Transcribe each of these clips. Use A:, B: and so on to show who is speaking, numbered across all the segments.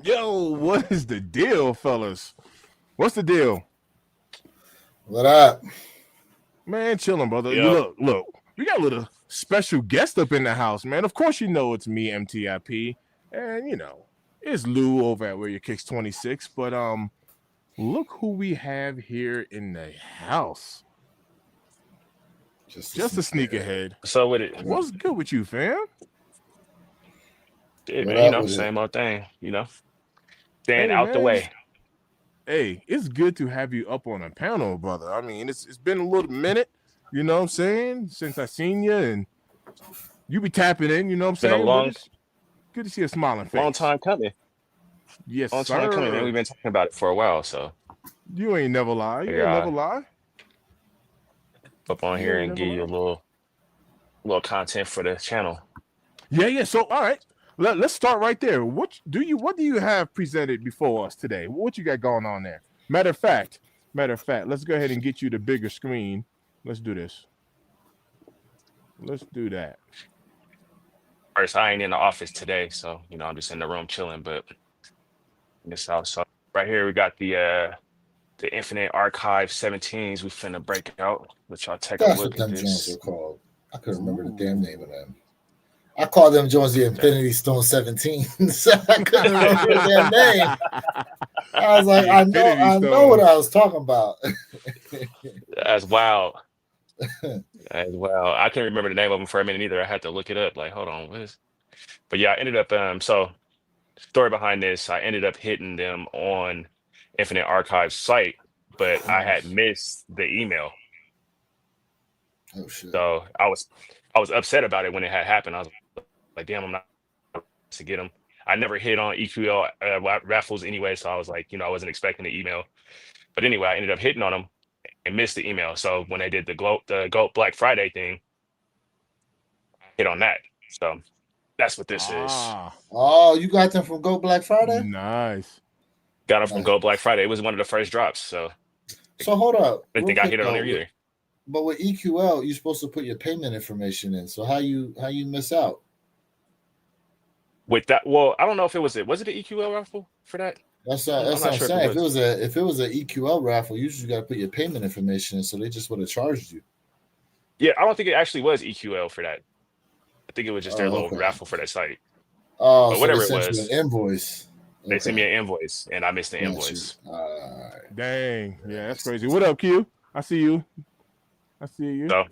A: Yo, what is the deal, fellas? What's the deal?
B: What up?
A: Man, chilling, brother. You
C: Yep.
A: look. We got a little special guest up in the house, man. Of course, you know it's me, MTIP, and it's Lou over at Where Your Kicks 26. But look who we have here in the house. Just a sneak ahead.
C: So with it,
A: What's good with you, fam?
C: shit,
B: What
C: man,
B: up with it?
C: same old thing, staying
A: Hey,
C: out the
A: man.
C: way.
A: Hey, it's good to have you up on a panel, brother. I mean, it's been a little minute, you know what I'm saying, since I seen you, and you be tapping in, you know what I'm
C: Been a
A: saying, but
C: long,
A: it's good to see a smiling
C: long
A: face.
C: time coming.
A: Yes,
C: Long time coming, man.
A: sir.
C: We've been talking about it for a while, so
A: You ain't never lie. You
C: figure
A: ain't never
C: I
A: lie.
C: up on
A: You
C: here
A: ain't
C: and
A: never
C: give you a
A: lie.
C: little content for the channel.
A: Yeah. So, all right, let's start right there. What do you have presented before us today? What you got going on there? Matter of fact, let's go ahead and get you the bigger screen. Let's do this. Let's do that.
C: First, I ain't in the office today, so I'm just in the room chilling. But in this house, so right here we got the Infinite Archive 17s. We finna break out. Let y'all take a
B: That's what
C: look at
B: them Jones
C: this.
B: are called. I couldn't remember the damn
A: Ooh.
B: name of them. I called them Jones the
C: Okay.
B: Infinity Stone 17. So I couldn't remember the damn name. I was like,
A: The
B: I know,
A: Infinity
B: I know what I
A: Stones.
B: was talking about.
C: That's wild. As well. I couldn't remember the name of them for a minute either. I had to look it up. Like, hold on, what is? But yeah, I ended up. So story behind this, I ended up hitting them on Infinite Archive's site, but I had
A: Nice.
C: missed the email.
B: Oh shit.
C: So I was upset about it when it had happened. I was like, damn, I'm not to get them. I never hit on EQL raffles anyway, so I was like, I wasn't expecting the email. But anyway, I ended up hitting on them and missed the email. So when they did the Goat Black Friday thing, I hit on that. So that's what this is.
A: Ah,
B: Oh, you got them from Go Black Friday?
A: nice.
C: Got them from
B: Nice.
C: Go Black Friday. It was one of the first drops, so I
B: So hold up,
C: didn't
B: real
C: think I
B: quick
C: hit it on
B: though.
C: there either.
B: But with EQL, you're supposed to put your payment information in. So how you miss out?
C: With that, well, I don't know if was it an EQL raffle for that?
B: That's
C: I'm
B: that's what
C: not
B: I'm
C: sure if it
B: saying.
C: was.
B: If it was a EQL raffle, you usually got to put your payment information in, so they just would have charged you.
C: Yeah, I don't think it actually was EQL for that. I think it was just their
B: Oh,
C: little
B: okay.
C: raffle for that site.
B: Oh,
C: But
B: so they
C: whatever it
B: sent you an
C: was,
B: invoice.
C: they sent me
B: Okay,
C: an invoice and I missed the
B: got you.
C: invoice.
B: All right.
A: Dang. Yeah, that's crazy. What up, Q? I see you. I see you.
C: So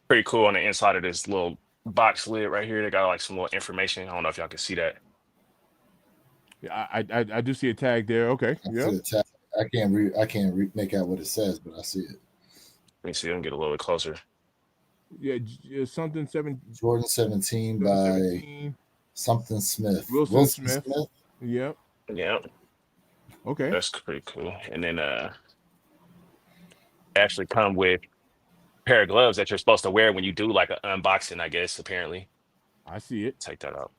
C: pretty cool on the inside of this little box lid right here. They got like some little information. I don't know if y'all can see that.
A: Yeah, I do see a tag there. Okay.
B: I see
A: Yep.
B: the tag. I can't make out what it says, but I see it.
C: Let me see. Let me get a little bit closer.
A: Yeah, something
B: Jordan 17
A: Jordan
B: by
A: 17.
B: something Smith.
A: Wilson
B: Wilson
A: Smith.
B: Smith.
A: Yep.
C: Yeah,
A: Okay.
C: that's pretty cool. And then actually come with a pair of gloves that you're supposed to wear when you do like an unboxing, I guess, apparently.
A: I see it.
C: Take that out.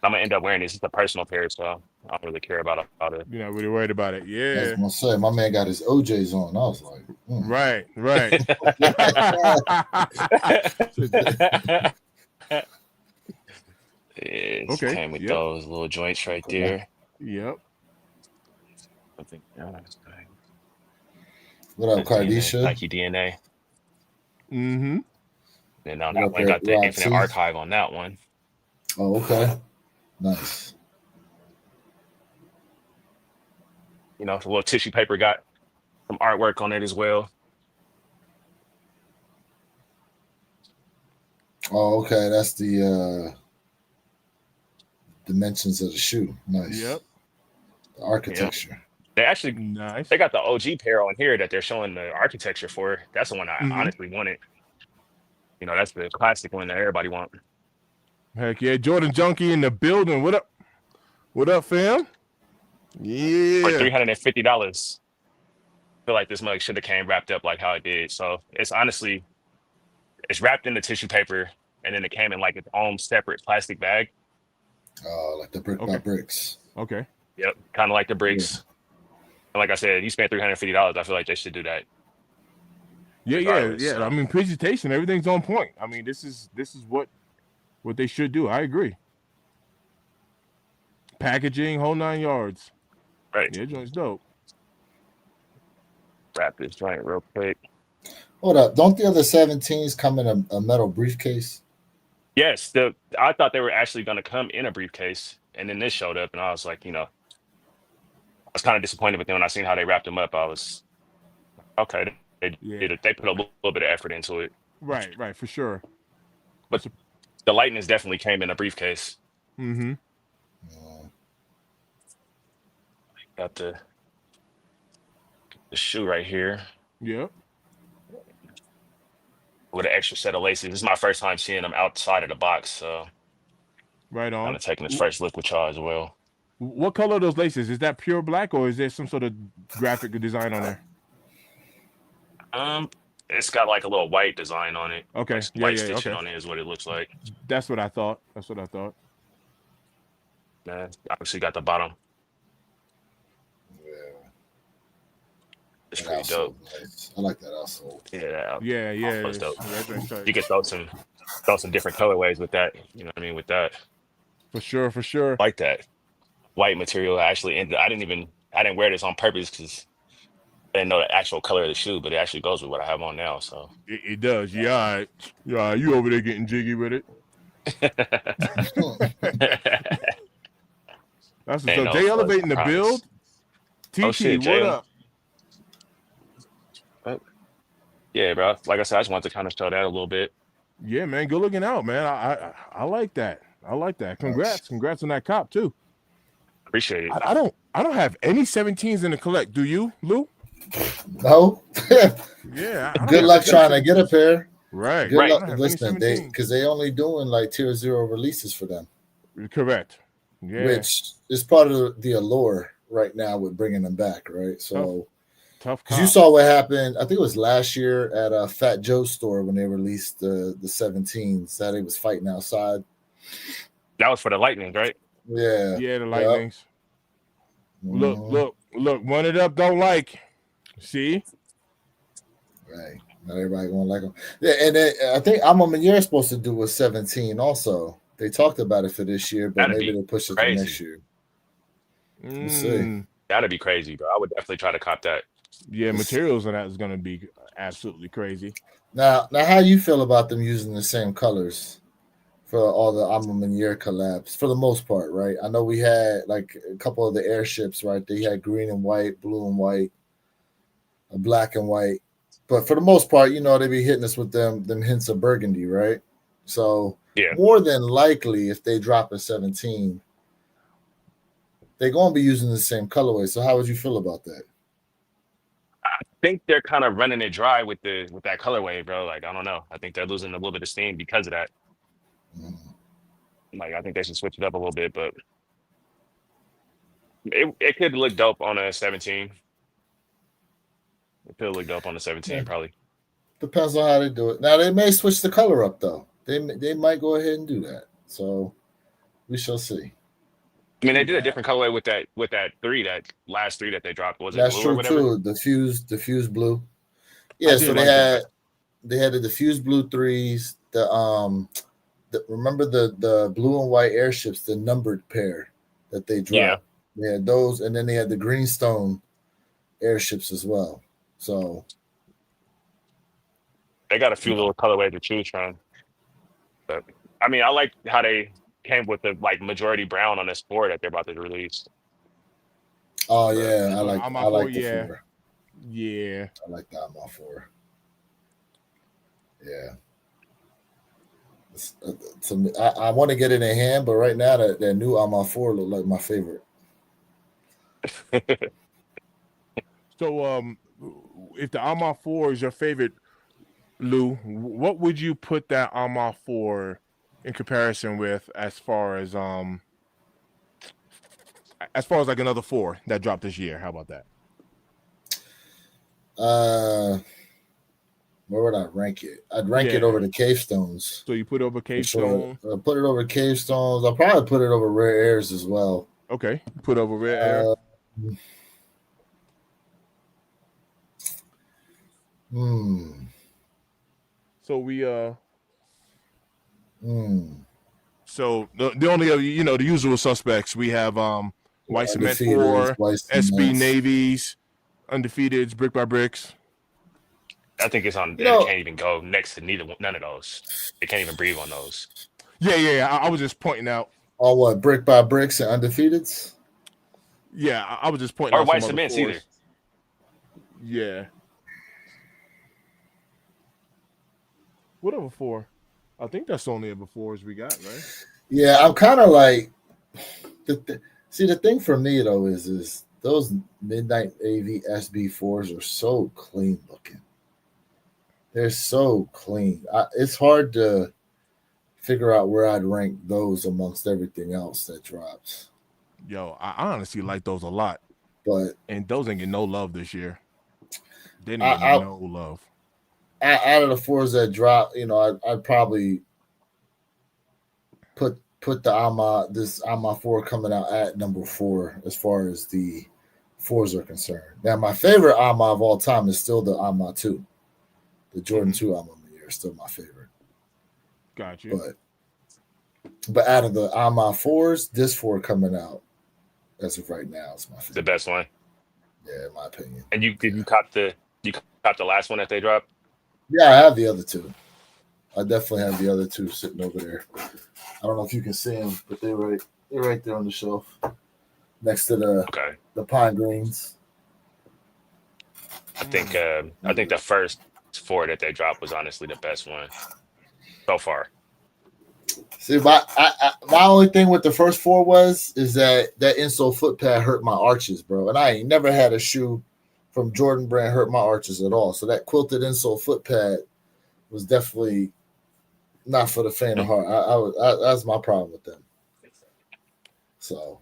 C: I'm gonna end up wearing this. It's a personal pair, so I don't really care about it.
A: You're not really worried about it.
B: I was
A: Yeah.
B: gonna say my man got his OJ's on. I was like,
A: Right. Right.
C: It
A: Okay.
C: came with
A: Yep.
C: those little joints right
B: okay.
C: there.
A: Yep.
C: I think that's
B: What up,
C: that's DNA,
B: Cardisha?
C: Nike DNA.
A: Mm-hmm.
C: And on
B: What
C: that
B: up,
C: one, got the Infinite
B: Roxy?
C: Archive on that one.
B: Oh, okay. Nice.
C: The little tissue paper got some artwork on it as well.
B: Oh, okay. That's the dimensions of the shoe. Nice.
A: Yep.
B: The
C: Yeah.
B: architecture.
C: They actually
A: Nice.
C: they got the OG pair on here that they're showing the architecture for. That's the one I
A: Mm-hmm.
C: honestly wanted. That's the classic one that everybody wants.
A: Heck yeah. Jordan Junkie in the building. What up? What up, fam?
C: For
A: Yeah.
C: $350. Feel like this mug should have came wrapped up like how it did. So it's wrapped in the tissue paper and then it came in like its own separate plastic bag.
B: Like the brick by
A: Okay.
B: bricks.
A: Okay.
C: Yep, kind of like the
B: Yeah.
C: bricks. And like I said, you spent $350. I feel like they should do that
A: Yeah, yeah,
C: regardless.
A: yeah. I
C: So
A: mean, presentation, everything's on point. I mean, this is what they should do. I agree. Packaging, whole 9 yards.
C: Right.
A: Yeah, joint's dope.
C: Wrap this joint real quick.
B: Hold up. Don't the other 17s come in a metal briefcase?
C: Yes, I thought they were actually going to come in a briefcase, and then this showed up, and I was like, I was kind of disappointed with them when I seen how they wrapped them up. I was okay.
A: Yeah.
C: They put a little bit of effort into it,
A: Right, for sure.
C: but the lightnings definitely came in a briefcase.
A: Mm-hmm.
C: Got the shoe right here
A: Yep.
C: with an extra set of laces. This is my first time seeing them outside of the box, so
A: Right
C: kind
A: on.
C: of taking this first look with y'all as well.
A: What color are those laces? Is that pure black or is there some sort of graphic design on there?
C: Um, it's got like a little white design on it, like
A: Okay.
C: some
A: Yeah,
C: white
A: yeah,
C: stitching
A: okay.
C: on it is what it looks like.
A: That's what I thought. That's what I thought.
C: Obviously got the bottom.
B: Yeah.
C: It's
B: That
C: pretty dope.
B: outsole nice. I like that outsole.
C: Yeah,
A: Yeah, yeah.
C: that's dope.
A: That joint's tight.
C: You could throw some different colorways with that. You know what I mean? With that,
A: For sure, for sure.
C: like that white material. I didn't wear this on purpose because I didn't know the actual color of the shoe, but it actually goes with what I have on now. So
A: It does. Yeah, all right. Yeah, all right. You over there getting jiggy with it. That's what's
C: ain't
A: up.
C: no
A: Jay
C: fuss,
A: elevating
C: I
A: the build.
C: promise. Oh
A: TT,
C: shit,
A: what
C: Jay.
A: up?
C: Yeah, bro. Like I said, I just wanted to kind of show that a little bit.
A: Yeah, man. Good looking out, man. I like that. I like that. Congrats on that cop too.
C: Appreciate it.
A: I don't have any 17s in the collect. Do you, Lou?
B: No.
A: Yeah. I don't
B: Good
A: have
B: luck
A: any
B: trying to
A: 17s.
B: get a pair.
A: Right.
B: Good
C: Right.
B: luck.
A: I don't have any
B: Listen,
A: 17s.
B: because they only doing like tier 0 releases for them,
A: Correct. Yeah.
B: which is part of the allure right now with bringing them back, right? So,
A: Tough
B: because you
A: cop.
B: saw what happened, I think it was last year at a Fat Joe's store when they released the 17s that he was fighting outside.
C: That was for the Lightning, right?
B: Yeah.
A: Yeah, the
B: Yep.
A: Lightnings.
B: Mhm.
A: Look. One it up. Don't like. See.
B: Right. Not everybody gonna like them. Yeah, and then, I think Amon is supposed to do a 17 also. They talked about it for this year, but
C: That'd
B: maybe
C: be
B: they push it to next
C: crazy.
B: year. We'll see.
C: That'd be crazy, bro. I would definitely try to cop that.
A: Yeah, materials on that is gonna be absolutely crazy.
B: Now, how you feel about them using the same colors for all the Amon collabs for the most part, right? I know we had like a couple of the airships, right? They had green and white, blue and white, black and white. But for the most part, they be hitting us with them hints of burgundy, right? So
C: Yeah.
B: more than likely, if they drop a 17, they're gonna be using the same colorway. So how would you feel about that?
C: I think they're kind of running it dry with that colorway, bro. Like, I don't know. I think they're losing a little bit of steam because of that. Like, I think they should switch it up a little bit, but it could look dope on a 17. It could look dope on a 17,
B: Yeah.
C: probably.
B: Depends on how they do it. Now they may switch the color up though. They might go ahead and do that. So we shall see.
C: I mean, they did a different colorway with that last three that they dropped. Was it
B: That's
C: blue or
B: true
C: whatever?
B: too. Diffused blue.
A: I
B: Yeah,
A: did
B: so
A: like that.
B: they had the diffused blue threes. Remember the blue and white airships, the numbered pair that they dropped.
C: Yeah.
B: They had those, and then they had the greenstone airships as well. So
C: They got a few little colorways to choose from. But I mean, I like how they came with the like majority brown on this four that they're about to release.
B: oh
C: But
B: yeah, I
A: On
B: like
A: the
B: I
A: Alma 4,
B: like the
A: yeah.
B: four.
A: Yeah.
B: I like the Alma 4. Yeah. I want to get it in hand, but right now that new Alma 4 look like my favorite.
A: So if the Alma 4 is your favorite, Lou, what would you put that Alma 4 in comparison with as far as like another 4 that dropped this year? How about that?
B: Where would I rank it? I'd rank it over the Cave Stones.
A: So you put it over Cave
B: Stone.
A: Stone?
B: Put it over Cave Stones. I'll probably put it over Rare Airs as well.
A: Okay. Put over Rare Air. So we So the only the usual suspects we have White Cement
B: Undefeated,
A: 4,
B: White
A: SB
B: Cements.
A: Navies, Undefeateds, Brick by Bricks.
C: I think it's on.
B: You
C: It
B: know,
C: can't even go next to none of those. They can't even breathe on those.
A: Yeah. I was just pointing out.
B: all what brick by bricks and undefeateds.
A: Yeah, I was just pointing
C: Or
A: out
C: white
A: some other
C: cements either.
A: fours. Yeah. What other four? I think that's only the fours we got, right?
B: Yeah, I'm kind of like see the thing for me though is those Midnight AV SB4s are so clean looking. They're so clean. It's hard to figure out where I'd rank those amongst everything else that drops.
A: Yo, I honestly like those a lot.
B: But
A: And those ain't get no love this year. They didn't get
B: I,
A: no love.
B: out of the fours that drop, I'd probably put the AMA 4 coming out at number 4 as far as the fours are concerned. Now, my favorite AMA of all time is still the AMA 2. The Jordan 2 AMA year is still my favorite.
A: Got you.
B: But out of the AMA 4s, this 4 coming out as of right now is my favorite.
C: The best one.
B: Yeah, in my opinion.
C: And you caught the last one that they dropped?
B: Yeah, I have the other 2. I definitely have the other 2 sitting over there. I don't know if you can see them, but they're right there on the shelf next to the pine greens.
C: I think the first 4 that they dropped was honestly the best one so far.
B: See, my only thing with the first 4 is that insole foot pad hurt my arches, bro. And I ain't never had a shoe from Jordan brand hurt my arches at all. So that quilted insole foot pad was definitely not for the faint of heart. That's my problem with them. So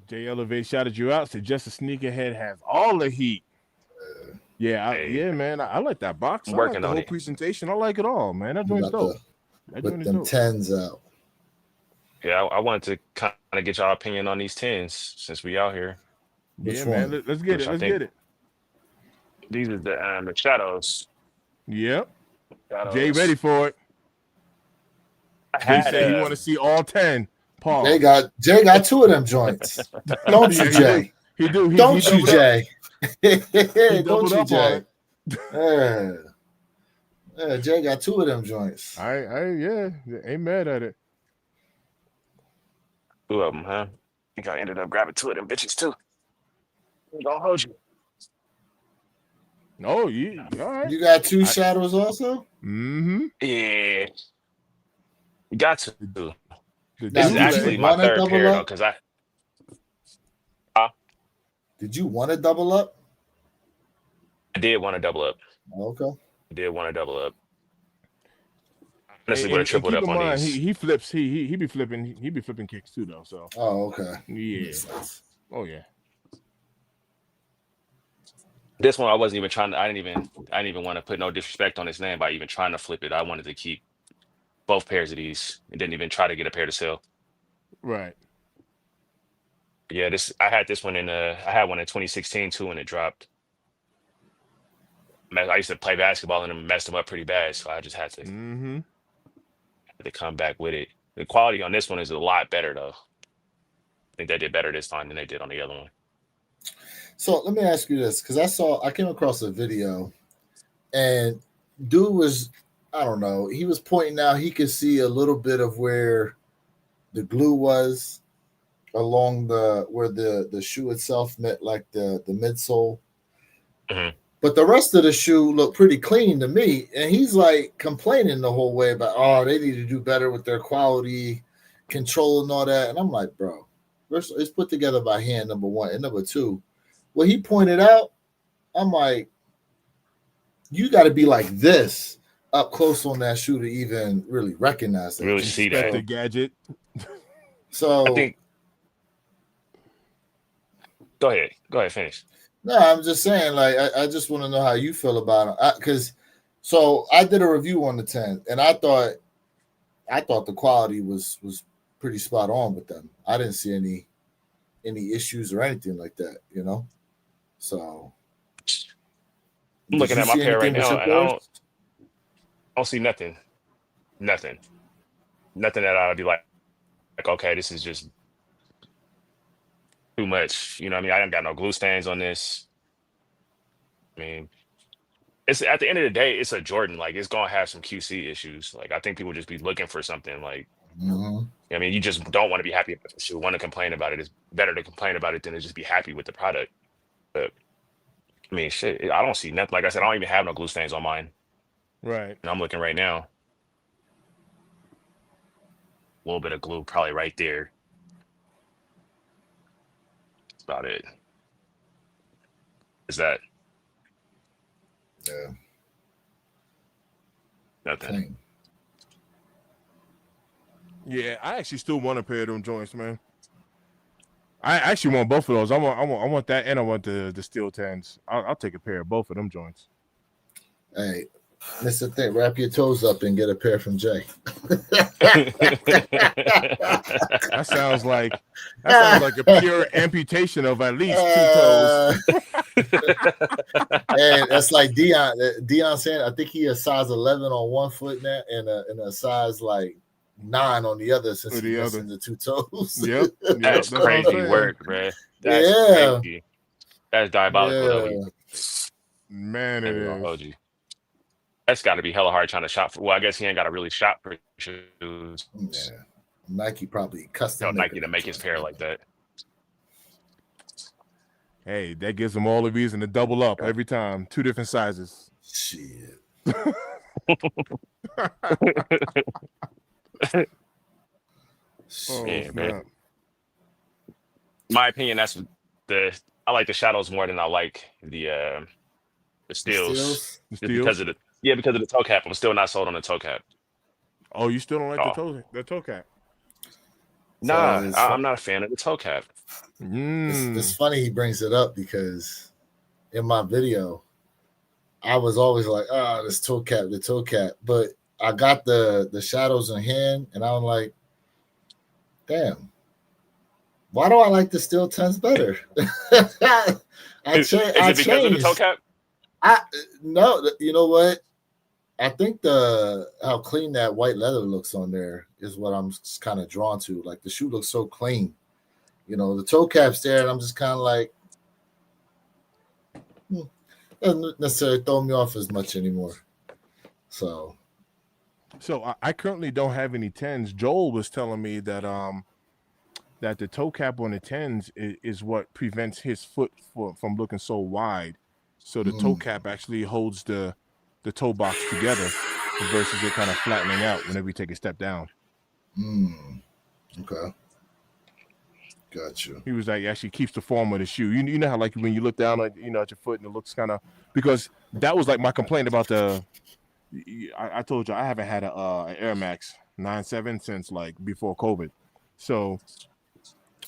A: Jay Elevate shouted you out. Said just a sneakerhead has all the heat. Yeah, man. I like that box.
C: I'm
A: I like
C: working
A: the
C: on
A: whole
C: it.
A: presentation. I like it all, man. That joint's dope.
B: With them 10s out.
C: Yeah, I wanted to kind of get y'all opinion on these 10s since we out here.
A: Yeah, man. Let's get it. Let's get it.
C: These are the shadows.
A: Yep.
C: Shadows.
A: Jay ready for it. Jay said he want to see all 10. Paul.
B: Jay got 2 of them joints. Don't you, Jay?
A: He do.
B: Don't you, Jay?
A: Don't you, Jay?
B: Yeah, Jay got 2 of them joints.
A: Yeah, ain't mad at it.
C: 2 of them, huh? I think I ended up grabbing 2 of them bitches too. I'm gonna hold you.
A: Oh, yeah. All right.
B: You got 2 shadows also?
A: Mm-hmm.
C: Yeah. You got to.
B: This
C: is actually my third pair though, because
B: Did you want to double up?
C: I did want to double up.
B: Okay.
C: I did want to double up. Honestly, would have tripled up on these.
A: He flips. He be flipping. He be flipping kicks too, though. So.
B: Oh, okay.
A: Yeah. Oh yeah.
C: This one I wasn't even trying to. I didn't even want to put no disrespect on his name by even trying to flip it. I wanted to keep both pairs of these and didn't even try to get a pair to sell.
A: Right.
C: Yeah, I had this one I had one in 2016 too, and it dropped. I used to play basketball and messed them up pretty bad, so I just had to come back with it. The quality on this one is a lot better though. I think they did better this time than they did on the other one.
B: So let me ask you this, because I came across a video, and dude was, I don't know, he was pointing out he could see a little bit of where the glue was along where the shoe itself met like the midsole.
C: Mm-hmm.
B: But the rest of the shoe looked pretty clean to me. And he's like complaining the whole way about, they need to do better with their quality control and all that. And I'm like, bro, it's put together by hand, number 1. And number 2, what he pointed out, I'm like, you got to be like this up close on that shoe to even really recognize that.
C: Really see that.
A: The gadget.
B: So
C: I think. Go ahead, finish.
B: No, I'm just saying, like, I just want to know how you feel about it. Because I did a review on the 10, and I thought the quality was pretty spot on with them. I didn't see any issues or anything like that, So
C: I'm looking at my pair right now, and I don't see nothing. Nothing that I'd be like, okay, this is just too much. You know what I mean? I ain't got no glue stains on this. I mean, it's at the end of the day, it's a Jordan. Like it's gonna have some QC issues. Like I think people just be looking for something like
B: Mhm.
C: I mean, you just don't want to be happy about the shoe. Want to complain about it. It's better to complain about it than to just be happy with the product. But I mean, shit, I don't see nothing. Like I said, I don't even have no glue stains on mine.
A: Right.
C: And I'm looking right now. A little bit of glue probably right there. That's about it. Is that
B: Yeah.
C: nothing?
B: Clean.
A: Yeah, I actually still want a pair of them joints, man. I actually want both of those. I want that, and I want the steel tens. I'll take a pair of both of them joints.
B: Hey, Mr. Thing, wrap your toes up and get a pair from Jay.
A: That sounds like a pure amputation of at least 2 toes.
B: And that's like Dion. Dion saying, I think he a size 11 on one foot now, and a size like 9 on the other, since he's missing the 2 toes.
A: Yep.
C: That's
A: what I'm
C: crazy
A: saying.
C: work, man. That's
B: Yeah.
C: crazy. That's diabolical, though.
B: Yeah.
A: Man, it
C: I ain't gonna hold
A: is.
C: you. That's got to be hella hard trying to shop for. Well, I guess he ain't got to really shop for shoes.
B: Yeah. Nike probably custom
C: Tell Nike
B: making
C: to make his pair like that.
A: Hey, that gives them all the reason to double up every time. 2 different sizes.
B: Shit.
A: Oh,
C: Yeah, man.
A: snap.
C: My opinion, that's I like the shadows more than I like the steels.
A: The
C: Just because
A: steels?
C: of the toe cap. I'm still not sold on the toe cap.
A: Oh, you still don't like
C: Oh.
A: the toe cap?
C: Nah,
B: it's
C: I'm not a fan of the toe cap.
B: It's funny he brings it up, because in my video, I was always like, this toe cap, the toe cap. But I got the shadows in hand, and I'm like, damn, why do I like the steel tens better?
C: Is it because of the toe cap?
B: No, you know what? I think how clean that white leather looks on there is what I'm kind of drawn to. Like the shoe looks so clean. You know, the toe cap's there, and I'm just kind of like, doesn't necessarily throw me off as much anymore. So
A: I currently don't have any 10s. Joel was telling me that that the toe cap on the 10s is what prevents his foot from looking so wide. So the toe cap actually holds the toe box together versus it kind of flattening out whenever you take a step down.
B: Okay. Got you.
A: He was like, it actually keeps the form of the shoe. You know how like when you look down at at your foot and it looks kind of, because that was like my complaint about I told you I haven't had an Air Max 9.7 since like before COVID. So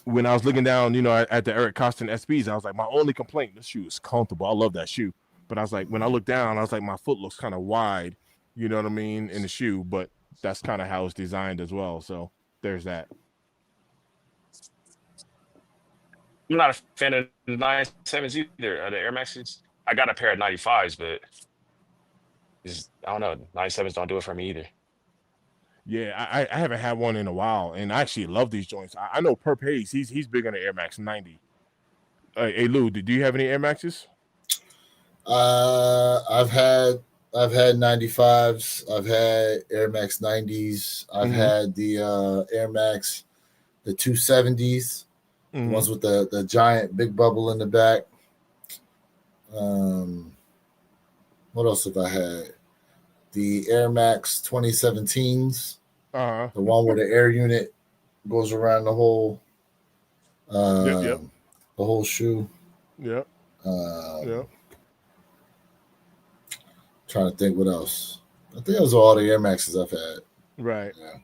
A: when I was looking down, at the Eric Costin SBs, I was like, my only complaint, this shoe is comfortable. I love that shoe. But I was like, when I look down, I was like, my foot looks kind of wide, you know what I mean, in the shoe. But that's kind of how it's designed as well. So there's that.
C: I'm not a fan of the 97s either. The Air Maxes. I got a pair of 95s, but I don't know. 97s don't do it for me either.
A: Yeah, I haven't had one in a while, and I actually love these joints. I know Perp Hayes, he's big on the Air Max 90. Hey Lou, do you have any Air Maxes?
B: I've had 95s. I've had Air Max 90s. I've had the Air Max, the 270s, the ones with the giant big bubble in the back. What else have I had? The Air Max 2017s. The one where the air unit goes around the whole the whole shoe.
A: Yep.
B: Trying to think what else. I think those are all the Air Maxes I've had.
A: Right.
B: Yeah.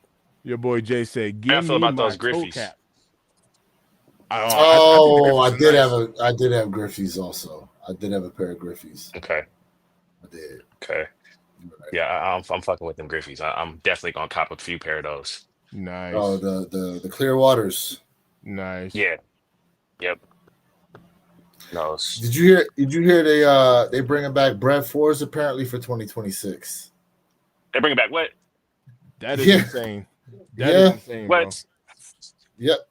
A: Your boy Jay said, "Give
C: How you feel
A: me
C: about
A: my
C: those
A: toe
C: Griffies?
A: cap."
B: I did
A: nice.
B: I did have Griffies also. I did have a pair of Griffies.
C: Okay.
B: I did.
C: Okay. Right. Yeah, I'm fucking with them Griffies. I'm definitely gonna cop a few pair of those.
A: Nice.
B: Oh, the clear waters.
A: Nice.
C: Yeah. Yep. No.
B: Did you hear they bringing back Bread 4s apparently for 2026?
C: They bringing back what?
A: That is insane. That is insane,
C: what?
B: Yep.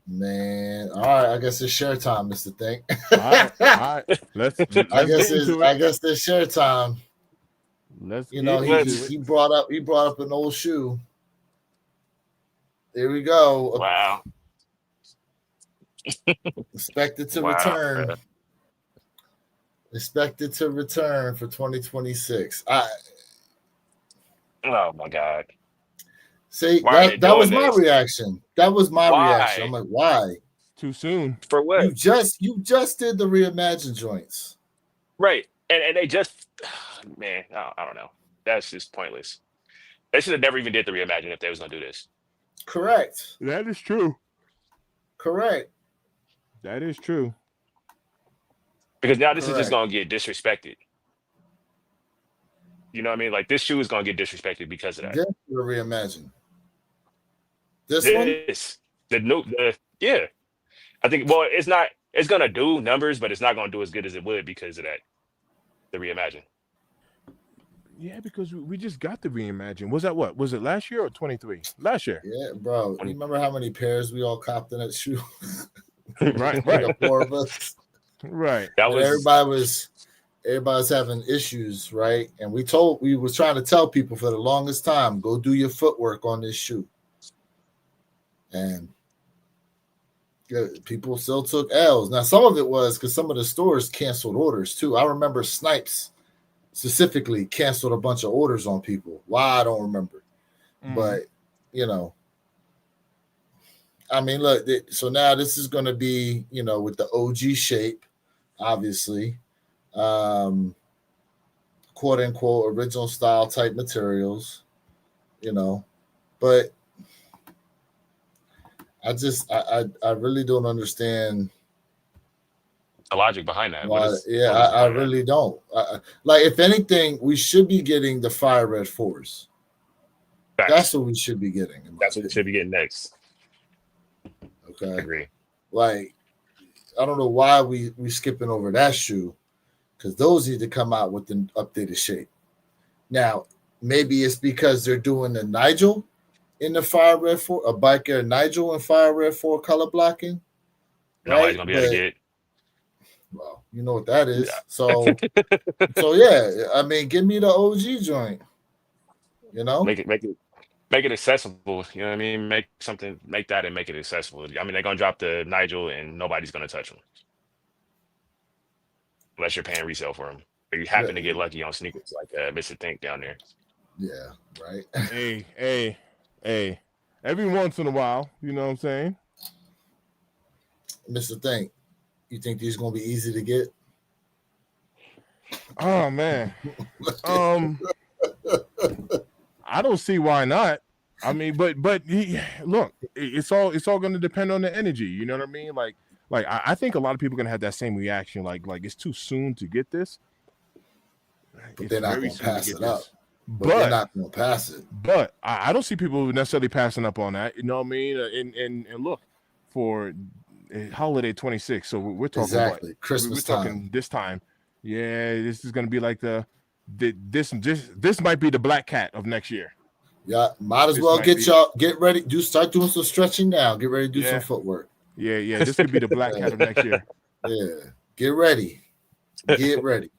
B: Man. All right. I guess it's share time, Mr. Think.
A: All right, all right. Let's
B: I
A: get into it.
B: guess it's share time.
A: Let's
B: You know,
A: get into it.
B: he brought up an old shoe. Here we go.
C: Wow.
B: Expected to
C: Wow.
B: return. Expected to return for 2026.
C: Oh my God.
B: See,
C: Why are they
B: that
C: doing
B: was my
C: this?
B: reaction. That was my reaction. I'm
C: Why?
B: like, why?
A: Too soon.
C: For what?
B: You just did the reimagined joints.
C: Right. And they just, man, I don't know. That's just pointless. They should have never even did the reimagine if they was gonna do this.
B: Correct.
A: That is true.
B: Correct.
A: That is true.
C: Because now this is just
B: Correct.
C: gonna get disrespected. You know what I mean? Like this shoe is gonna get disrespected because of that.
B: Then the reimagined. This one?
C: Yeah. I think well, it's gonna do numbers, but it's not gonna do as good as it would because of that. The reimagine.
A: Yeah, because we just got the reimagine. Was that what? Was it last year or 23? Last year.
B: Yeah, bro. You remember how many pairs we all copped in that shoe?
A: Right,
B: The four of us.
A: right.
C: That
B: And
C: was
B: everybody was having issues, right? And we was trying to tell people for the longest time, go do your footwork on this shoe. And people still took L's. Now, some of it was because some of the stores canceled orders too. I remember Snipes specifically canceled a bunch of orders on people. Why, I don't remember. But, you know, I mean, look, so now this is going to be, you know, with the OG shape, obviously, quote unquote, original style type materials, you know, but I really don't understand
C: the logic behind that.
B: why. I really don't. Like, if anything, we should be getting the Fire Red 4s.
C: Facts.
B: That's what we should be getting.
C: That's what we should be getting next.
B: Okay.
C: I agree.
B: Like, I don't know why we skipping over that shoe, because those need to come out with the updated shape. Now, maybe it's because they're doing the Nigel in the Fire Red 4, a biker Nigel and Fire Red 4 color blocking.
C: Nobody's gonna be able to get.
B: Well, you know what that is.
C: Yeah.
B: So yeah, I mean, give me the OG joint. You know,
C: Make it accessible. You know what I mean? Make that and make it accessible. I mean, they're gonna drop the Nigel and nobody's gonna touch them unless you're paying resale for them. Or you happen to get lucky on sneakers like Mr. Think down there.
B: Yeah, right.
A: Hey. Every once in a while, you know what I'm saying?
B: Mr. Think, you think these gonna be easy to get?
A: Oh man. I don't see why not. I mean, but look, it's all going to depend on the energy. You know what I mean? Like I think a lot of people are going to have that same reaction. Like it's too soon to get this.
B: But they're not going to pass it up. But
A: But
B: they're not going to pass it.
A: But I don't see people necessarily passing up on that. You know what I mean? And look, for holiday 26. So we're talking
B: exactly
A: what?
B: Christmas
A: we're talking
B: time.
A: This time. Yeah, this is going to be like this might be the Black Cat of next year.
B: Yeah, might as well get ready. Start doing some stretching now. Get ready to do some footwork.
A: Yeah. This could be the Black Cat of next year.
B: Yeah, get ready. Get ready.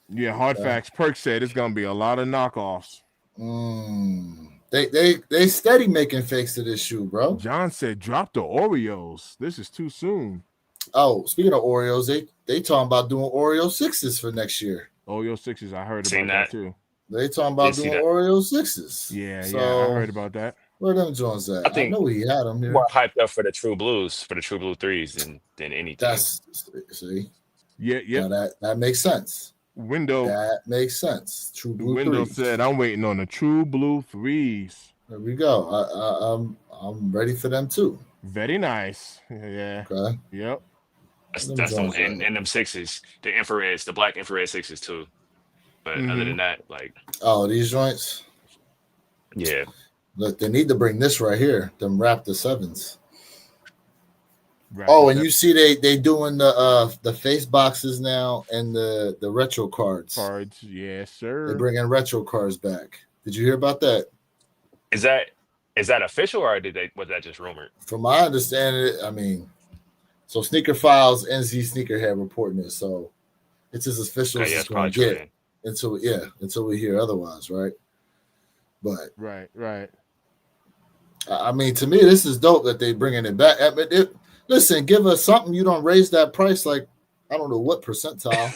A: Yeah, hard facts. Perk said it's gonna be a lot of knockoffs.
B: They steady making fakes to this shoe, bro.
A: John said drop the Oreos. This is too soon.
B: Oh, speaking of Oreos, they talking about doing Oreo 6s for next year.
A: Oreo 6s, I heard about that too.
B: They talking about doing Oreo 6s.
A: Yeah, I heard about that.
B: Where them Jones at? I know he had them here.
C: More hyped up for the True Blues, for the True Blue 3s than anything.
B: See.
A: Yeah.
B: Now that makes sense.
A: Window.
B: That makes sense. True Blue.
A: Window
B: 3s.
A: said, "I'm waiting on the True Blue 3s."
B: There we go. I'm ready for them too.
A: Very nice. Yeah.
B: Okay.
A: Yep.
C: That's them, and them 6s, the infrareds, the black infrared 6s too. But other than that, like,
B: these joints.
C: Yeah.
B: Look, they need to bring this right here. Them Raptor 7s. And you see they doing the face boxes now and the retro cards.
A: Yes, sir.
B: They're bringing retro cards back. Did you hear about that?
C: Is that Is that official or was that just rumored?
B: From my understanding, I mean, so Sneaker Files, NZ Sneakerhead reporting it. So it's as official
C: Okay,
B: as
C: yeah,
B: it's
C: it's
B: going
C: probably
B: to
C: true
B: get
C: then.
B: until we hear otherwise, right? But
A: Right.
B: I mean, to me, this is dope that they bringing it back. I mean, listen, give us something. You don't raise that price like I don't know what percentile.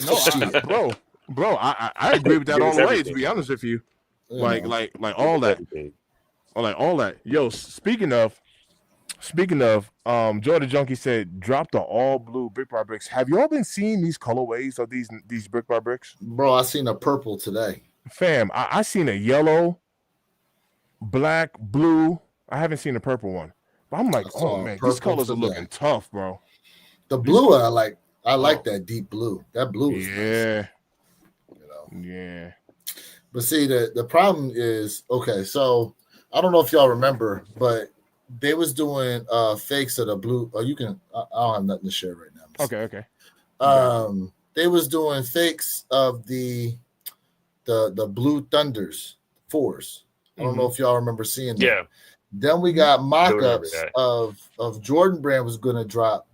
A: No,
B: Shit,
A: bro, I agree with that
C: Give
A: all
C: us
A: the way. To
C: everything.
A: be honest with you,
B: you know.
A: like
C: Give
A: all
C: us
A: that,
C: everything.
A: all that. Yo, speaking of, Jordan Junkie said drop the all blue brick bar bricks. Have you all been seeing these colorways of these brick bar bricks?
B: Bro, I seen a purple today.
A: Fam, I seen a yellow, black, blue. I haven't seen a purple one. But I'm like,
B: I
A: oh
B: saw a
A: man, these
B: purple
A: colors are
B: today.
A: looking tough, bro.
B: The
A: These
B: blue
A: colors,
B: I like. I like
A: oh
B: that deep blue. That blue is nice.
A: yeah,
B: You know.
A: yeah.
B: But see, the problem is okay. So I don't know if y'all remember, but they was doing fakes of the blue. Oh, you can. I don't have nothing to share right now.
A: Okay. You got it.
B: They was doing fakes of the Blue Thunders fours. I don't know if y'all remember seeing that.
C: Yeah,
B: Then we got
C: I do remember
B: mock-ups
C: that.
B: of Jordan Brand was going to drop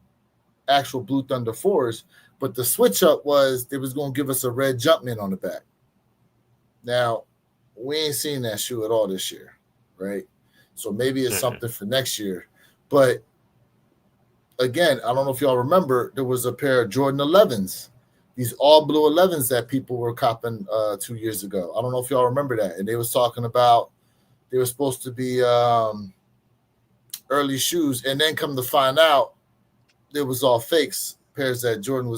B: actual Blue Thunder fours, but the switch up was they was going to give us a red Jumpman on the back. Now, we ain't seen that shoe at all this year, right? So maybe it's something for next year. But again, I don't know if y'all remember, there was a pair of Jordan 11s, these all blue 11s that people were copping 2 years ago. I don't know if y'all remember that. And they was talking about they were supposed to be early shoes, and then come to find out it was all fakes, pairs that Jordan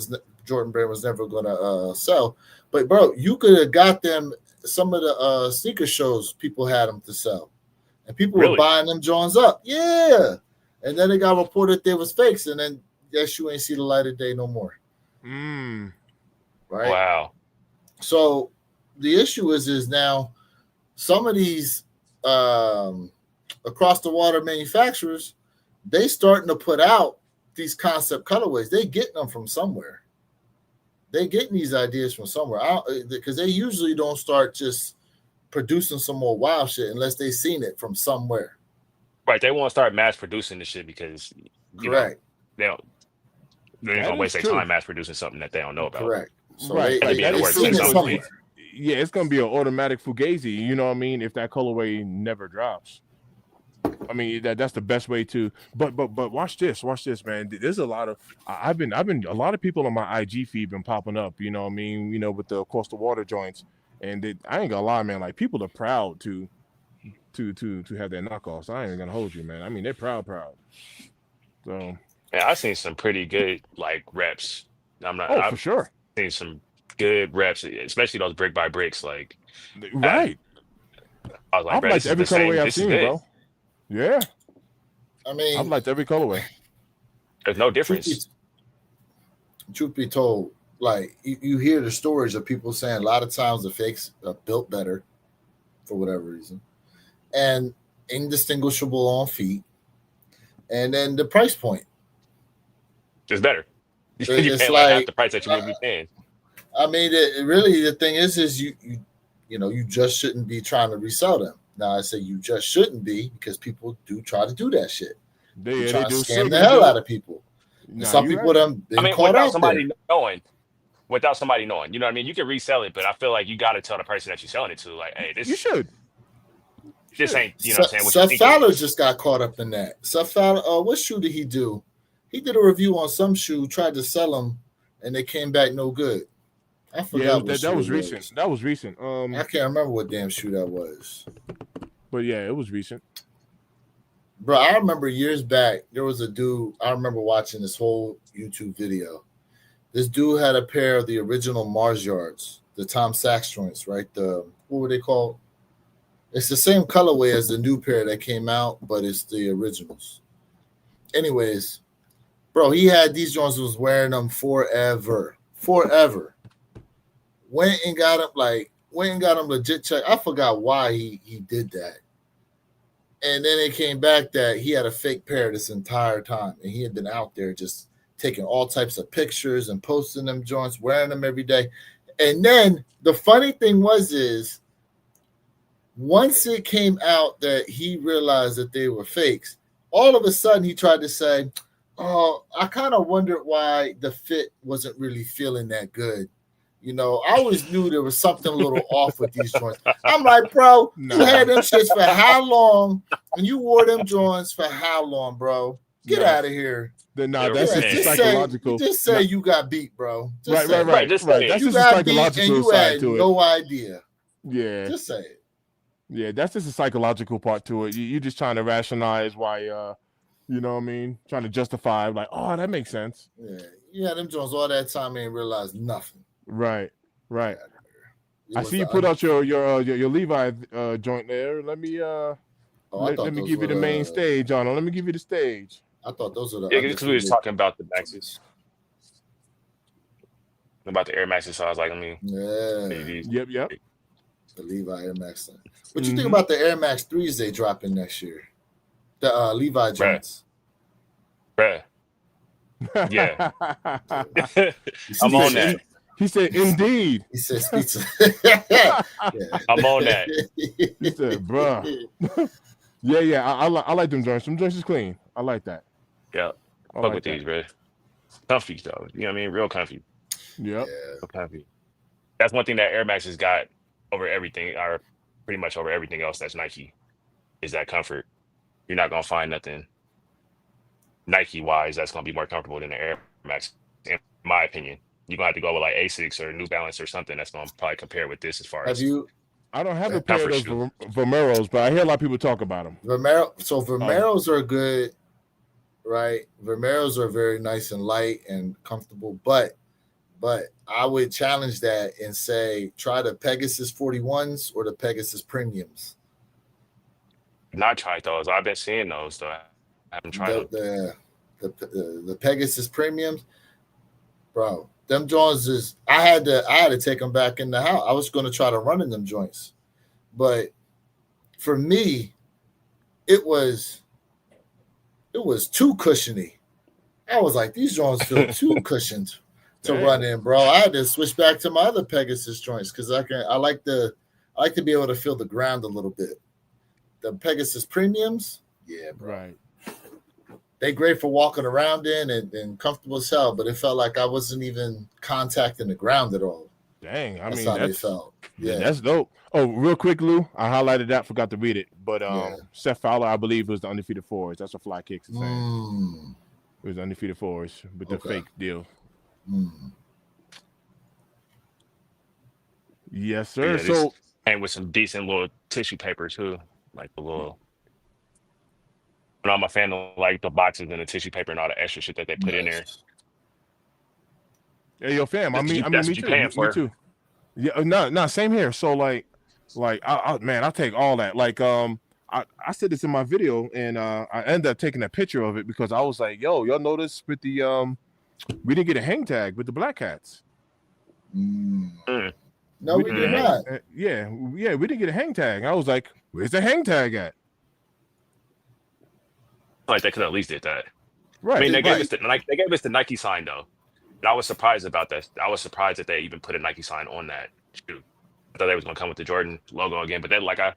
B: Brand was never going to sell. But bro, you could have got them. Some of the sneaker shows people had them to sell, and people were
C: Really?
B: buying them Jones up. Yeah, and then it got reported they was fakes, and then that shoe ain't see the light of day no more. Right?
C: Wow.
B: So the issue is now some of these across the water manufacturers, they starting to put out these concept colorways. They getting them from somewhere. They getting these ideas from somewhere because they usually don't start just producing some more wild shit unless they seen it from somewhere.
C: Right. They won't start mass producing this shit because
B: Correct.
C: They're
A: That
C: gonna
A: is
C: waste their
A: true.
C: time mass producing something that they don't know about.
B: Correct. So
A: Right.
C: Had to be in the
B: they
C: works
B: seen
C: at
B: it
C: some
B: somewhere.
C: point.
A: Yeah, it's gonna be an automatic fugazi. You know what I mean? If that colorway never drops, I mean that's the best way to. But watch this, man. There's a lot of I've been a lot of people on my IG feed been popping up. You know what I mean? You know, with the across the water joints, and I ain't gonna lie, man. Like people are proud to have their knockoffs. I ain't gonna hold you, man. I mean they're proud. So
C: Yeah, I've seen some pretty good like reps.
A: for
C: I've
A: sure.
C: seen some good reps, especially those brick by bricks. Like
A: Right.
C: I was like,
A: I've
C: bro,
A: liked
C: this is
A: every
C: the same.
A: colorway I've
C: This is
A: seen,
C: good.
A: bro. Yeah,
B: I
A: I've
B: mean,
A: liked every colorway.
C: There's no
B: truth
C: difference.
B: be told, like you hear the stories of people saying a lot of times the fakes are built better for whatever reason, and indistinguishable on feet, and then the price point.
C: It's better. You
B: It's
C: pay like half
B: like,
C: the price that you would be paying.
B: I mean, really the thing is you just shouldn't be trying to resell them. Now I say you just shouldn't be because people do try to do that shit. You try to
A: do.
B: scam the
A: Sigma
B: hell
A: do.
B: out of people. And
A: Nah,
B: some
A: you're
B: people
A: right.
B: have
C: I
B: been
C: mean,
B: caught out there.
C: Without somebody knowing, you know what I mean? You can resell it, but I feel like you got to tell the person that you're selling it to, like, hey,
A: You should.
C: this ain't, you know what I'm saying, what you
B: Seth
C: think it
B: Fowler
C: is.
B: just got caught up in that. Seth Fowler, what shoe did he do? He did a review on some shoe, tried to sell them, and they came back no good. I forgot
A: Yeah,
B: what shoe
A: that was
B: it
A: recent. That was recent.
B: I can't remember what damn shoe that was.
A: But yeah, it was recent.
B: Bro, I remember years back, there was a dude, I remember watching this whole YouTube video. This dude had a pair of the original Mars Yards, the Tom Sachs joints, right? What were they called? It's the same colorway as the new pair that came out, but it's the originals. Anyways, bro, he had these joints, was wearing them forever. Went and got him legit check. I forgot why he did that. And then it came back that he had a fake pair this entire time. And he had been out there just taking all types of pictures and posting them joints, wearing them every day. And then the funny thing is Once it came out that he realized that they were fakes, all of a sudden he tried to say, "Oh, I kind of wondered why the fit wasn't really feeling that good." You know, I always knew there was something a little off with these joints. I'm like, bro, you had them shits for how long? And you wore them joints for how long, bro? Get out of here.
A: That's just psychological.
B: Just say you got beat, bro.
A: Right.
C: Just say
A: That's
B: you
A: just a
B: got beat and
A: psychological
B: you
A: side
B: had
A: to it.
B: no idea.
A: Yeah.
B: Just say it.
A: Yeah, that's just a psychological part to it. You're just trying to rationalize why, you know what I mean? Trying to justify, like, oh, that makes sense.
B: Yeah, them joints all that time ain't realized nothing.
A: Right. I see you put out your Levi joint there. Let me let me give you the main stage on it. Let me give you the stage.
B: I thought those were the
C: because we was talking about the Maxes. About the Air Maxes, so I was like,
A: Yep.
B: The Levi Air Max. What you think about the Air Max 3s they dropping next year? The Levi joints.
C: Bruh. Yeah. I'm on that.
A: He said, indeed.
B: He said, pizza.
C: I'm on that.
A: He said, bruh. Yeah. I like them joints. Them joints is clean. I like that.
C: Yeah. Fuck with these, bro. Comfy, though. You know what I mean? Real comfy.
A: Yep.
C: Real comfy. That's one thing that Air Max has got over everything, or pretty much over everything else that's Nike, is that comfort. You're not going to find nothing Nike-wise that's going to be more comfortable than the Air Max, in my opinion. You're going to have to go with like Asics or New Balance or something that's going to probably compare with this as far as...
A: I don't have a pair of those Vomeros, but I hear a lot of people talk about them.
B: Vomeros are good, right? Vomeros are very nice and light and comfortable, but I would challenge that and say try the Pegasus 41s or the Pegasus Premiums.
C: Not tried those. I've been seeing those though. I haven't tried them.
B: The Pegasus Premiums, bro. Them joints is I had to take them back in the house. I was going to try to run in them joints, but for me, it was too cushiony. I was like, these joints feel too cushioned to run in, bro. I had to switch back to my other Pegasus joints because I like to be able to feel the ground a little bit. The Pegasus Premiums, yeah, bro.
A: Right.
B: They great for walking around in and comfortable as hell, but it felt like I wasn't even contacting the ground at all.
A: Dang,
B: that's how they felt. Yeah,
A: that's dope. Oh, real quick, Lou, I highlighted that, forgot to read it, but Seth Fowler, I believe, was the undefeated fours. That's what Fly Kicks is saying. It was the undefeated fours with the fake deal. Yes, sir. So,
C: and with some decent little tissue paper too, like the little. And I'm a fan of like the boxes and the tissue paper and all the extra shit that they put in there.
A: Hey, yo, fam.
C: That's
A: me too. Me too. Yeah, no, same here. So like, I'll take all that. Like, I said this in my video, and I ended up taking a picture of it because I was like, yo, y'all notice with the we didn't get a hang tag with the Black Hats.
B: No, we did not.
A: Yeah, we didn't get a hang tag. I was like, where's the hang tag at?
C: Like they could at least did that.
A: Right.
C: I mean, they gave us the Nike sign though. And I was surprised about that. I was surprised that they even put a Nike sign on that shoe. I thought they was gonna come with the Jordan logo again, but then like I've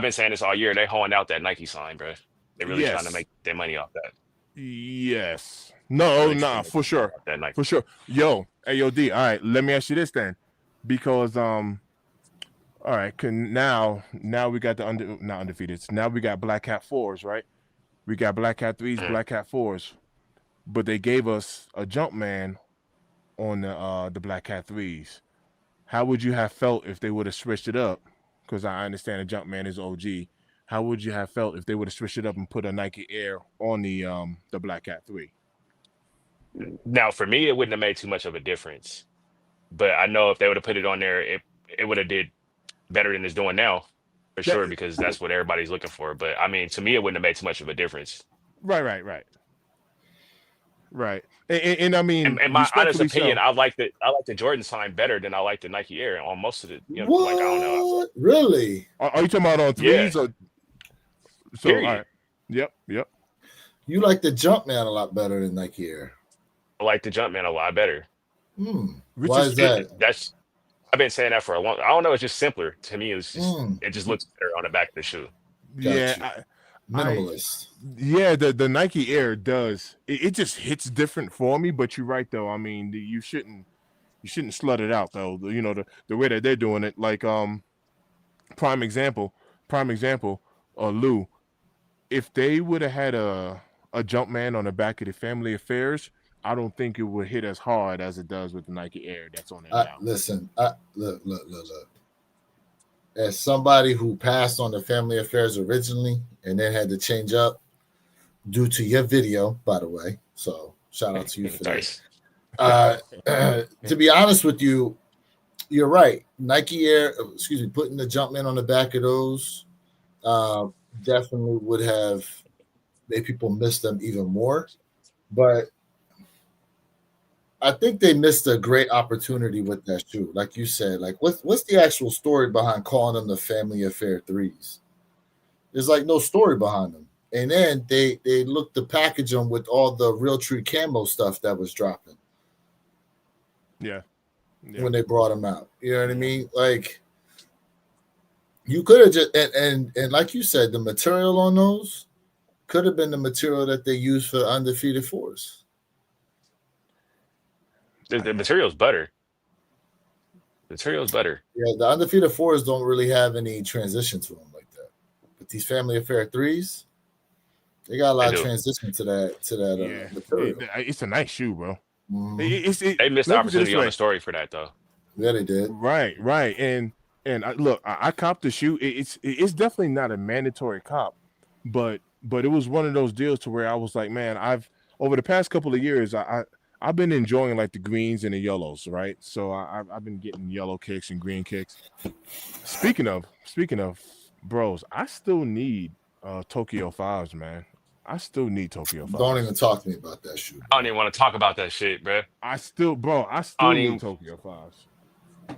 C: been saying this all year. They hoeing out that Nike sign, bro. They're really trying to make their money off that.
A: Yes. No, for sure. For sure. Yo, D. All right, let me ask you this then, because all right, now we got the not undefeated. Now we got Black Hat 4s, right? We got Black Hat 3s, Black Hat 4s, but they gave us a Jumpman on the Black Hat 3s. How would you have felt if they would have switched it up? Because I understand the Jumpman is OG. How would you have felt if they would have switched it up and put a Nike Air on the Black Hat 3?
C: Now, for me, it wouldn't have made too much of a difference. But I know if they would have put it on there, it would have did better than it's doing now. For sure, because that's what everybody's looking for. But I mean, to me, it wouldn't have made too much of a difference.
A: Right. And I mean,
C: in my honest opinion, I like the Jordan sign better than I like the Nike Air on most of it. You know,
B: what?
C: Like I don't know.
B: Really?
A: Are you talking about on 3s or? So
C: Period.
A: all right. Yep.
B: You like the Jumpman a lot better than Nike Air.
C: I like the Jumpman a lot better.
B: Why is that?
C: I've been saying that for a long. I don't know. It's just simpler to me.
B: Mm,
C: It just looks better on the back of the shoe.
B: got
A: Yeah,
B: you.
A: I
B: Minimalist.
A: yeah, the Nike Air does. It just hits different for me. But you're right though. I mean, you shouldn't slut it out though. You know the way that they're doing it. Like prime example, prime example. Lou, if they would have had a jump man on the back of the Family Affairs, I don't think it would hit as hard as it does with the Nike Air that's on there now.
B: Listen, look. As somebody who passed on the Family Affairs originally and then had to change up due to your video, by the way. So shout out to you for that.
C: Nice.
B: To be honest with you, you're right. Nike Air, putting the Jumpman on the back of those uh, definitely would have made people miss them even more. But I think they missed a great opportunity with that shoe. Like you said, like what's the actual story behind calling them the Family Affair threes? There's like no story behind them. And then they looked to package them with all the Real Tree camo stuff that was dropping.
A: Yeah.
B: When they brought them out. You know what I mean? Like you could have just and like you said, the material on those could have been the material that they used for Undefeated Force.
C: The material's better. The material's better.
B: Yeah, the Undefeated Fours don't really have any transition to them like that. But these Family Affair threes, they got a lot of transition to that material.
A: It's a nice shoe, bro.
B: Mm-hmm.
C: They missed the opportunity on the story for that though.
B: Yeah, they did.
A: Right. And look, I copped the shoe. It's definitely not a mandatory cop, but it was one of those deals to where I was like, man, I've over the past couple of years, I've been enjoying like the greens and the yellows, right? So I've been getting yellow kicks and green kicks. Speaking of bros, I still need Tokyo 5s, man. I still need Tokyo 5s.
B: Don't even talk to me about that shoe. Bro.
C: I don't even want to talk about that shit, bro.
A: I still need Tokyo 5s.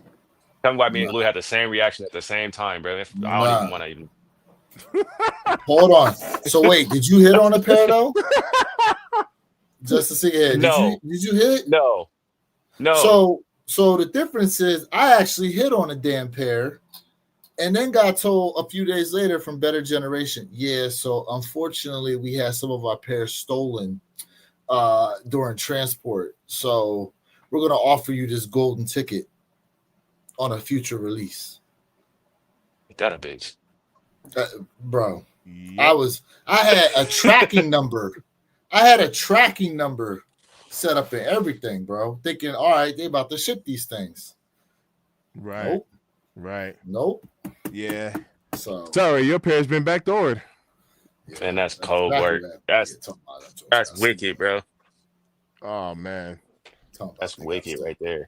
C: Tell me why me and Lou had the same reaction at the same time, bro. I don't even want to even.
B: Hold on. So wait, did you hit on a pair though? Just to see it.
C: No.
B: Did you hit?
C: No.
B: So the difference is I actually hit on a damn pair and then got told a few days later from Better Generation, yeah, so unfortunately we had some of our pairs stolen during transport. So we're going to offer you this golden ticket on a future release.
C: That a bitch.
B: Bro, yep. I had a tracking number. I had a tracking number set up and everything, bro. Thinking, all right, they about to ship these things.
A: Right.
B: Nope.
A: Right.
B: Nope.
A: Yeah.
B: So
A: sorry, your pair's been backdoored.
C: Yeah, and that's cold work. That's wicked, bro.
A: Oh man.
C: That's wicked right there.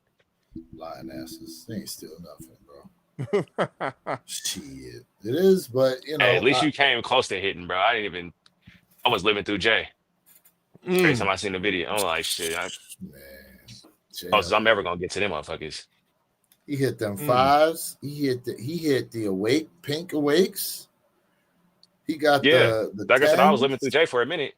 B: Lying asses. They ain't steal nothing, bro. Shit. It is, but you know.
C: Hey, at least you came close to hitting, bro. I was living through Jay. Every time I seen the video, I'm like, shit. I'm ever gonna get to them motherfuckers.
B: He hit them fives. He hit the pink awakes. He got the
C: like 10s. I said, I was living through Jay for a minute.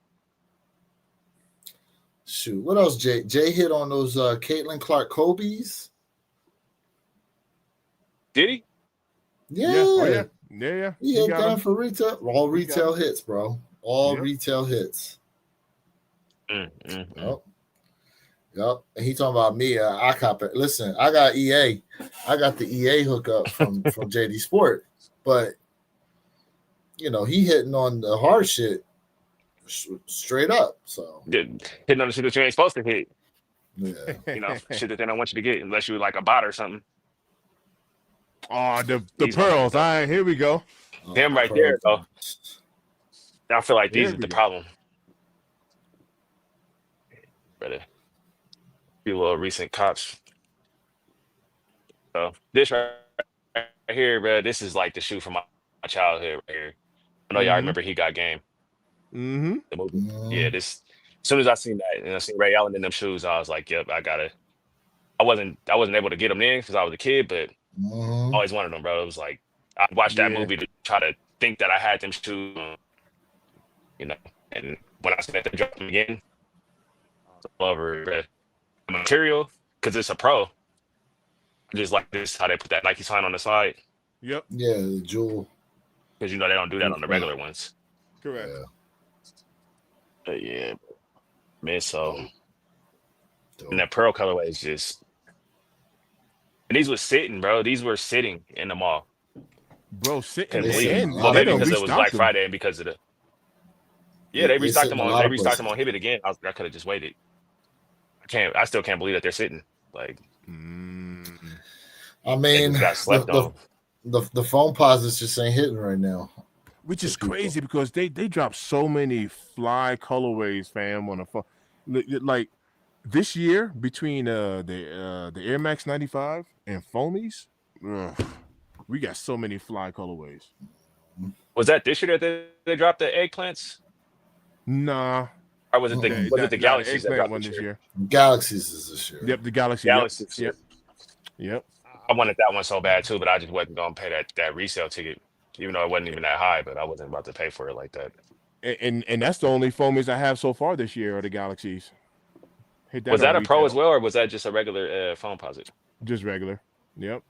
B: Shoot, what else? Jay hit on those Caitlin Clark Kobe's.
C: Did he?
B: Yeah.
A: Yeah.
B: He hit them for retail. All retail hits, bro. All retail hits. Yep. And he talking about me. I cop it. Listen, I got EA. I got the EA hookup from JD Sport, but you know he hitting on the hard shit straight up. So
C: hitting on the shit that you ain't supposed to hit.
B: Yeah.
C: You know, shit that they don't want you to get unless you like a bot or something.
A: Oh, the pearls. All right, here we go.
C: Them right there, though. I feel like these are the problem. Brother. Few little recent cops. So this right here, bro, this is like the shoe from my childhood right here. I know y'all remember He Got Game.
A: Mm-hmm.
C: The movie. Yeah, this as soon as I seen that and I seen Ray Allen in them shoes, I was like, yep, I wasn't able to get them in because I was a kid, but I always wanted them, bro. It was like I watched that movie to try to think that I had them shoes, you know. And when I spent the drop them again, I was over the material because it's a pro. Just like this, how they put that Nike sign on the side,
A: Yep.
B: Yeah, the jewel.
C: because they don't do that on the regular ones.
A: Correct.
B: Yeah,
C: But yeah, man. So
B: dope,
C: and
B: dope.
C: that pearl colorway is just. And these were sitting, bro. These were sitting in the mall.
A: Bro, sitting
C: Couldn't
B: They
C: believe
B: sitting
C: it.
B: a
A: and
C: Well,
B: lot of
A: they
C: maybe
A: don't
C: because it
B: places.
C: was
A: restock
C: Black
A: them.
C: Friday and because of the yeah, they
B: They
C: restocked
B: sitting
C: them
B: a
C: on
B: lot
C: they
B: of
C: restocked them
B: places.
C: on Hibbit again. I could have just waited. I still can't believe that they're sitting. Like
A: Mm.
B: I
C: they
B: mean,
C: just got slept on.
B: the phone posits just ain't hitting right now
A: Which
B: for
A: is
B: people.
A: crazy because they drop so many fly colorways, fam, on the phone. Like this year between the Air Max 95 and foamies, ugh, we got so many fly colorways.
C: Was that this year that they dropped the eggplants?
A: Nah,
C: Or was it the
B: Mm-mm.
A: the
C: Galaxies that
A: eggplant
C: dropped
A: one
C: this
A: this
C: year?
A: year.
B: Galaxies is this year.
A: Yep, the Galaxy. Yep,
C: Galaxy
A: yep,
C: shit.
A: yep.
C: I wanted that one so bad too, but I just wasn't gonna pay that resale ticket, even though it wasn't even that high. But I wasn't about to pay for it like that.
A: And that's the only foamies I have so far this year are the Galaxies. Hit that
C: Was
A: on
C: that a pro as
A: retail,
C: well, or was that just a regular phone posit?
A: just regular. Yep,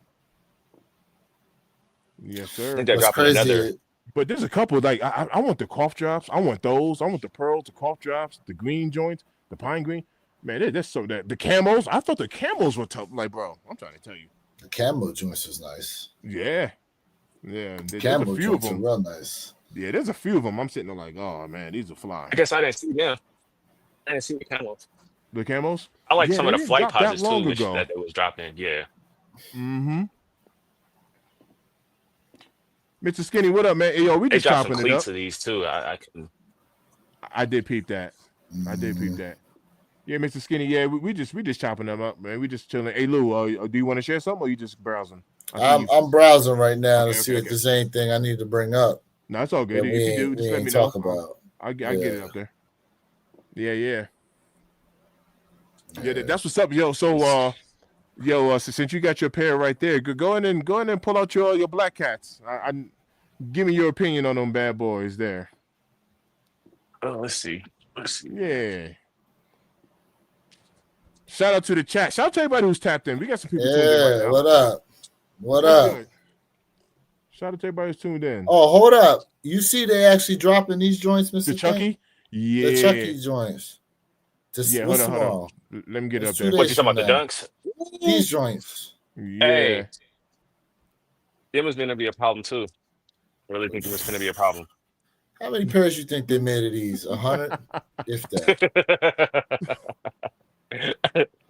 A: yes,
C: I think
A: sir.
C: they're
B: What's
C: dropping another.
B: crazy?
A: But there's a couple like I want the cough drops. I want those. I want the pearls, the cough drops, the green joints, the pine green. Man, there's so that the camos. I thought the camos were tough. Like, bro, I'm trying to tell you.
B: The camo joints is nice.
A: Yeah, yeah.
B: The
A: There's a
B: camo
A: few of
B: joints are
A: them.
B: real nice.
A: Yeah, there's a few of them. I'm sitting there like, oh man, these are fly.
C: I guess I didn't see them. I didn't see the camos.
A: The camos.
C: I like
A: Yeah,
C: some
A: they
C: of the
A: didn't
C: flight
A: drop that
C: posits
A: long
C: too
A: ago.
C: that they was dropping. Yeah,
A: Mm-hmm. Mr. Skinny, what up, man? Hey, yo, we
C: they
A: just
C: dropped some
A: chopping it
C: cleats
A: up.
C: of these too. I couldn't.
A: I did peep that. I did peep
B: Mhm.
A: that. Yeah, Mr. Skinny. Yeah, we just chopping them up, man. We just chilling. Hey, Lou, do you want to share something, or you just browsing? I see you.
B: I'm browsing right now to
A: Okay,
B: see
A: okay,
B: if
A: okay.
B: there's anything I need to bring up
A: No, it's all good.
B: that
A: If you do,
B: we
A: just let
B: ain't
A: me know.
B: talk about.
A: I get
B: Yeah,
A: it up there. Yeah, yeah, yeah.
B: yeah.
A: That's what's up, yo. So, so since you got your pair right there, go in and pull out your black cats. Give me your opinion on them bad boys there.
C: Oh, let's see. Let's see.
A: Yeah. Shout out to the chat. Shout out to everybody who's tapped in. We got some people tuned in right
B: Yeah,
A: now.
B: what up? What
A: That's
B: up?
A: good. Shout out to everybody who's tuned in.
B: Oh, hold up. You see they actually dropping these joints, Mr.
A: The Chucky?
B: The
A: Yeah.
B: Chucky joints.
A: Yeah,
B: What's
A: hold on.
B: tomorrow?
A: Let me get it
B: It's
A: up
B: 2
A: there.
C: What
B: days
C: you talking
B: from
C: about? The
B: now.
C: dunks?
B: These joints.
A: Yeah.
C: Hey, them was gonna be a problem too. I really think it was gonna be a problem.
B: How many pairs you think they made of these? 100, if that.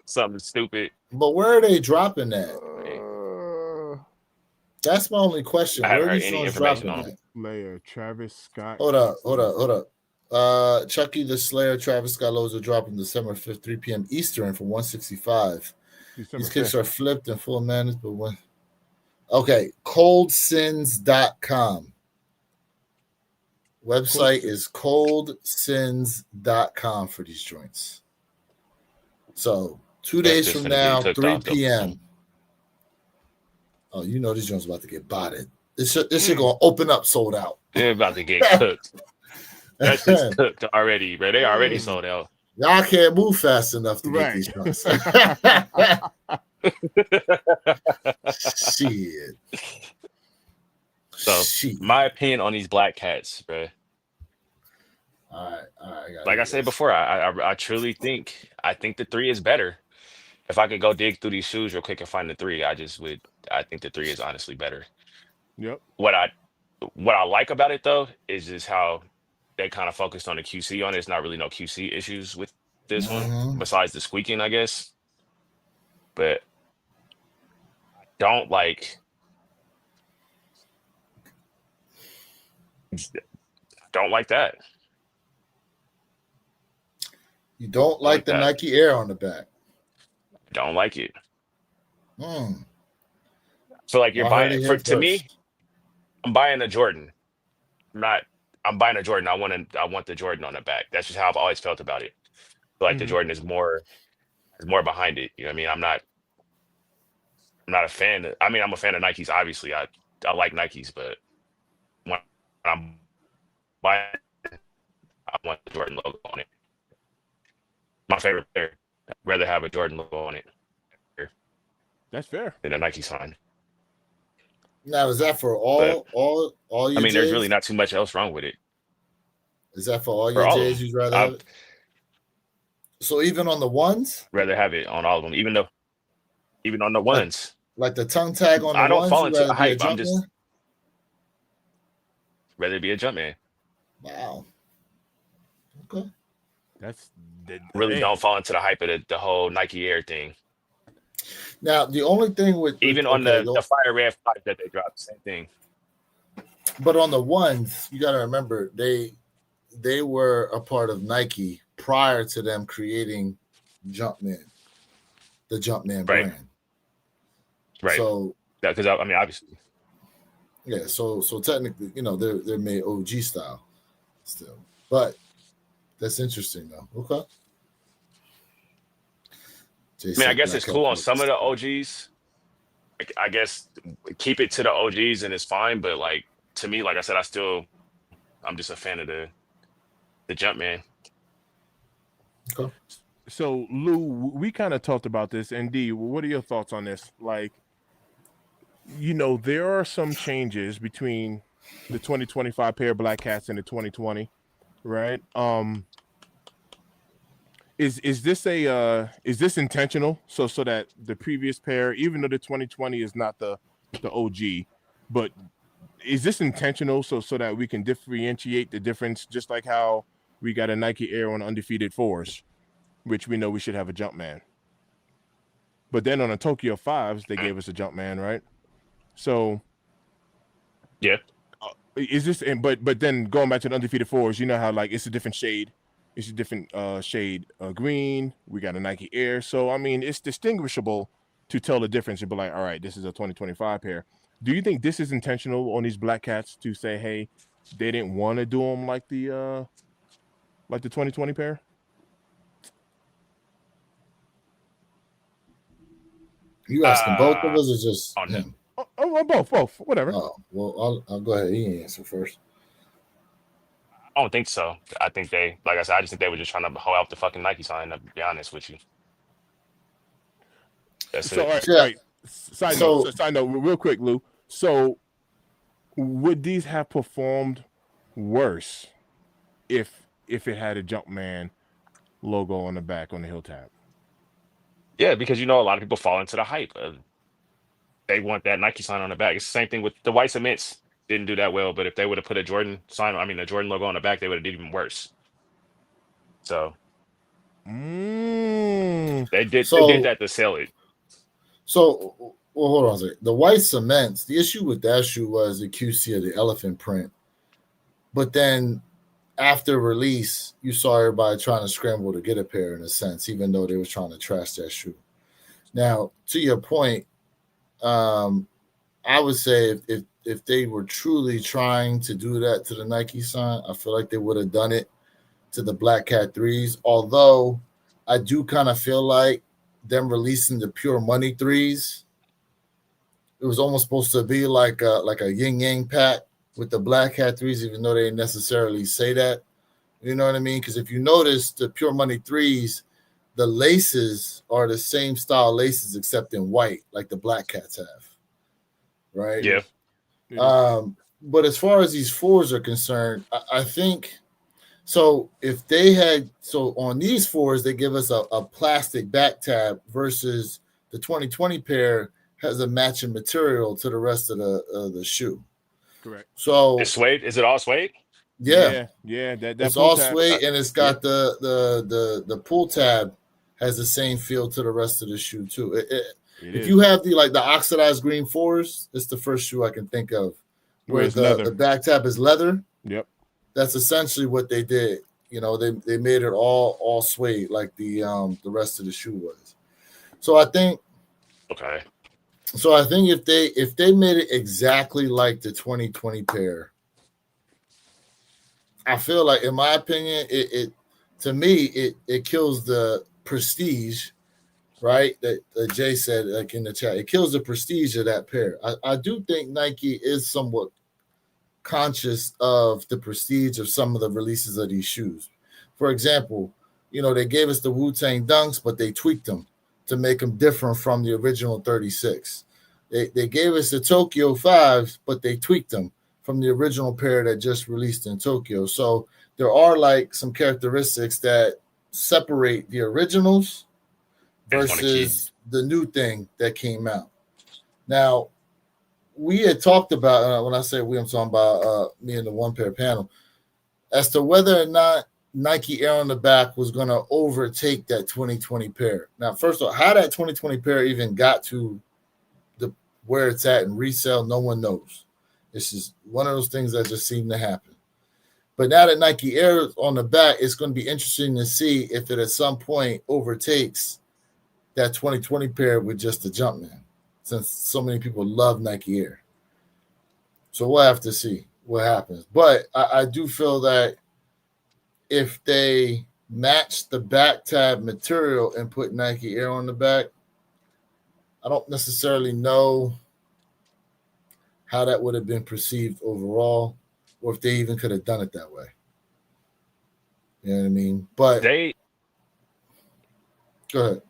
C: Something stupid.
B: But where are they dropping that? That's my only question.
C: I
B: Where
C: haven't
B: are
C: heard
B: these
C: any
B: joints
C: information
B: dropping
C: on
B: at?
A: Slayer, Travis Scott.
B: Hold up. Chucky the Slayer, Travis Scott loads are dropping December 5th, 3 p.m. Eastern for 165.
A: December
B: These kicks
A: 5th.
B: are flipped and full managed, but when okay, coldsins.com. Website is coldsins.com for these joints. So 2
C: That's
B: days
C: just
B: from
C: gonna
B: now,
C: get took
B: 3
C: off the
B: p.m. Oh, you know these joints about to get botted. This shit gonna open up sold out.
C: They're about to get cooked. That's just cooked already, bro. They already sold out.
B: Y'all can't move fast enough to get
A: Right.
B: these joints. Shit.
C: So
B: Shit.
C: my opinion on these black cats, bro.
B: All right.
C: Like I said before, I truly think the 3 is better. If I could go dig through these shoes real quick and find the 3, I just would. I think the 3 is honestly better.
A: Yep.
C: What I like about it though is just how they kind of focused on the QC on it. It's not really no QC issues with this one,
B: Mhm.
C: besides the squeaking, I guess. But don't like that.
B: You don't like the
C: that.
B: Nike Air on the back.
C: Don't like it.
B: Mm.
C: So like you're
B: I heard
C: buying
B: it
C: for
B: here
C: to me,
B: first.
C: I'm buying a Jordan. I'm buying a Jordan. I want the Jordan on the back. That's just how I've always felt about it. I feel like the
A: Mhm.
C: Jordan is more behind it. You know what I mean? I'm not a fan I'm a fan of Nikes, obviously. I like Nikes, but when I'm buying, I want the Jordan logo on it. My favorite player. I'd rather have a Jordan logo on it.
A: That's fair.
C: than a Nike sign.
B: Now, is that for
C: But
B: all
C: I
B: your
C: mean, there's really
B: J's?
C: not too much else wrong with it
B: Is that for all
C: for
B: your
C: all of
B: J's?
C: them.
B: You'd rather have
C: I'd
B: it? So even on the ones,
C: rather have it on all of them, even on the
B: like
C: ones.
B: the tongue tag on the
C: I don't
B: ones,
C: fall
B: you
C: into
B: rather
C: the
B: be a
C: hype. I'm
B: jump
C: just
B: man?
C: rather be a jump man.
B: Wow. Okay.
A: That's
C: Really
A: hey.
C: don't fall into the hype of the whole Nike Air thing.
B: Now the only thing with
C: Even on
B: okay,
C: the Fire Red 5 that they dropped, same thing.
B: but on the ones, you got to remember they were a part of Nike prior to them creating Jumpman, the Jumpman
C: Right,
B: brand.
C: right.
B: So
C: Yeah, because I mean, obviously,
B: yeah, so technically, they're made OG style still, but that's interesting though. Okay. Jay
C: I
B: said
C: guess it's
B: Black Hat
C: cool on some of
B: Purpose.
C: the OGs. Like, I guess keep it to the OGs and it's fine. But like to me, like I said, I'm just a fan of the Jumpman.
B: Okay.
A: So Lou, we kind of talked about this. And D, what are your thoughts on this? Like, there are some changes between the 2025 pair of Black Cats and the 2020, right? Is this is this intentional? So that the previous pair, even though the 2020 is not the OG, but is this intentional so that we can differentiate the difference, just like how we got a Nike Air on undefeated fours, which we know we should have a Jumpman. But then on the Tokyo fives, they
C: Mm.
A: gave us a Jumpman, right? So
C: Yeah,
A: is this? And but then going back to the undefeated fours, you know how like it's a different shade. It's a different shade green. We got a Nike Air, so I mean it's distinguishable to tell the difference. You'd be like, all right, this is a 2025 pair. Do you think this is intentional on these Black Cats to say, hey, they didn't want to do them like the 2020 pair?
B: You asking both of
C: uh,
B: us or just
C: on
B: him?
A: Both, whatever.
B: Oh, well, I'll go ahead. You answer first.
C: I don't think so. I think like I said, I just think they were just trying to hold out the fucking Nike sign. To be honest with you, that's
A: So
C: it.
A: all right,
B: Yeah. So
A: Side note, real quick, Lou. So would these have performed worse if it had a Jumpman logo on the back on the heel tab?
C: Yeah, because a lot of people fall into the hype. They want that Nike sign on the back. It's the same thing with the white cements. Didn't do that well, but if they would have put a Jordan sign, I mean, a Jordan logo on the back, they would have did even worse. So
A: Mm.
C: they did that to sell it.
B: So, well, hold on a second. The white cements, the issue with that shoe was the QC of the elephant print. But then after release, you saw everybody trying to scramble to get a pair in a sense, even though they were trying to trash that shoe. Now, to your point, I would say if they were truly trying to do that to the Nike sign, I feel like they would have done it to the Black Cat threes. Although I do kind of feel like them releasing the pure money threes, it was almost supposed to be like a yin yang pack with the Black Hat threes, even though they didn't necessarily say that. You know what I mean? Because if you notice the pure money threes, the laces are the same style laces except in white, like the Black Cats have. Right.
C: Yeah.
B: But as far as these fours are concerned, I think so. If they had on these fours, they give us a plastic back tab versus the 2020 pair has a matching material to the rest of the shoe.
A: Correct.
B: So
C: It's suede. Is it all suede?
B: yeah,
A: That
B: it's
A: pull
B: all
A: tab.
B: suede and it's got the pull tab has the same feel to the rest of the shoe too. If you have the oxidized green fours, it's the first shoe I can think of where the back tab is leather.
A: Yep.
B: That's essentially what they did. They made it all suede like the rest of the shoe was. So I think
C: Okay.
B: if they made it exactly like the 2020 pair, I feel like, in my opinion, it to me it kills the prestige, right? That Jay said like in the chat, it kills the prestige of that pair. I do think Nike is somewhat conscious of the prestige of some of the releases of these shoes. For example, they gave us the Wu-Tang Dunks, but they tweaked them to make them different from the original 36. They gave us the Tokyo 5s, but they tweaked them from the original pair that just released in Tokyo. So there are like some characteristics that separate the originals versus the new thing that came out. Now, we had talked about, when I say we, I'm talking about me and the one pair panel, as to whether or not Nike Air on the back was going to overtake that 2020 pair. Now, first of all, how that 2020 pair even got to the where it's at in resale, no one knows. It's just one of those things that just seem to happen. But now that Nike Air is on the back, it's going to be interesting to see if it at some point overtakes that 2020 pair with just the Jumpman, since so many people love Nike Air. So we'll have to see what happens. But I do feel that if they match the back tab material and put Nike Air on the back, I don't necessarily know how that would have been perceived overall, or if they even could have done it that way. You know what I mean? But go ahead.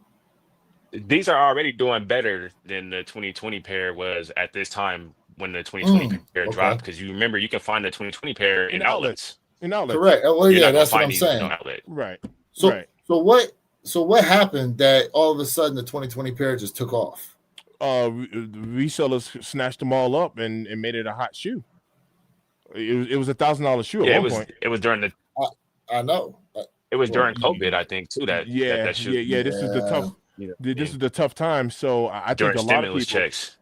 C: These are already doing better than the 2020 pair was at this time when the 2020 pair dropped. Because you remember, you can find the 2020 pair in outlets.
B: Correct. Well,
C: You're
B: yeah,
C: not
B: that's
C: gonna
B: what
C: find
B: I'm
C: these in
B: saying.
C: no outlet.
A: Right.
B: So,
A: right.
B: So what happened that all of a sudden the 2020 pair just took off?
A: Resellers snatched them all up and made it a hot shoe. It was $1,000 shoe at one point.
C: It was during the.
B: I know.
C: It was during COVID, I think, too. That shoe.
A: Yeah. This is the tough. This is the tough time. So I think a lot of people
C: checks.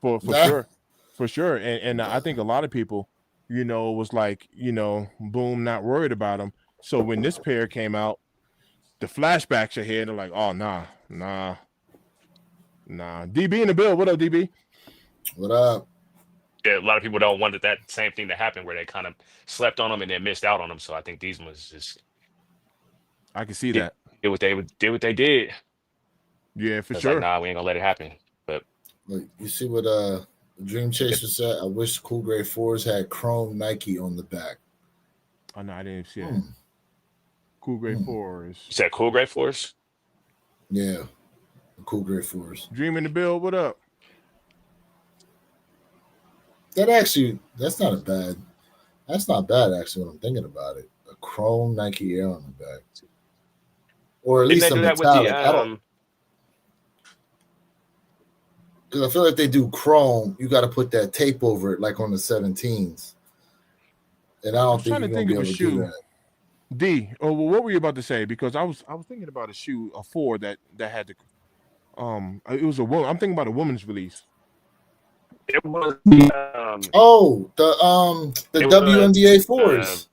A: for sure, and I think a lot of people, was like, boom, not worried about them. So when this pair came out, the flashbacks are here. They're like, oh nah. DB in the bill. What up, DB?
B: What up?
C: Yeah, a lot of people don't want that same thing to happen where they kind of slept on them and then missed out on them. So I think these ones just.
A: I can see that.
C: Did what they did.
A: Yeah, for sure.
C: Like, nah, we ain't gonna let it happen. But
B: like, you see what Dream Chaser said? I wish Cool Grade 4s had chrome Nike on the back.
A: Oh no, I didn't see it. Cool Grade 4s.
C: You said Cool Grade 4s?
B: Yeah. Cool Grade 4s.
A: Dream in the bill, what up?
B: That's not bad actually when I'm thinking about it. A chrome Nike Air on the back. Or at least a metallic. Because I feel like they do chrome, you got to put that tape over it like on the 17s. And I don't think you're going to be able to do that.
A: D, what were you about to say? Because I was thinking about a shoe, a 4 that had the it was a woman. I'm thinking about a woman's release.
C: It was
B: the WNBA 4s.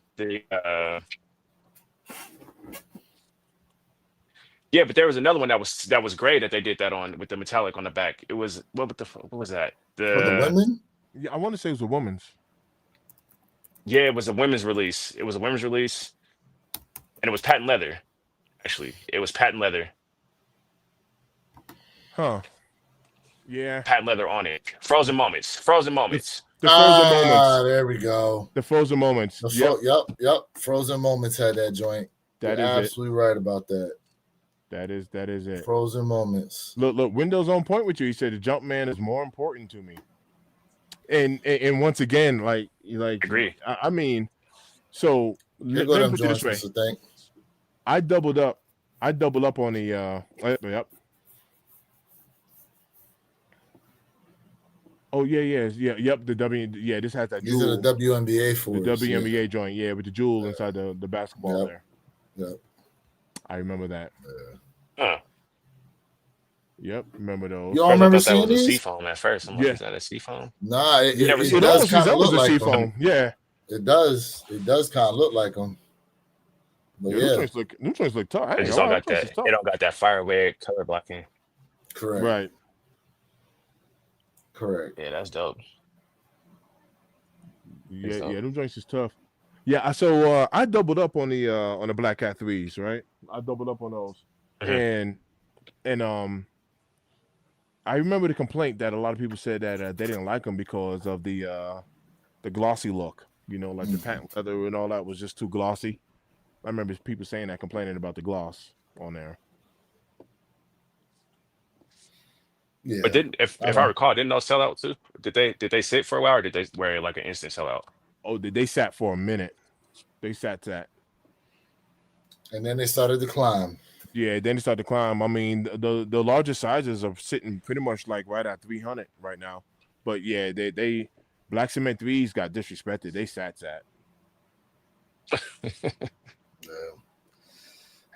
C: Yeah, but there was another one that was great that they did that on with the metallic on the back. It was what was that?
B: For the women?
A: Yeah, I want to say it was a woman's.
C: Yeah, it was a women's release. And it was patent leather. Actually, it was patent leather.
A: Huh. Yeah.
C: Patent leather on it. Frozen moments.
A: The frozen moments.
B: There we go.
A: The frozen moments.
B: Yep. Frozen moments had that joint. You're absolutely right about that.
A: That is it.
B: Frozen moments.
A: Look, Window's on point with you. He said the Jumpman is more important to me. And once again, like
C: agree.
A: I mean, so let me put it this way. I doubled up on the yep. Oh yep. This has that.
B: These are the WNBA 4s.
A: The WNBA joint, with the jewel inside the basketball there.
B: Yep.
A: I remember that.
C: Huh.
A: Yep, remember those.
B: You all remember
C: seeing
B: these?
C: That was a seafoam at first. I'm like, is that a seafoam?
B: Nah, it does kind of look like them.
A: Yeah,
B: it does. It does kind of look like them. But
A: them joints look tough.
C: They just don't got that. They don't got that firewear color blocking.
B: Correct.
A: Right.
B: Correct.
C: Yeah, that's dope.
A: Yeah, them joints is tough. Yeah, so I doubled up on the Black Cat 3s, right? I doubled up on those, and I remember the complaint that a lot of people said that they didn't like them because of the glossy look. Like the patent leather and all that was just too glossy. I remember people saying that, complaining about the gloss on there.
B: Yeah,
C: But didn't
B: I
C: if I
B: don't.
C: recall, didn't those sell out too? Did they sit for a while or did they wear like an instant sellout?
A: Oh, they sat for a minute. They sat that.
B: And then they started to climb.
A: Yeah, then they started to climb. I mean, the larger sizes are sitting pretty much like right at 300 right now. But yeah, they black cement threes got disrespected. They sat that.
B: Yeah.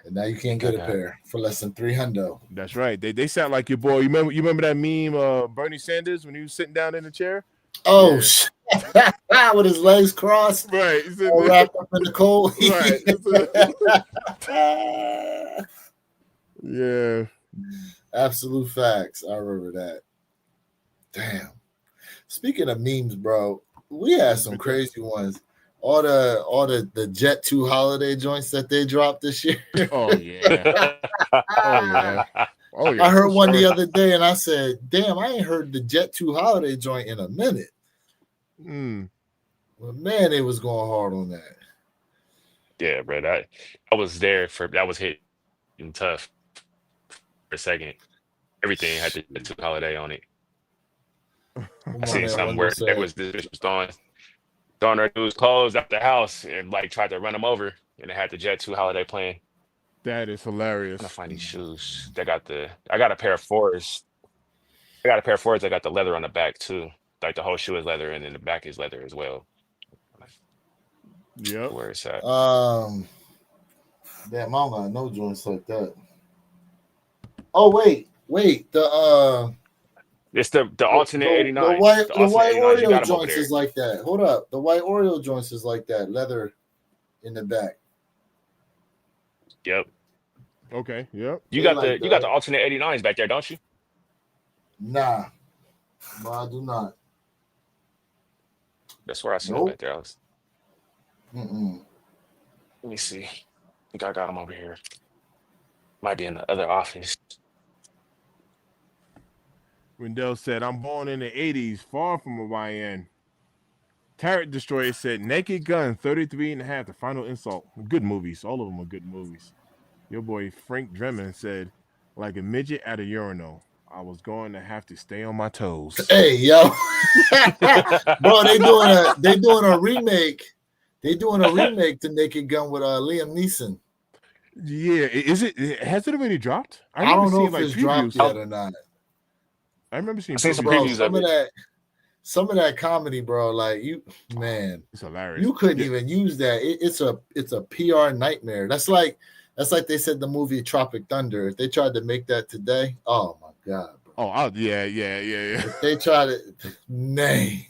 B: And now you can't get a
C: Okay.
B: pair for less than 300.
A: That's right. They sat like your boy. You remember that meme, Bernie Sanders when he was sitting down in the chair?
B: Oh,
A: Yeah.
B: with his legs crossed,
A: Right. He's in
B: all
A: there.
B: wrapped up in the coat.
A: Right. Yeah.
B: Absolute facts. I remember that. Damn. Speaking of memes, bro, we had some crazy ones. All the Jet 2 holiday joints that they dropped this year.
A: Oh yeah. Oh yeah. Oh yeah.
B: I heard
A: for
B: one the
A: sure.
B: other day and I said, damn, I ain't heard the Jet 2 holiday joint in a minute.
A: Mm.
B: But man, they was going hard on that.
C: Yeah, bro. I was there for that was hitting tough for a second. Everything had the two holiday on it.
B: Come
C: I
B: on,
C: seen
B: that
C: something
B: one
C: where
B: was
C: there was this bitch was throwing her dude's clothes out the house and like tried to run him over and it had the Jet 2 holiday playing.
A: That is
C: I'm
A: hilarious.
C: gonna find these shoes. I got a pair of fours. I got a pair of fours that got the leather on the back too. Like the whole shoe is leather and then the back is leather as well.
A: Yep.
C: Where it's at.
B: Damn, I don't got no joints like that. Oh wait, the
C: It's the alternate
B: the
C: 89s.
B: white
C: The
B: the
C: alternate
B: white
C: 89s, you got
B: Oreo
C: them over
B: joints
C: there.
B: is like that. Hold up, the white Oreo joints is like that, leather in the back.
C: Yep.
A: Okay. Yep.
C: You
B: They
C: got
B: like
C: the
B: that.
C: alternate 89s back there, don't you?
B: Nah, but I do not.
C: That's where I seen them
B: Nope.
C: back there.
B: Mm-mm.
C: Let me see. I think I got them over here. Might be in the other office.
A: Rendell said, "I'm born in the '80s, far from a YN." Tarot Destroyer said, "Naked Gun, 33 and a half, the final insult." Good movies. All of them are good movies. Your boy Frank Dremin said, "Like a midget at a urinal. I was going to have to stay on my toes."
B: Hey yo, bro, they doing a remake. They doing a remake to Naked Gun with Liam Neeson.
A: Yeah, has it already dropped? I
B: I
A: remember
B: don't know
A: seeing
B: if
A: like
B: it's dropped
A: previews.
B: yet or not.
A: I remember seeing
C: I seen some
A: previews.
B: Bro,
C: previews of it.
B: some of that comedy, bro, like
A: It's hilarious.
B: you couldn't
A: Yeah.
B: even use that. It's a PR nightmare. That's like they said the movie Tropic Thunder. If they tried to make that today, oh my god, bro.
A: Oh, yeah.
B: If they tried it, man.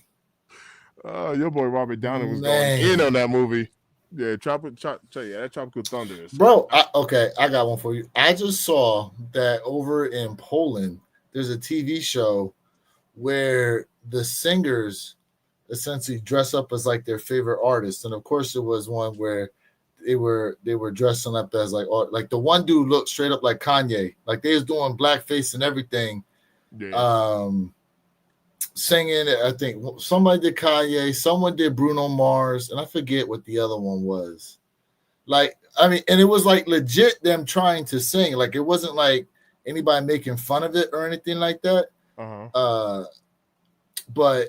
A: Your boy Robert Downey was going
B: Man.
A: in on that movie. Yeah, that Tropical Thunder is.
B: Bro, I got one for you. I just saw that over in Poland, there's a TV show where the singers essentially dress up as like their favorite artists, and of course, it was one where they were dressing up as like the one dude looked straight up like Kanye, like they was doing blackface and everything.
A: Yeah.
B: Singing, I think somebody did Kanye, someone did Bruno Mars, and I forget what the other one was. Like, I mean, and it was like legit them trying to sing. Like, it wasn't like anybody making fun of it or anything like that.
A: Uh-huh.
B: But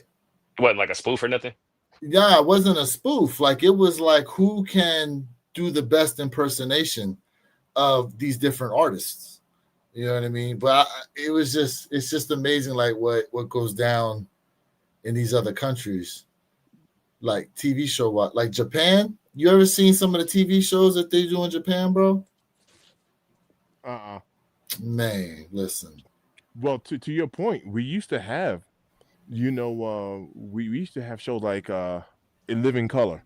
C: It wasn't like a spoof or nothing.
B: yeah, it wasn't a spoof. Like, it was like who can do the best impersonation of these different artists. You know what I mean? But it's just amazing, like what goes down in these other countries, like TV show, like Japan. You ever seen some of the TV shows that they do in Japan, bro? Man, listen.
A: Well, to your point, we used to have, we used to have shows like In Living Color.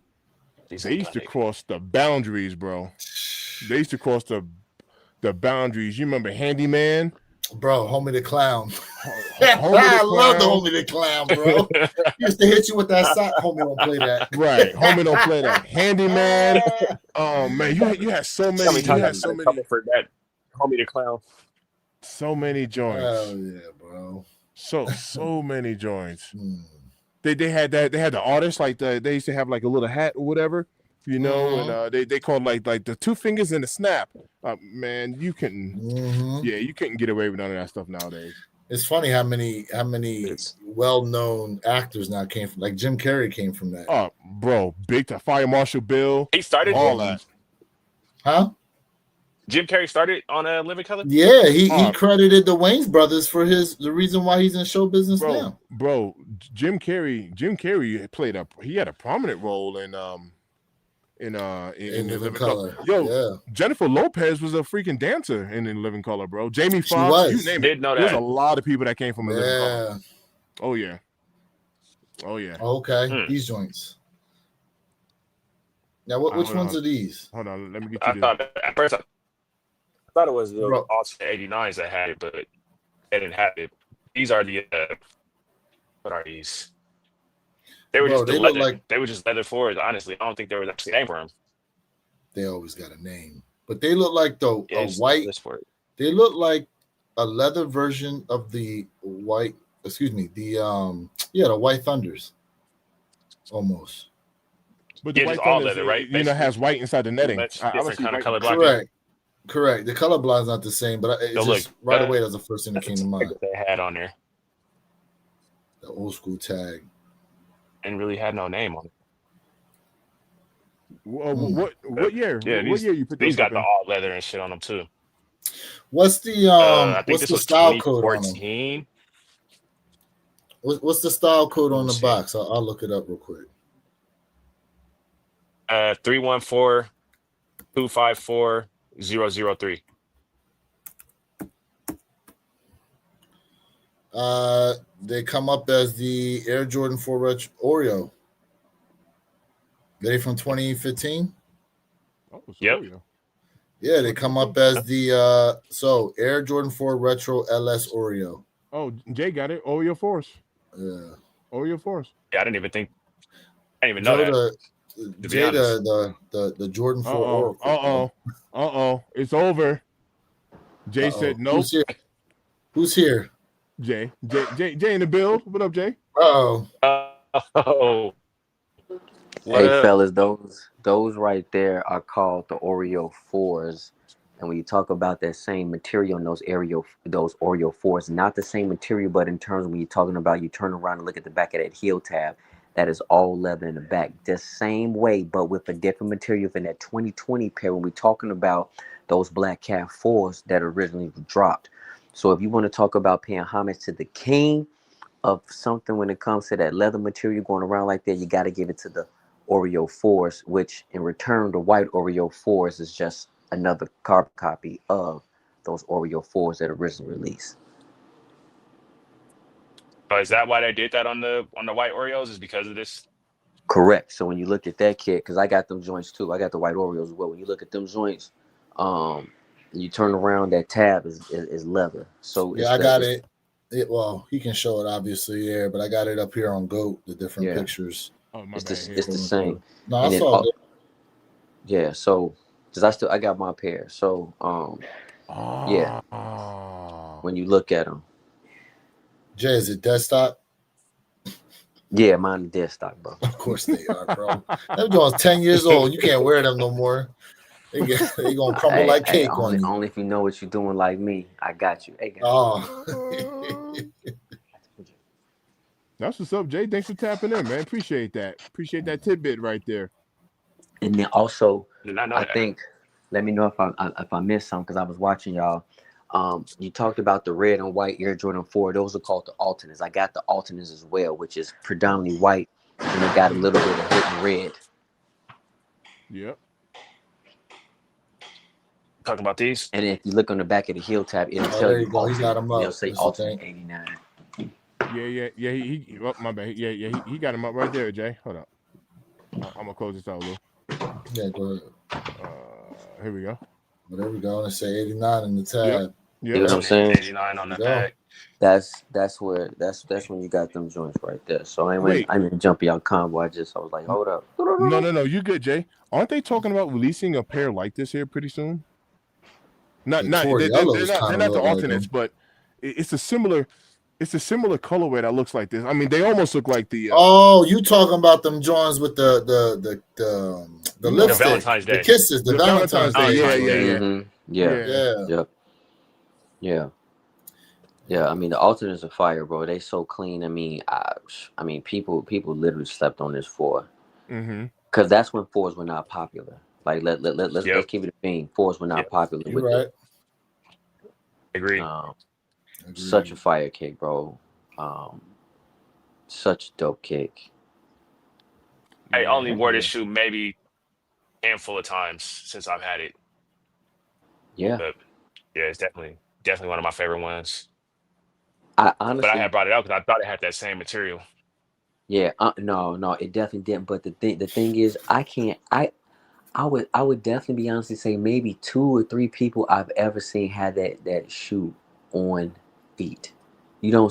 A: They used to cross the boundaries, bro. They used to cross the boundaries. You remember Handyman?
B: Bro, Homie the Clown.
A: I
B: love the Homie the Clown, bro. He used to hit you with that sock. Homie don't play that.
A: Right. Homie don't play that. Handyman. Oh man, you had so many. You had so many
C: for that Homie the Clown.
A: So many joints.
B: Oh yeah, bro.
A: So many joints. They had that. They had the artists like they used to have like a little hat or whatever, and they called like the two fingers and the snap. Man, you couldn't.
B: Mm-hmm.
A: Yeah, you couldn't get away with none of that stuff nowadays.
B: It's funny how many
C: It's
B: well-known actors now came from, like Jim Carrey came from that.
A: Oh, bro, big time. Fire Marshal Bill,
C: he started
A: all
C: it.
A: that.
B: Huh?
C: Jim Carrey started on Living Color.
B: Yeah, he
A: Oh,
B: credited the Wayans brothers for the reason why he's in show business now.
A: bro, Jim Carrey he had a prominent role in
B: In
A: The
B: Living
A: Living Color.
B: Color.
A: Yo,
B: Yeah.
A: Jennifer Lopez was a freaking dancer in Living Color, bro. Jamie
B: She
A: Foxx, you
B: was.
A: name it.
C: Did know
A: There's a
C: that.
A: lot of people that came from a Living Color.
B: Yeah.
A: Oh yeah. Oh yeah.
B: Okay.
C: Mm.
B: These joints. Now, which
A: Hold
B: ones
A: on.
B: are these?
A: Hold on, let me get
C: I
A: you the.
C: thought at first I thought it was the
B: Bro.
C: Austin 89s that had it, but they didn't have it. These are the what are these? They were
B: Bro,
C: just the
B: they look
C: leather.
B: like
C: They were just leather fours. Honestly, I don't think there was actually a name for them.
B: they always got a name, but they look like
C: Yeah,
B: a
C: just
B: white.
C: this for it.
B: They look like a leather version of the white. Excuse me, the White Thunders, almost.
A: But the
C: Yeah,
A: white
C: just all
A: Thunders,
C: leather, right?
A: has white inside the netting.
C: Much
A: I would
C: different
A: see
C: kind of
A: white.
C: color blocking.
B: Correct. The color blind's not the same, but it's
C: So look,
B: just right away. That's the first thing that
C: that's
B: came to
C: the tag
B: mind.
C: that they had on there,
B: The old school tag.
C: and really had no name on it.
A: What year?
C: Yeah,
A: what year you put
C: these
A: those
C: got
A: up
C: the
A: in?
C: all leather and shit on them too.
B: What's the
C: I think
B: what's
C: this
B: the
C: was
B: style code on them?
C: 2014.
B: What's the style code
C: Let
B: on
C: me
B: the
C: see.
B: box? I'll look it up real quick.
C: 314-254-003.
B: They come up as the Air Jordan 4 Retro Oreo. They from 2015?
A: Oh, it's
C: Yep.
A: Oreo.
B: Yeah, they come up as the Air Jordan 4 Retro LS Oreo.
A: Oh, Jay got it. Oreo Force.
B: Yeah.
A: Oreo Force.
C: Yeah, I didn't even know that. To be honest.
B: The Jordan 4 Oracle.
A: It's over. Jay said no.
B: Who's here?
A: Jay in the build. What up, Jay?
B: Oh.
C: Oh.
D: Hey fellas, those right there are called the Oreo 4s. And when you talk about that same material in those Oreo 4s, not the same material, but in terms of when you're talking about, you turn around and look at the back of that heel tab, that is all leather in the back. The same way, but with a different material than that 2020 pair when we're talking about those Black Cat 4s that originally dropped. So if you want to talk about paying homage to the king of something when it comes to that leather material going around like that, you got to give it to the Oreo 4s, which in return, the white Oreo 4s is just another carbon copy of those Oreo 4s that originally released.
C: So is that why they did that on the white Oreos? Is because of this?
D: Correct. So when you look at that kit, because I got them joints too, I got the white Oreos as well. When you look at them joints, you turn around, that tab is leather. So
B: yeah, I got it. Well, he can show it obviously there, but I got it up here on GOAT, the different pictures.
A: Oh, my
D: it's
A: bad.
D: the same.
B: No, I saw it.
D: Yeah, so because I got my pair. So yeah, when you look at them.
B: Jay, is it desktop?
D: Yeah, mine is dead stock, bro.
B: Of course they are, bro. Them joints 10 years old. You can't wear them no more. They gonna crumble like cake on you.
D: Only if you know what you're doing like me. I got you. Hey,
A: That's what's up, Jay. Thanks for tapping in, man. Appreciate that. Appreciate that tidbit right there.
D: And then also,
C: I
D: think, let me know if I missed something because I was watching y'all. You talked about the red and white Air Jordan 4. Those are called the alternates. I got the alternates as well, which is predominantly white, and it got a little bit of hidden red.
A: Yep.
C: Talking about these.
D: And if you look on the back of the heel tab, it'll tell you.
B: He got them up.
D: It'll say alternate 89.
A: Yeah. He my bad. Yeah. He got him up right there, Jay. Hold up. I'm gonna close this out, Lou.
B: Yeah, go ahead.
A: Here we go.
B: Well, there we go. Let's say 89 in the tab.
D: You know what I'm saying?
C: 89 on the back.
D: That's when you got them joints right there. So I didn't jump y'all combo. I was like, hold up.
A: No, you good, Jay. Aren't they talking about releasing a pair like this here pretty soon? They're not the alternates, but it's a similar colorway that looks like this. I mean, they almost look like the.
B: You talking about them joints with the lipstick,
C: the Valentine's Day,
B: the kisses, the Valentine's Day.
D: Yeah. Yeah, I mean the alternates are fire, bro. They so clean. I mean people literally slept on this four
A: Mm-hmm.
D: because that's when fours were not popular. Like let's
C: Yep.
D: keep it a being. Fours were not
C: Yep.
D: popular
B: You're
D: with it.
B: right.
C: Agree.
D: Um, Such a
B: Agreed.
D: fire kick, bro. Um, Such a dope kick.
C: I
A: Yeah,
C: only
A: heck
C: wore this
A: yeah.
C: shoe maybe a handful of times since I've had it,
D: Yeah,
C: but yeah, it's definitely one of my favorite ones.
D: I
C: But I had
D: honestly,
C: brought it out because I thought it had that same material.
D: yeah, no, it definitely didn't. But the thing is, I can't. I would definitely be honestly say maybe 2 or 3 people I've ever seen had that shoe on feet. You don't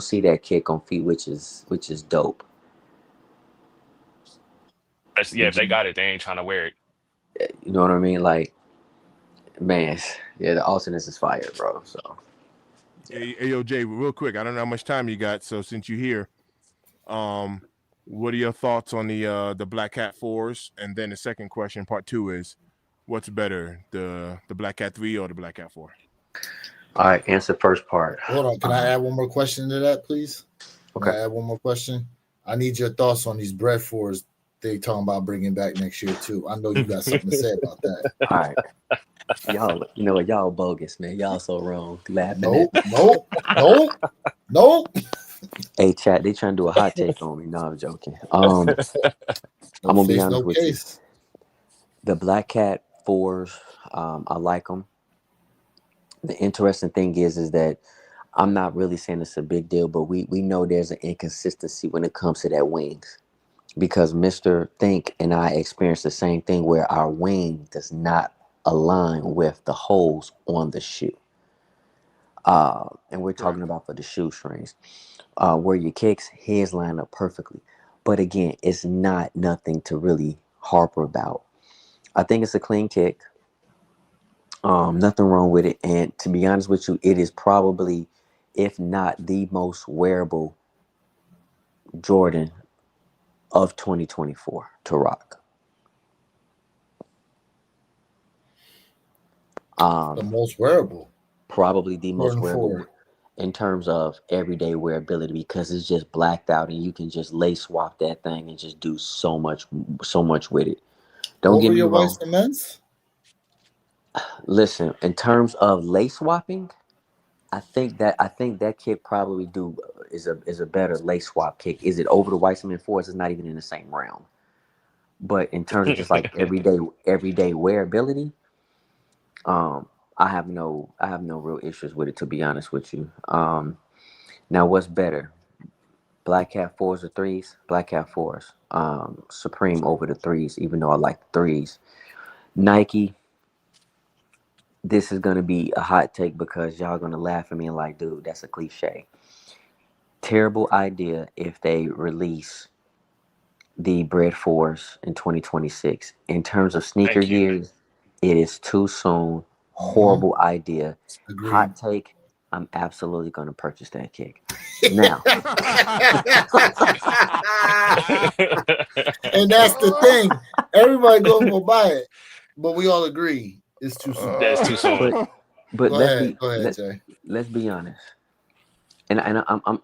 D: see that kick on feet, which is dope.
C: Yeah, if
D: Which
C: they got it, they ain't trying to wear it.
D: you know what I mean? Like man, yeah, the alternates is fire, bro. So
A: Hey, yo, Jay, real quick. I don't know how much time you got, so since you're here, um, what are your thoughts on the Black Cat fours? And then the second question, part two, is what's better, the Black Cat 3 or the Black Cat 4?
D: all right, answer first part.
B: Hold on. Can I add one more question to that, please? Can
D: Okay.
B: I add one more question? I need your thoughts on these bread fours they talking about bringing back next year too. I know you got something to say about that.
D: All right. Y'all, you know what? Y'all bogus, man. Y'all so wrong. Laughing at.
B: Nope.
D: Hey, chat. They trying to do a hot take on me. No, I'm joking.
B: No
D: I'm gonna be
B: face,
D: honest
B: no
D: with you.
B: case.
D: The Black Cat fours, I like them. The interesting thing is that I'm not really saying it's a big deal, but we know there's an inconsistency when it comes to that wings because Mr. Think and I experienced the same thing where our wing does not align with the holes on the shoe. And we're
A: Correct.
D: talking about for the shoestrings. Where your kicks, his line up perfectly. But again, it's not nothing to really harper about. I think it's a clean kick. Nothing wrong with it. And to be honest with you, it is probably, if not the most wearable Jordan of 2024 to rock.
B: The
D: Um,
B: most wearable.
D: Probably the most
B: Jordan
D: wearable
B: 4.
D: in terms of everyday wearability because it's just blacked out and you can just lace swap that thing and just do so much with it. Don't get
B: Over
D: me
B: your white
D: wrong.
B: cements?
D: Listen, in terms of lace swapping, I think that kick probably is a better lace swap kick. Is it over the white cement force? It's not even in the same realm. But in terms of just like everyday wearability, um, I have no real issues with it to be honest with you. Now what's better? Black Cat fours or threes? Black Cat fours. Supreme over the threes, even though I like the threes. Nike, this is gonna be a hot take because y'all gonna laugh at me and like, dude, that's a cliche. Terrible idea if they release the Bread Force in 2026. In terms of sneaker
C: Thank you.
D: years, it is too soon.
B: Mm-hmm.
D: Horrible idea.
B: Agreed.
D: Hot take. I'm absolutely gonna purchase that kick. Now,
B: And that's the thing. Everybody gonna buy it, but we all agree it's too soon.
C: That's too soon.
D: but but
B: Go
D: let's
B: ahead.
D: be
B: Go ahead,
D: let
B: Jay.
D: let's be honest. And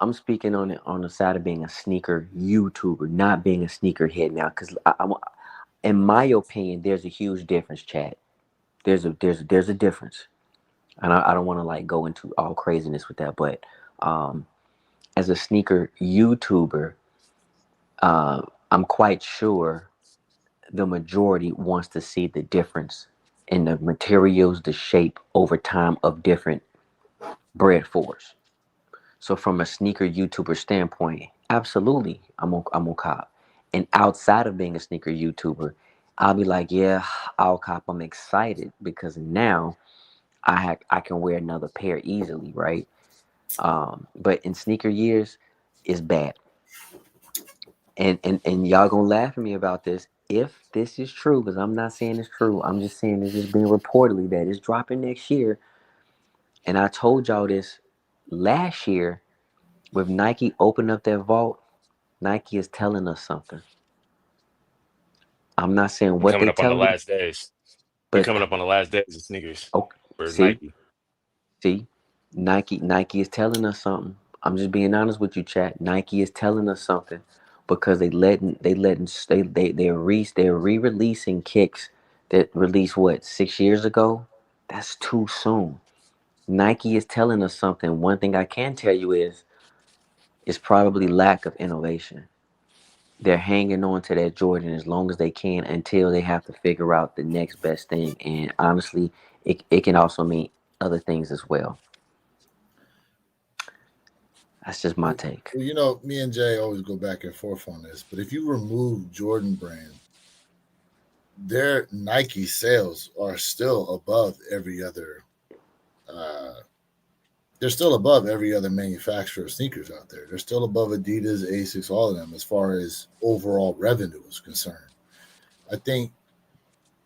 D: I'm speaking on it on the side of being a sneaker YouTuber, not being a sneaker head now, because in my opinion, there's a huge difference, Chad. There's a difference, and I don't want to like go into all craziness with that, but um, as a sneaker YouTuber, I'm quite sure the majority wants to see the difference in the materials, the shape over time of different bread fours. So from a sneaker YouTuber standpoint, absolutely, I'm on cop. And outside of being a sneaker YouTuber, I'll be like, yeah, I'll cop. I'm excited because now I can wear another pair easily, right? But in sneaker years, it's bad. And y'all gonna laugh at me about this if this is true, because I'm not saying it's true. I'm just saying it's just being reportedly that it's dropping next year. And I told y'all this last year with Nike opening up their vault. Nike is telling us something. I'm not saying
C: We
D: what
C: coming
D: they
C: up on the
D: telling me,
C: last days. We
D: but
C: coming up on the last days of sneakers
D: okay,
C: for
D: see,
C: Nike.
D: see. Nike is telling us something. I'm just being honest with you, chat. Nike is telling us something because they're re-releasing kicks that released what 6 years ago. That's too soon. Nike is telling us something. One thing I can tell you is it's probably lack of innovation. They're hanging on to that Jordan as long as they can until they have to figure out the next best thing. And honestly, it can also mean other things as well. That's just my take.
B: Well, you know, me and Jay always go back and forth on this, but if you remove Jordan brand, their Nike sales are still above every other. Uh, they're still above every other manufacturer of sneakers out there. They're still above Adidas, Asics, all of them as far as overall revenue is concerned. I think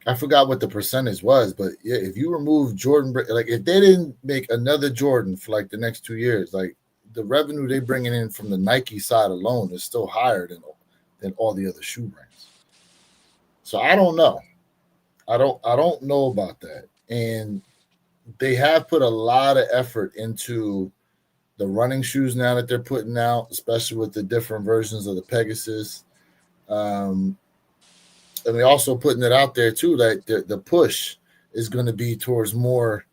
B: I forgot what the percentage was, but yeah, if you remove Jordan, like if they didn't make another Jordan for like the next 2 years, like the revenue they bringing in from the Nike side alone is still higher than all the other shoe brands. So I don't know. I don't know about that. And they have put a lot of effort into the running shoes now that they're putting out, especially with the different versions of the Pegasus. Um, and they're also putting it out there too that the push is going to be towards more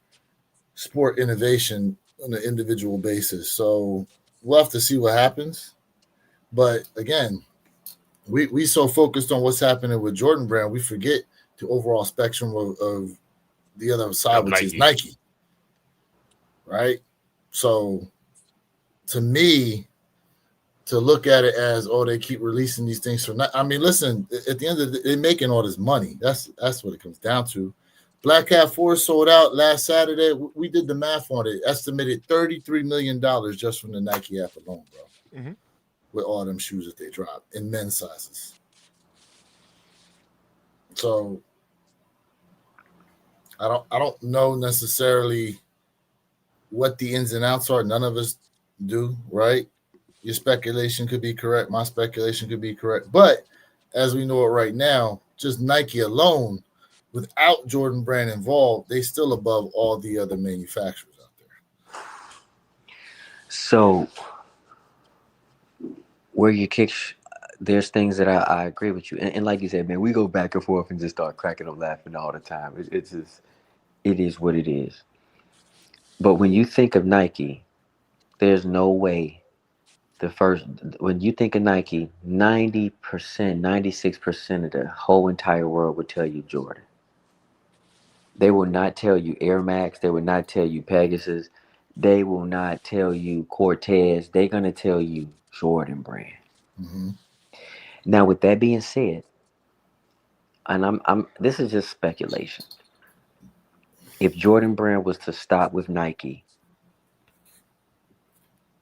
B: sport innovation on an individual basis. So we'll have to see what happens. But again, we so focused on what's happening with Jordan Brand, we forget the overall spectrum of the other side,
C: Of
B: which is
C: Nike.
B: Nike, right? So to me, to look at it as they keep releasing these things for I mean, listen, at the end of the day, they're making all this money. That's what it comes down to. Black Cat 4 sold out last Saturday. We did the math on it. Estimated $33 million just from the Nike app alone, bro.
A: Mm-hmm.
B: With all them shoes that they dropped in men's sizes. So I don't know necessarily what the ins and outs are. None of us do, right? Your speculation could be correct. My speculation could be correct. But as we know it right now, just Nike alone, without Jordan Brand involved, they still above all the other manufacturers out there.
D: So where you kick, there's things that I agree with you, and like you said, man, we go back and forth and just start cracking up laughing all the time. It's just it is what it is. But when you think of Nike, there's no way the first when you think of Nike, 90%, 96% of the whole entire world would tell you Jordan. They will not tell you Air Max. They will not tell you Pegasus. They will not tell you Cortez. They're gonna tell you Jordan Brand.
B: Mm-hmm.
D: Now, with that being said, and I'm this is just speculation. If Jordan Brand was to stop with Nike,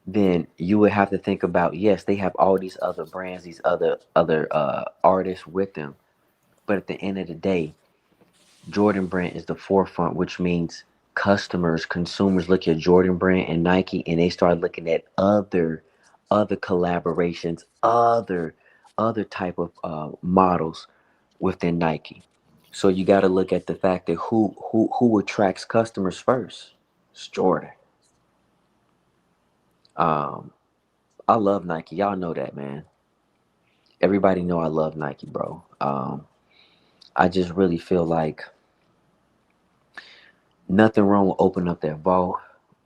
D: then you would have to think about, yes, they have all these other brands, these other artists with them, but at the end of the day, Jordan Brand is the forefront, which means consumers look at Jordan Brand and Nike, and they start looking at other collaborations, other type of models within Nike. So you got to look at the fact that who attracts customers first. It's Jordan. I love Nike. Y'all know that, man. Everybody know I love Nike, bro. I just really feel like nothing wrong with opening up that vault,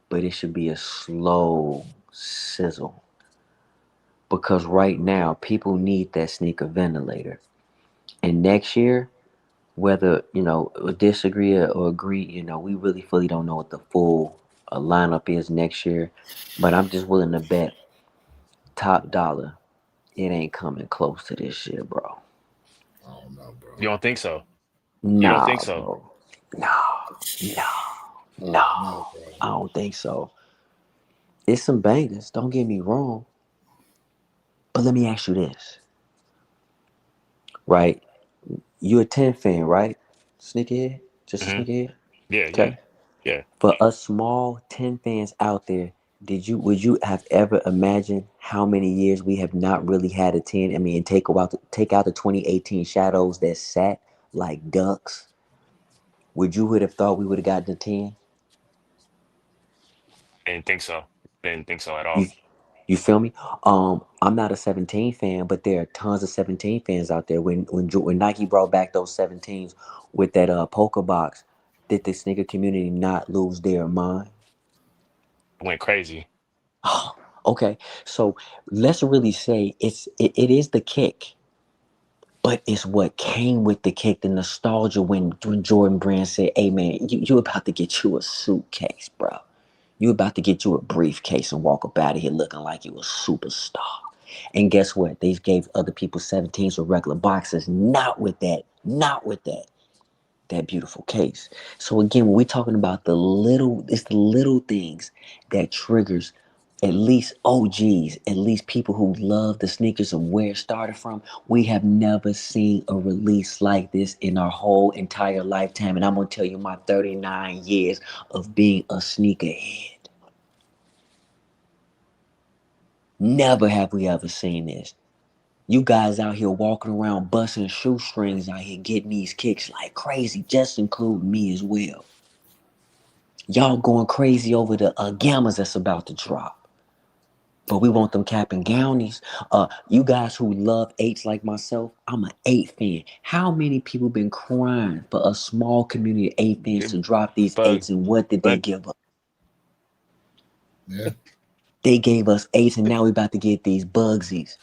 D: but it should be a slow sizzle. Because right now, people need that sneaker ventilator. And next year, whether, disagree or agree, we really fully don't know what the full lineup is next year. But I'm just willing to bet top dollar it ain't coming close to this year, bro.
B: I don't know, bro.
C: You don't think so? You don't think
D: Nah,
C: so?
D: bro. No.
B: No, bro.
D: I don't think so. It's some bangers, don't get me wrong. But let me ask you this, right? You a 10 fan, right? Sneakerhead? Just a
C: Hmm.
D: sneakerhead?
C: Yeah, yeah,
D: Okay.
C: yeah.
D: For us small 10 fans out there, would you have ever imagined how many years we have not really had a 10? I mean, take out the 2018 shadows that sat like ducks. Would you have thought we would have gotten a 10?
C: Didn't think so. Didn't think so at
D: You
C: all.
D: you feel me? I'm not a 17 fan, but there are tons of 17 fans out there. When Nike brought back those 17s with that poker box, did the sneaker community not lose their mind?
C: Went crazy.
D: Okay, so let's really say it is the kick, but it's what came with the kick, the nostalgia when Jordan Brand said, "Hey man, you about to get you a suitcase, bro. You about to get you a briefcase and walk up out of here looking like you a superstar." And guess what? They gave other people 17s with regular boxes, not with that beautiful case. So again, when we're talking about it's the little things that triggers at least OGs, at least people who love the sneakers and where it started from. We have never seen a release like this in our whole entire lifetime. And I'm gonna tell you my 39 years of being a sneakerhead. Never have we ever seen this. You guys out here walking around busting shoestrings out here getting these kicks like crazy, just including me as well. Y'all going crazy over the gammas that's about to drop. But we want them cap and gownies. You guys who love eights like myself, I'm an 8 fan. How many people been crying for a small community of 8 fans to drop these
C: But
D: eights, and what did they
C: but
D: give us?
B: Yeah.
D: They gave us eights, and now we about to get these bugsies.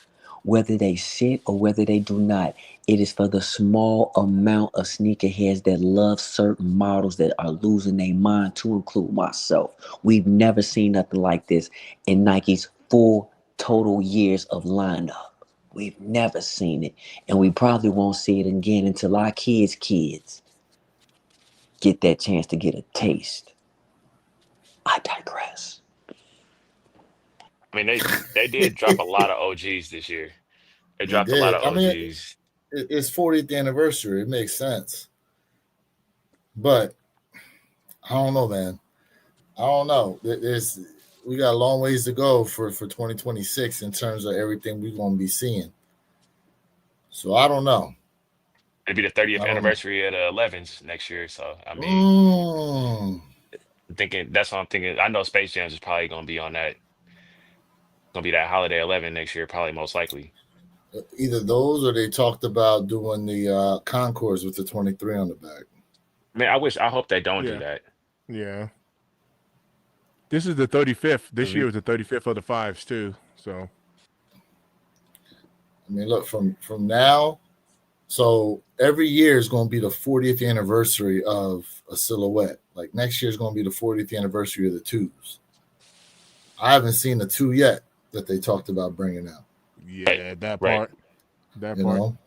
D: Whether they sit or whether they do not, it is for the small amount of sneakerheads that love certain models that are losing their mind, to include myself. We've never seen nothing like this in Nike's full total years of lineup. We've never seen it, and we probably won't see it again until our kids' get that chance to get a taste. I digress.
C: I mean, they did drop a lot of OGs this year. They
B: They
C: dropped a lot
B: did.
C: of
B: I mean,
C: OGs.
B: it's 40th anniversary. It makes sense. But I don't know, man. I don't know. We got a long ways to go for 2026 in terms of everything we're going to be seeing. So I don't know.
C: It'd be the
B: I
C: 30th
B: don't know.
C: anniversary of the 11s next year. So I mean,
B: Mm,
C: thinking that's what I'm thinking. I know Space Jams is probably gonna be on that. Gonna be that holiday 11 next year, probably most likely.
B: either those or they talked about doing the Concourse with the 23 on the back.
C: I mean, I hope they don't do
A: Yeah,
C: that.
A: yeah. This is the 35th.
C: 'Cause
A: This year was the 35th of the fives too. So
B: I mean, look from now. So every year is going to be the 40th anniversary of a silhouette. Like next year is going to be the 40th anniversary of the twos. I haven't seen the two yet that they talked about bringing out.
C: right,
A: yeah, that
C: right.
A: part. That
B: You
A: part.
B: know,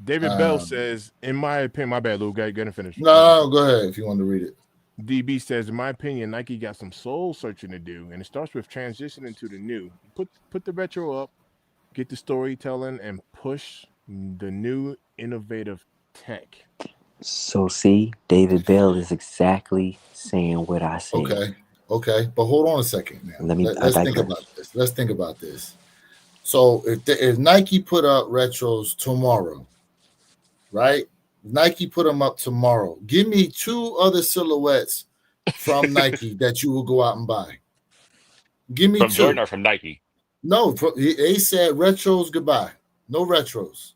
A: David Bell says, in my opinion, my bad, Lou. Gonna finish.
B: no, go ahead if you want to read it.
A: DB says, in my opinion, Nike got some soul searching to do, and it starts with transitioning to the new. Put the retro up, get the storytelling, and push the new innovative tech.
D: So see, David Bell is exactly saying what I said.
B: Okay, but hold on a second now.
D: I
B: Let's think
D: digress.
B: about this. Let's think about this. So if Nike put up retros tomorrow, right? Nike put them up tomorrow. Give me two other silhouettes from Nike that you will go out and buy. Give me
C: From Jordan
B: two.
C: or from Nike?
B: No, they said retros goodbye. No retros.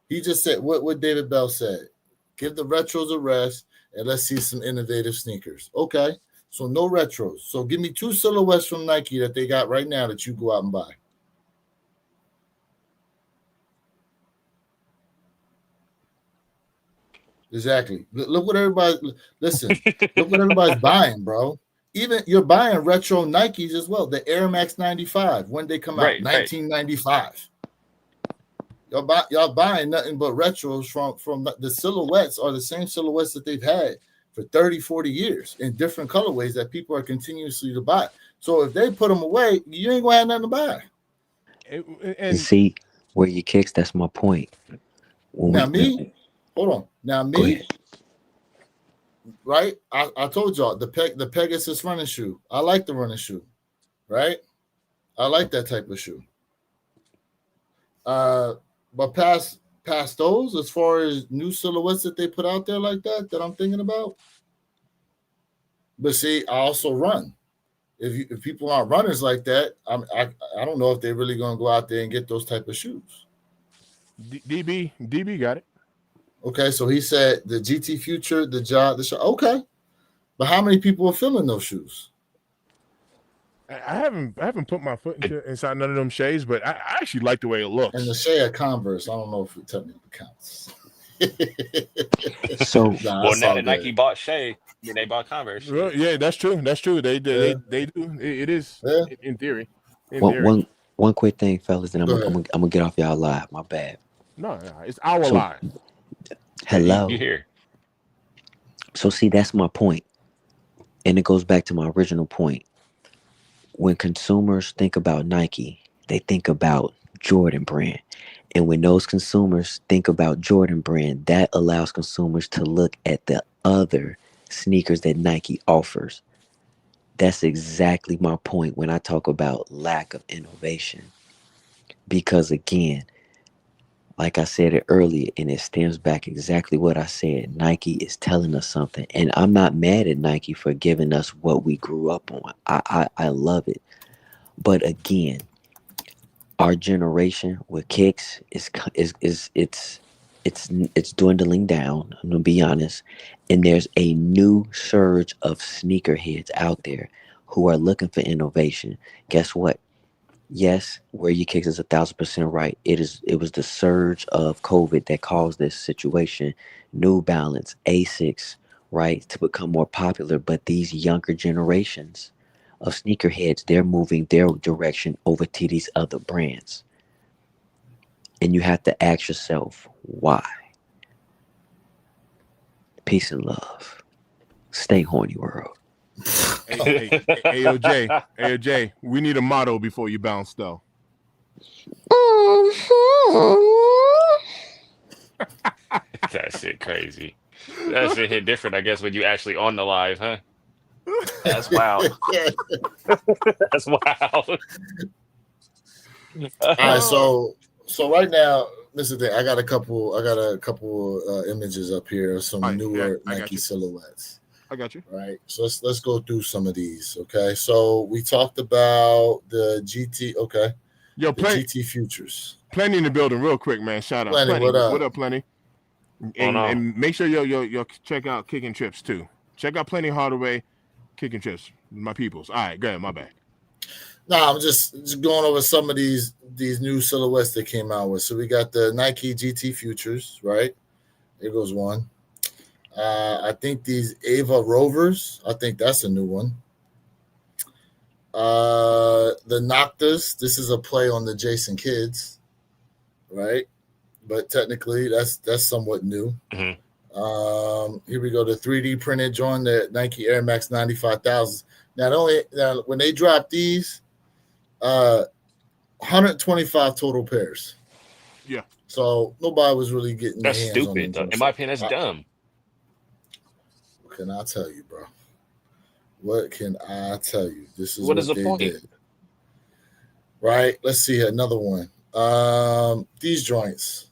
B: He just said what David Bell said. Give the retros a rest and let's see some innovative sneakers. Okay. So no retros. So give me two silhouettes from Nike that they got right now that you go out and buy. Exactly. Look what everybody listen. Look what everybody's buying, bro. Even you're buying retro Nikes as well. The Air Max 95. When they come out?
C: Right, right.
B: 1995. Y'all buying nothing but retros from the silhouettes are the same silhouettes that they've had for 30, 40 years in different colorways that people are continuously to buy. So if they put them away, you ain't gonna have nothing to buy.
D: And see where you kicks. That's my point.
B: Hold on. Now
D: go
B: me,
D: ahead.
B: right? I told y'all the Pegasus running shoe. I like the running shoe, right? I like that type of shoe. But past those, as far as new silhouettes that they put out there like that I'm thinking about. But see, I also run. if people aren't runners like that, I don't know if they're really going to go out there and get those type of shoes.
A: DB got it.
B: Okay, so he said the GT Future, the job, the show. Okay, but how many people are filling those shoes?
A: I haven't put my foot inside none of them shades, but I actually like the way it looks.
B: And the shade of Converse, I don't know if it technically counts.
D: So
C: well, now that Nike bought Shea, they bought Converse.
A: Well, yeah, that's true. That's true. They do. It is in theory.
D: One quick thing, fellas, and I'm gonna get off y'all live. My bad.
A: No, it's our live.
D: Hello.
C: You here?
D: So see, that's my point, and it goes back to my original point. When consumers think about Nike, they think about Jordan brand. And when those consumers think about Jordan brand, that allows consumers to look at the other sneakers that Nike offers. That's exactly my point when I talk about lack of innovation. Because again, like I said it earlier, and it stems back exactly what I said. Nike is telling us something. And I'm not mad at Nike for giving us what we grew up on. I love it. But again, our generation with kicks is dwindling down. I'm gonna be honest, and there's a new surge of sneakerheads out there who are looking for innovation. Guess what? Yes, Wear Your Kicks is 1,000% right. It was the surge of COVID that caused this situation. New Balance, Asics, right, to become more popular. But these younger generations of sneakerheads, they're moving their direction over to these other brands. And you have to ask yourself, why? Peace and love. Stay horny, world.
A: AOJ, we need a motto before you bounce, though.
C: That shit crazy. That shit hit different, I guess, when you actually on the live, huh? That's wild. That's wild.
B: All right, so right now, this is the thing. I got a couple images up here of some newer Nike silhouettes.
A: I got you.
B: All right, so let's go through some of these. Okay, so we talked about the GT. Okay,
A: yo,
B: GT Futures.
A: Plenty in the building, real quick, man. Shout out,
B: Plenty. What up?
A: What up, Plenty? And make sure yo check out Kickin Trips too. Check out Plenty Hardaway, Kickin Trips, my peoples. All right, go ahead, my bad.
B: No, I'm just going over some of these new silhouettes that came out with. So we got the Nike GT Futures, right? There goes one. I think these Ava Rovers. I think that's a new one. The Noctas. This is a play on the Jason Kidds, right? But technically, that's somewhat new.
C: Mm-hmm.
B: Here we go. The 3D printed joint, the Nike Air Max 95,000. Now when they drop these, 125 total pairs.
A: Yeah.
B: So nobody was really getting
C: that's
B: their hands
C: stupid.
B: on them.
C: In my opinion, that's dumb.
B: What can I tell you, bro? What can I tell you? This is
C: what is the point?
B: Did. Right. Let's see another one. These joints.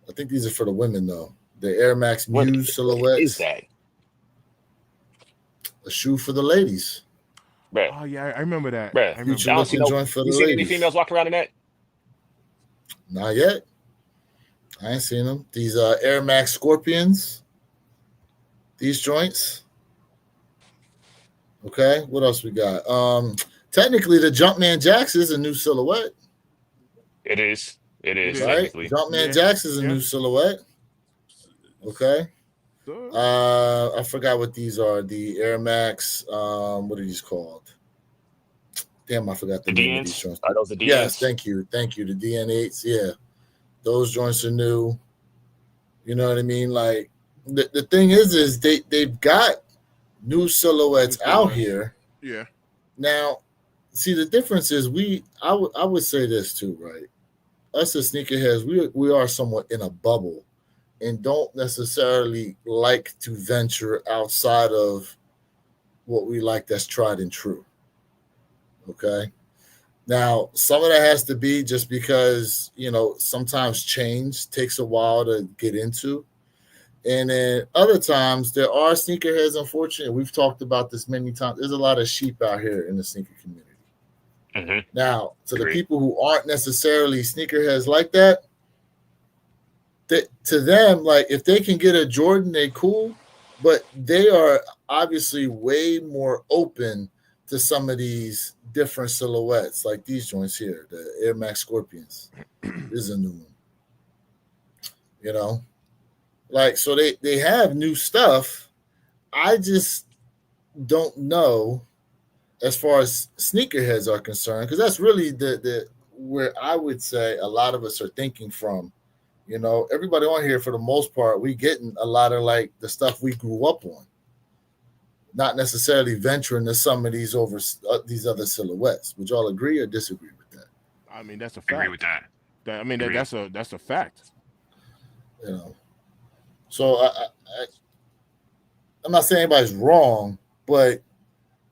B: I think these are for the women though. The Air Max Muse silhouettes.
C: What is that?
B: A shoe for the ladies.
A: Bruh. Oh yeah, I remember that.
C: Bruh.
A: I remember
B: Future looking joint for the
C: ladies. You seen any females walking around in that?
B: Not yet. I ain't seen them. These Air Max Scorpions. These joints. Okay, what else we got? Technically, the Jumpman Jacks is a new silhouette.
C: It is.
B: Right? Jumpman Jacks is a new silhouette. Okay. I forgot what these are. The Air Max. What are these called? Damn, I forgot the name of these joints.
C: Are those the DNs?
B: Yes, thank you. The DN8s. Yeah, those joints are new. You know what I mean? Like the thing is they've got new silhouettes out here.
A: Yeah.
B: Now, see the difference is I would say this too, right? Us as sneakerheads, we are somewhat in a bubble and don't necessarily like to venture outside of what we like that's tried and true. Okay. Now, some of that has to be just because, sometimes change takes a while to get into. And then other times there are sneakerheads, unfortunately. We've talked about this many times. There's a lot of sheep out here in the sneaker community.
C: Mm-hmm.
B: Now, to the
C: Agreed.
B: people who aren't necessarily sneakerheads like that, to them, like if they can get a Jordan, they cool, but they are obviously way more open to some of these different silhouettes, like these joints here, the Air Max Scorpions. This is a new one. You know, like so they have new stuff. I just don't know as far as sneakerheads are concerned, because that's really the where I would say a lot of us are thinking from. You know, everybody on here for the most part, we getting a lot of like the stuff we grew up on, not necessarily venturing to some of these these other silhouettes. Would y'all agree or disagree with that?
A: I mean, that's a
C: Agree
A: fact.
C: with that.
A: I mean,
C: Agree.
A: that's a fact.
B: You know, so I'm not saying anybody's wrong, but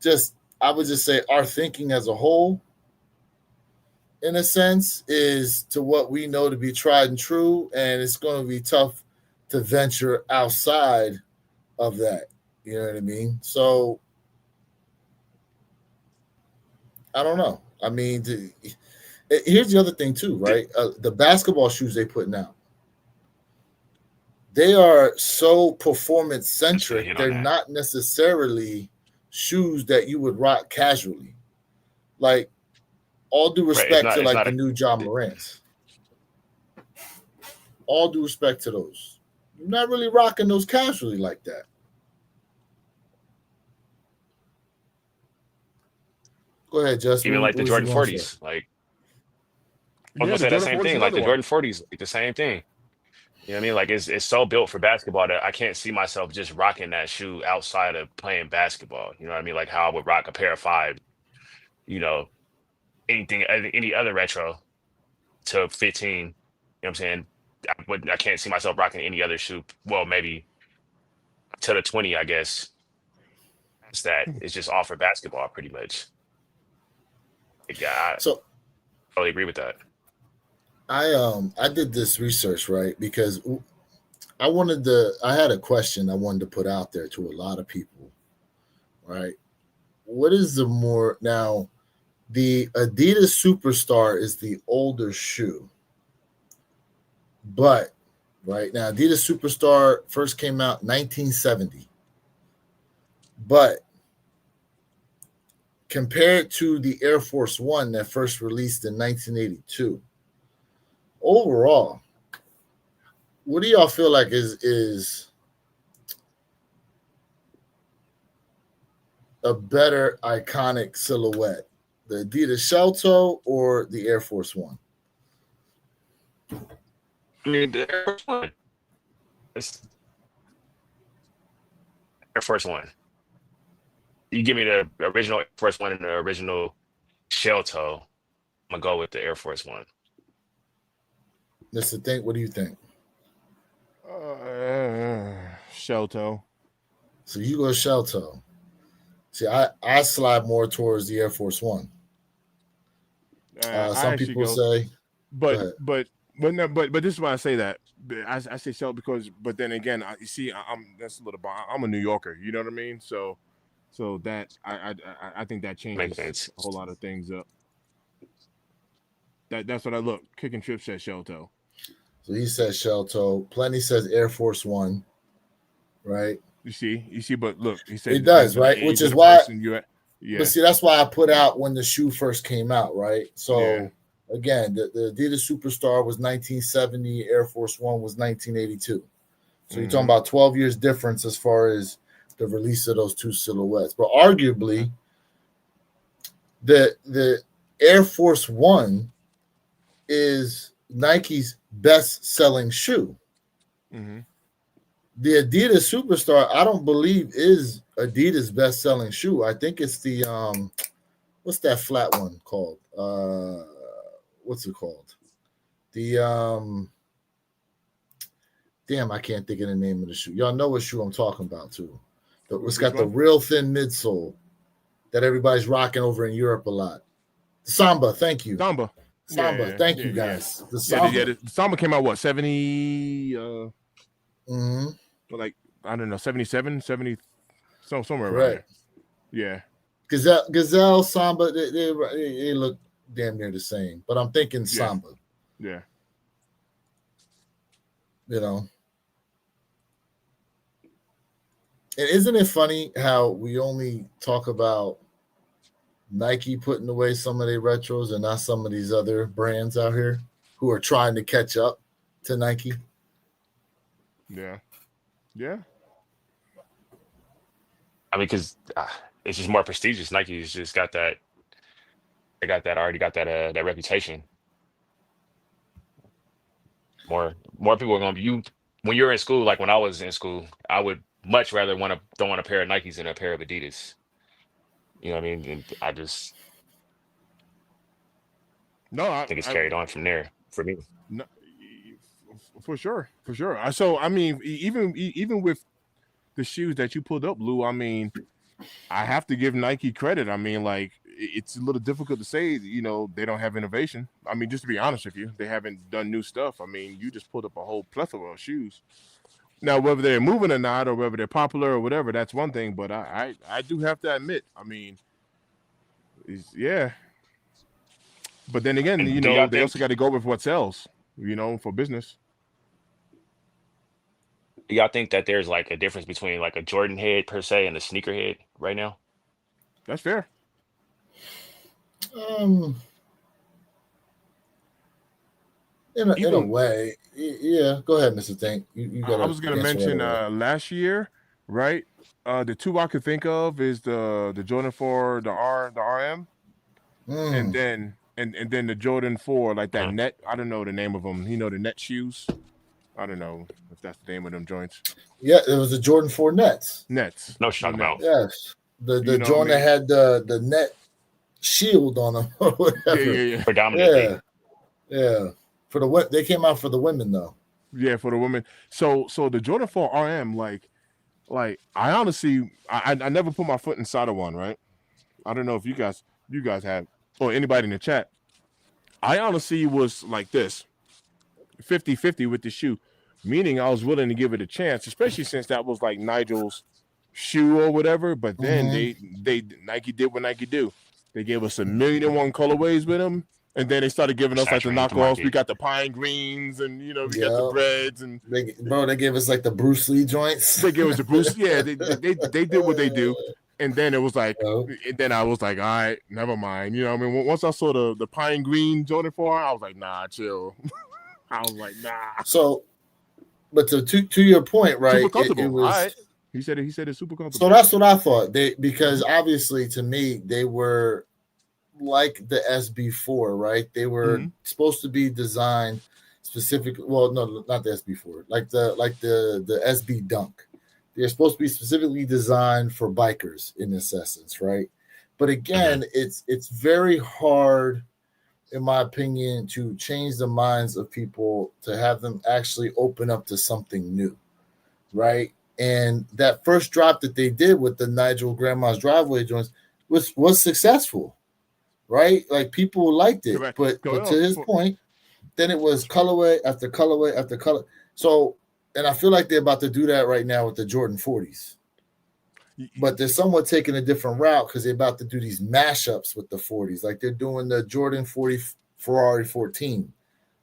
B: just I would just say our thinking as a whole, in a sense, is to what we know to be tried and true, and it's going to be tough to venture outside of that. You know what I mean? So I don't know. I mean, here's the other thing too, right? The basketball shoes they putting out, they are so performance centric. They're not necessarily shoes that you would rock casually. Like, all due respect to like the new John Morants. All due respect to those. You're not really rocking those casually like that. Go ahead, Justin.
C: Even like the Jordan 40s. Like, I was gonna say that same thing. Like the Jordan 40s, like the same thing. You know what I mean? Like it's so built for basketball that I can't see myself just rocking that shoe outside of playing basketball. You know what I mean? Like how I would rock a pair of 5, you know, any other retro to 15. You know what I'm saying? I can't see myself rocking any other shoe. Well, maybe to the 20, I guess. It's that it's just all for basketball pretty much. Yeah, I totally agree with that.
B: I did this research, right? Because I had a question I wanted to put out there to a lot of people, right? What is the more now? The Adidas Superstar is the older shoe, but right now Adidas Superstar first came out 1970, but compared to the Air Force One that first released in 1982, overall, what do y'all feel like is a better iconic silhouette, the Adidas Shell Toe or the Air Force One?
C: I mean, the Air Force One. It's Air Force One. You give me the original Air Force One and the original Shell Toe, I'm gonna go with the Air Force One.
B: Mr. Think, what do you think?
A: Shell Toe.
B: So you go Shell Toe. See, I slide more towards the Air Force One. Some people say,
A: but this is why I say that. I say Shell because, but then again, you see, that's a little. I'm a New Yorker. You know what I mean? So that I think that changes a whole lot of things up. That's what I look. Kickin Trip says Shell Toe.
B: So he says Shell Toe. Plenty says Air Force One. Right.
A: You see, but look, he said
B: it does, right? Which is why. But see, that's why I put out when the shoe first came out, right? So again, the Adidas Superstar was 1970, Air Force One was 1982. So you're talking about 12 years difference as far as the release of those two silhouettes. But arguably, the Air Force One is Nike's best-selling shoe.
A: Mm-hmm.
B: The Adidas Superstar, I don't believe, is Adidas' best-selling shoe. I think it's the what's that flat one called? What's it called? The damn, I can't think of the name of the shoe. Y'all know what shoe I'm talking about too. It's got the real thin midsole that everybody's rocking over in Europe a lot. The Samba, thank you.
A: Samba,
B: thank you guys. The Samba.
A: The Samba came out what 70?
B: Mm-hmm.
A: like I don't know, 77, 70, somewhere around there.
B: Correct.
A: Yeah.
B: Gazelle, Samba, they look damn near the same. But I'm thinking
A: Yeah.
B: Samba.
A: Yeah.
B: You know. And isn't it funny how we only talk about Nike putting away some of their retros and not some of these other brands out here who are trying to catch up to Nike?
A: Yeah. Yeah.
C: I mean, because it's just more prestigious. Nike's just got that. They got that already. Got that reputation. More people are gonna be you when you're in school. Like when I was in school, I would much rather want to throw on a pair of Nikes than a pair of Adidas. You know what I mean? And I just
A: No,
C: think it's carried on from there for me.
A: no, for sure, for sure. So I mean, even with the shoes that you pulled up, Lou, I mean, I have to give Nike credit. I mean, like it's a little difficult to say, they don't have innovation. I mean, just to be honest with you, they haven't done new stuff. I mean, you just pulled up a whole plethora of shoes. Now, whether they're moving or not, or whether they're popular or whatever, that's one thing. But I do have to admit, I mean, yeah. But then again,
C: And do y'all
A: they also
C: think
A: got to go with what sells, for business.
C: do y'all think that there's like a difference between like a Jordan head per se and a sneaker head right now?
A: That's fair.
B: Um, in a
A: Even
B: way, yeah. Go ahead, Mr. Tank. You
A: I
B: gotta
A: was gonna
B: answer right
A: mention
B: away.
A: last year, right? The two I could think of is the Jordan 4, the RM, and
B: Mm.
A: then the Jordan 4, like that
C: Mhm.
A: net. I don't know the name of them. The net shoes. I don't know if that's the name of them joints.
B: Yeah, it was the Jordan 4 Nets.
A: Nets.
C: No, what you're
A: The
C: talking about.
A: nets.
B: Yes, the
A: You know what I
B: Jordan that
A: mean?
B: had the net shield on them or
A: Yeah,
B: whatever.
A: yeah, yeah.
C: Predominantly,
B: Yeah, yeah. For the they came out for the women though.
A: Yeah, for the women. So the Jordan 4 RM, like I honestly, I never put my foot inside of one, right? I don't know if you guys have, or anybody in the chat. I honestly was like this 50-50 with the shoe, meaning I was willing to give it a chance, especially since that was like Nigel's shoe or whatever. But then
B: Mm-hmm.
A: they Nike did what Nike do. They gave us 1,000,001 colorways with them, and then they started giving us like the
C: saturated the
A: knockoffs. We
C: market.
A: got the pine greens, and we got the
B: Yeah,
A: breads, and
B: they gave us like the Bruce Lee joints.
A: they gave us the Bruce. Yeah, they did what they do, and then it was like,
B: Oh.
A: and then I was like, all right, never mind. I mean, once I saw the pine green Jordan 4, I was like, nah, chill. I was like, nah.
B: So, but to your point, right?
A: Super
B: It
A: comfortable. All
B: was
A: right. He said it's super
B: so
A: comfortable.
B: that's what I thought. Because obviously to me they were like the SB4, right? They were
A: Mm-hmm.
B: supposed to be designed specifically. Well, no, not the SB4. Like the SB Dunk. They're supposed to be specifically designed for bikers in this essence, right? But
C: Mhm.
B: again, it's very hard, in my opinion, to change the minds of people to have them actually open up to something new, right? And that first drop that they did with the Nigel Grandma's Driveway joints was successful, right? Like people liked it,
A: Correct.
B: but to his point, then it was colorway after colorway after color. So, and I feel like they're about to do that right now with the Jordan 40s. But they're somewhat taking a different route because they're about to do these mashups with the 40s. Like they're doing the Jordan 40 Ferrari 14.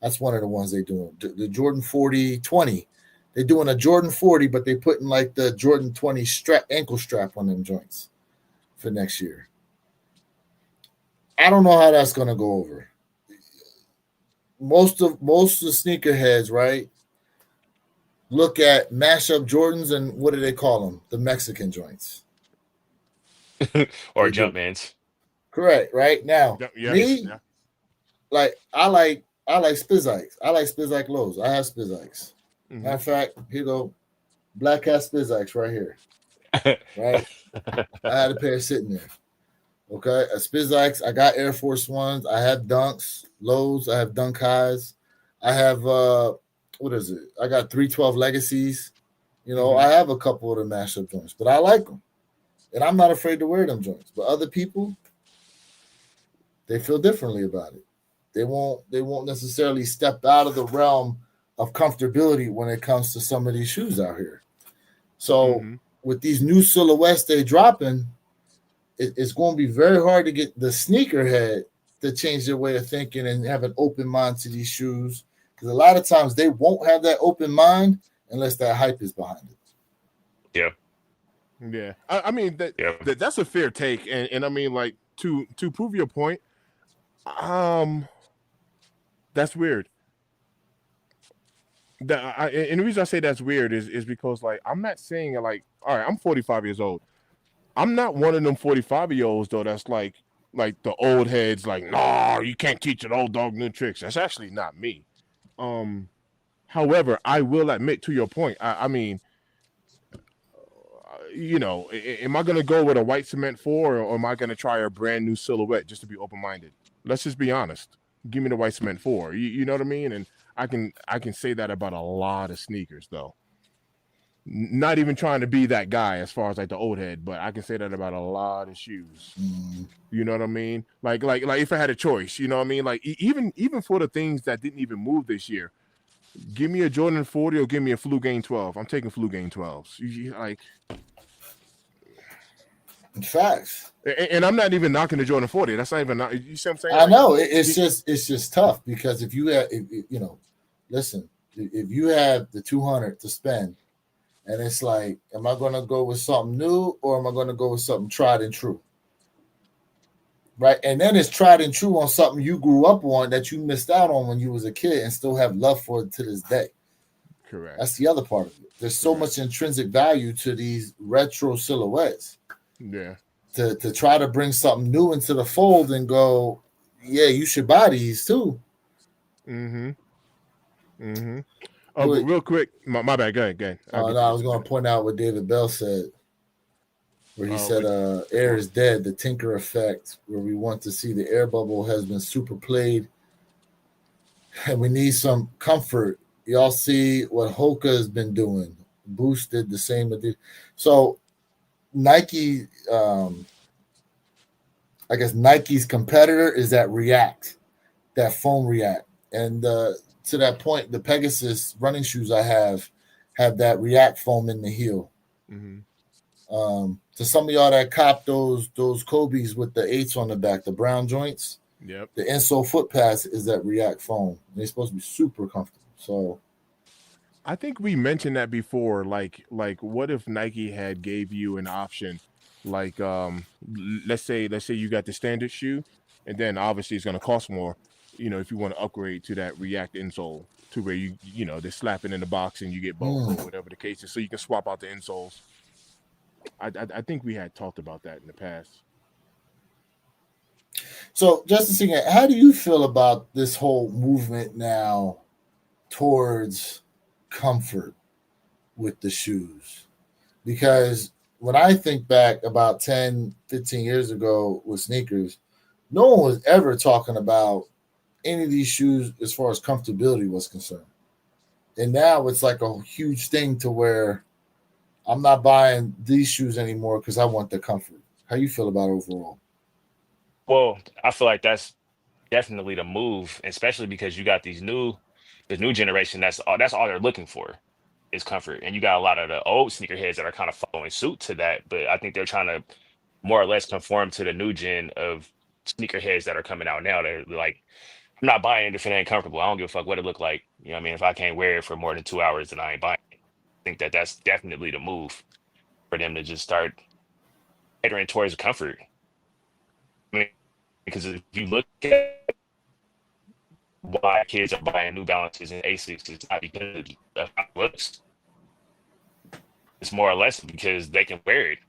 B: That's one of the ones they're doing. The Jordan 40 20. They're doing a Jordan 40, but they putting like the Jordan 20 ankle strap on them joints for next year. I don't know how that's gonna go over. Most of the sneakerheads, right, look at mashup Jordans and what do they call them? The Mexican joints.
C: Or
B: They do.
C: Jumpmans.
B: Correct, right? Now,
A: Yeah.
B: me, like I like Spizikes. I like Spizike lows. I have Spizikes.
A: Mm-hmm.
B: Matter of fact, here you go. Black Hat Spizikes right here. Right? I had a pair sitting there. Okay. A Spizikes. I got Air Force Ones. I have Dunks, lows. I have Dunk Highs. I have what is it? I got 312 Legacies. I have a couple of the mashup joints, but I like them. And I'm not afraid to wear them joints. But other people, they feel differently about it. They won't necessarily step out of the realm of comfortability when it comes to some of these shoes out here. So with these new silhouettes they dropping, it's going to be very hard to get the sneakerhead to change their way of thinking and have an open mind to these shoes. Because a lot of times they won't have that open mind unless that hype is behind it.
C: Yeah.
A: Yeah. I mean that's a fair take. And I mean, like, to prove your point, that's weird. And the reason I say that's weird is because, like, I'm not saying, like, all right, I'm 45 years old. I'm not one of them 45-year-olds though that's like the old heads, like, nah, you can't teach an old dog new tricks. That's actually not me. However, I will admit, to your point, I mean, you know, am I gonna go with a white cement 4, or am I gonna try a brand new silhouette just to be open minded? Let's just be honest. Give me the white cement 4. You know what I mean? And I can say that about a lot of sneakers though. Not even trying to be that guy as far as like the old head, but I can say that about a lot of shoes. You know what I mean? Like if I had a choice, you know what I mean? Like even for the things that didn't even move this year, give me a Jordan 40 or give me a Flu Game 12. I'm taking Flu Game 12s. Like,
B: facts.
A: And I'm not even knocking the Jordan 40. That's not even. You see what I'm saying?
B: I know it's just tough because if you have, you know, listen, if you have the 200 to spend, and it's like, am I going to go with something new or am I going to go with something tried and true? Right, and then it's tried and true on something you grew up on that you missed out on when you was a kid and still have love for it to this day.
A: Correct.
B: That's the other part of it. There's so much intrinsic value to these retro silhouettes.
A: Yeah.
B: To try to bring something new into the fold and go, yeah, you should buy these too.
A: Oh, but real quick, my bad. Go ahead.
B: No, I was going to point out what David Bell said, where he said, air is dead, the Tinker effect, where we want to see the air bubble has been super played, and we need some comfort. Y'all see what Hoka has been doing. Boost did the same. So Nike, I guess Nike's competitor is that React, that foam React. And to that point, the Pegasus running shoes I have that React foam in the heel. To some of y'all that cop those Kobe's with the 8s on the back, the brown joints,
A: the
B: insole foot pass is that React foam. And they're supposed to be super comfortable. So
A: I think we mentioned that before. Like what if Nike had gave you an option, like let's say you got the standard shoe, and then obviously it's going to cost more, you know, if you want to upgrade to that React insole, to where you know, they're slapping in the box and you get both, or whatever the case is, so you can swap out the insoles. I think we had talked about that in the past.
B: So, Justin, how do you feel about this whole movement now towards comfort with the shoes? Because when I think back about 10, 15 years ago with sneakers, no one was ever talking about any of these shoes as far as comfortability was concerned. And now it's like a huge thing to where I'm not buying these shoes anymore because I want the comfort. How you feel about it overall?
C: Well, I feel like that's definitely the move, especially because you got this new generation. That's all they're looking for is comfort, and you got a lot of the old sneakerheads that are kind of following suit to that. But I think they're trying to more or less conform to the new gen of sneakerheads that are coming out now. They're like, I'm not buying it if it ain't comfortable. I don't give a fuck what it look like. You know what I mean? If I can't wear it for more than 2 hours, then I ain't buying it. I think that's definitely the move for them to just start catering towards comfort. I mean, because if you look at why kids are buying New Balances and Asics, it's not because of how it looks. It's more or less because they can wear it,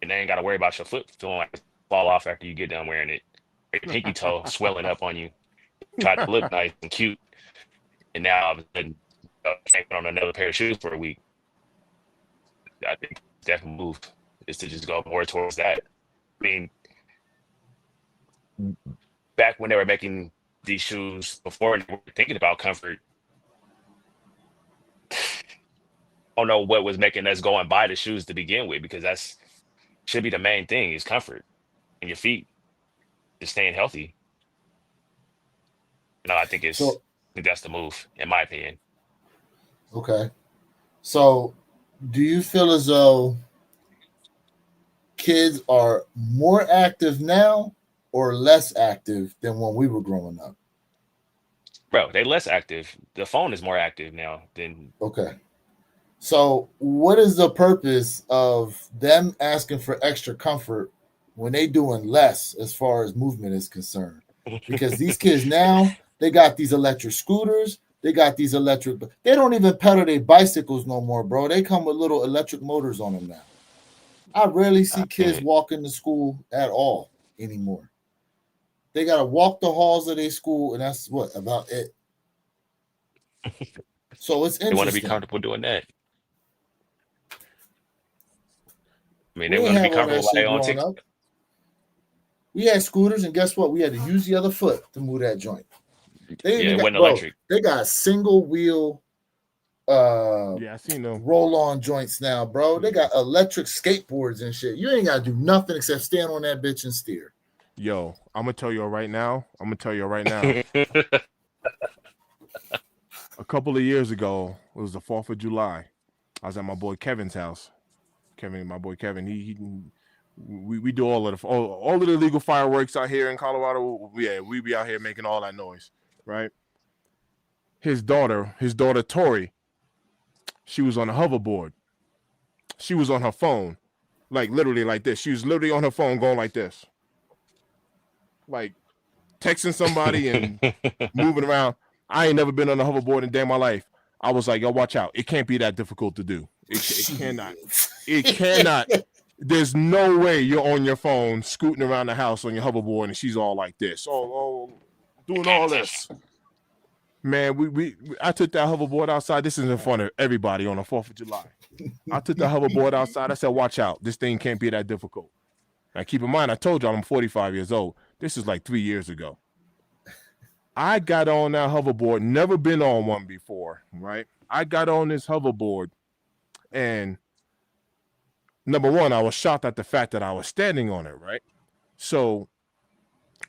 C: and they ain't got to worry about your foot feeling like it fall off after you get done wearing it. Your pinky toe swelling up on you, try to look nice and cute, and now all of a sudden can't put on another pair of shoes for a week. I think the definitely move is to just go more towards that. I mean, back when they were making these shoes before they were thinking about comfort, I don't know what was making us go and buy the shoes to begin with, because that's should be the main thing is comfort and your feet just staying healthy. I think that's the move, in my opinion.
B: Okay. So Do you feel as though kids are more active now or less active than when we were growing up?
C: Bro, they less active. The phone is more active now than
B: Okay. So, what is the purpose of them asking for extra comfort when they doing less as far as movement is concerned? Because these kids now, they got these electric scooters, they got these electric, they don't even pedal their bicycles no more, bro. They come with little electric motors on them now. I rarely
C: I
B: see kids
C: bet.
B: walking to school at all anymore. They got to walk the halls of their school, and that's what about it. So it's
C: They want to be
B: interesting.
C: comfortable doing that. I mean, they
B: We ain't
C: want to be
B: have all
C: comfortable
B: that
C: while they
B: shit
C: on
B: growing
C: TikTok.
B: up. We had scooters, and guess what? We had to use the other foot to move that joint. They
C: Yeah,
B: even
C: it
B: got,
C: wasn't
B: bro.
C: electric.
B: They got single wheel
A: Yeah, I seen them.
B: roll on joints now, bro. They got electric skateboards and shit. You ain't got to do nothing except stand on that bitch and steer.
A: Yo, I'm gonna tell you right now. A couple of years ago, it was the 4th of July. I was at my boy Kevin's house. My boy Kevin, we do all of the illegal fireworks out here in Colorado. Yeah, we be out here making all that noise, right? His daughter Tori, she was on a hoverboard. She was on her phone, like literally like this. She was literally on her phone going like this, like texting somebody and moving around. I ain't never been on a hoverboard in day of my life. I was like, yo, watch out. It can't be that difficult to do. It cannot. It cannot. There's no way you're on your phone scooting around the house on your hoverboard and she's all like this. Doing all this. Man, I took that hoverboard outside. This is in front of everybody on the 4th of July. I took the hoverboard outside. I said, watch out. This thing can't be that difficult. Now, keep in mind, I told you I'm 45 years old. This is like 3 years ago. I got on that hoverboard, never been on one before, right? I got on this hoverboard, and number one, I was shocked at the fact that I was standing on it, right? So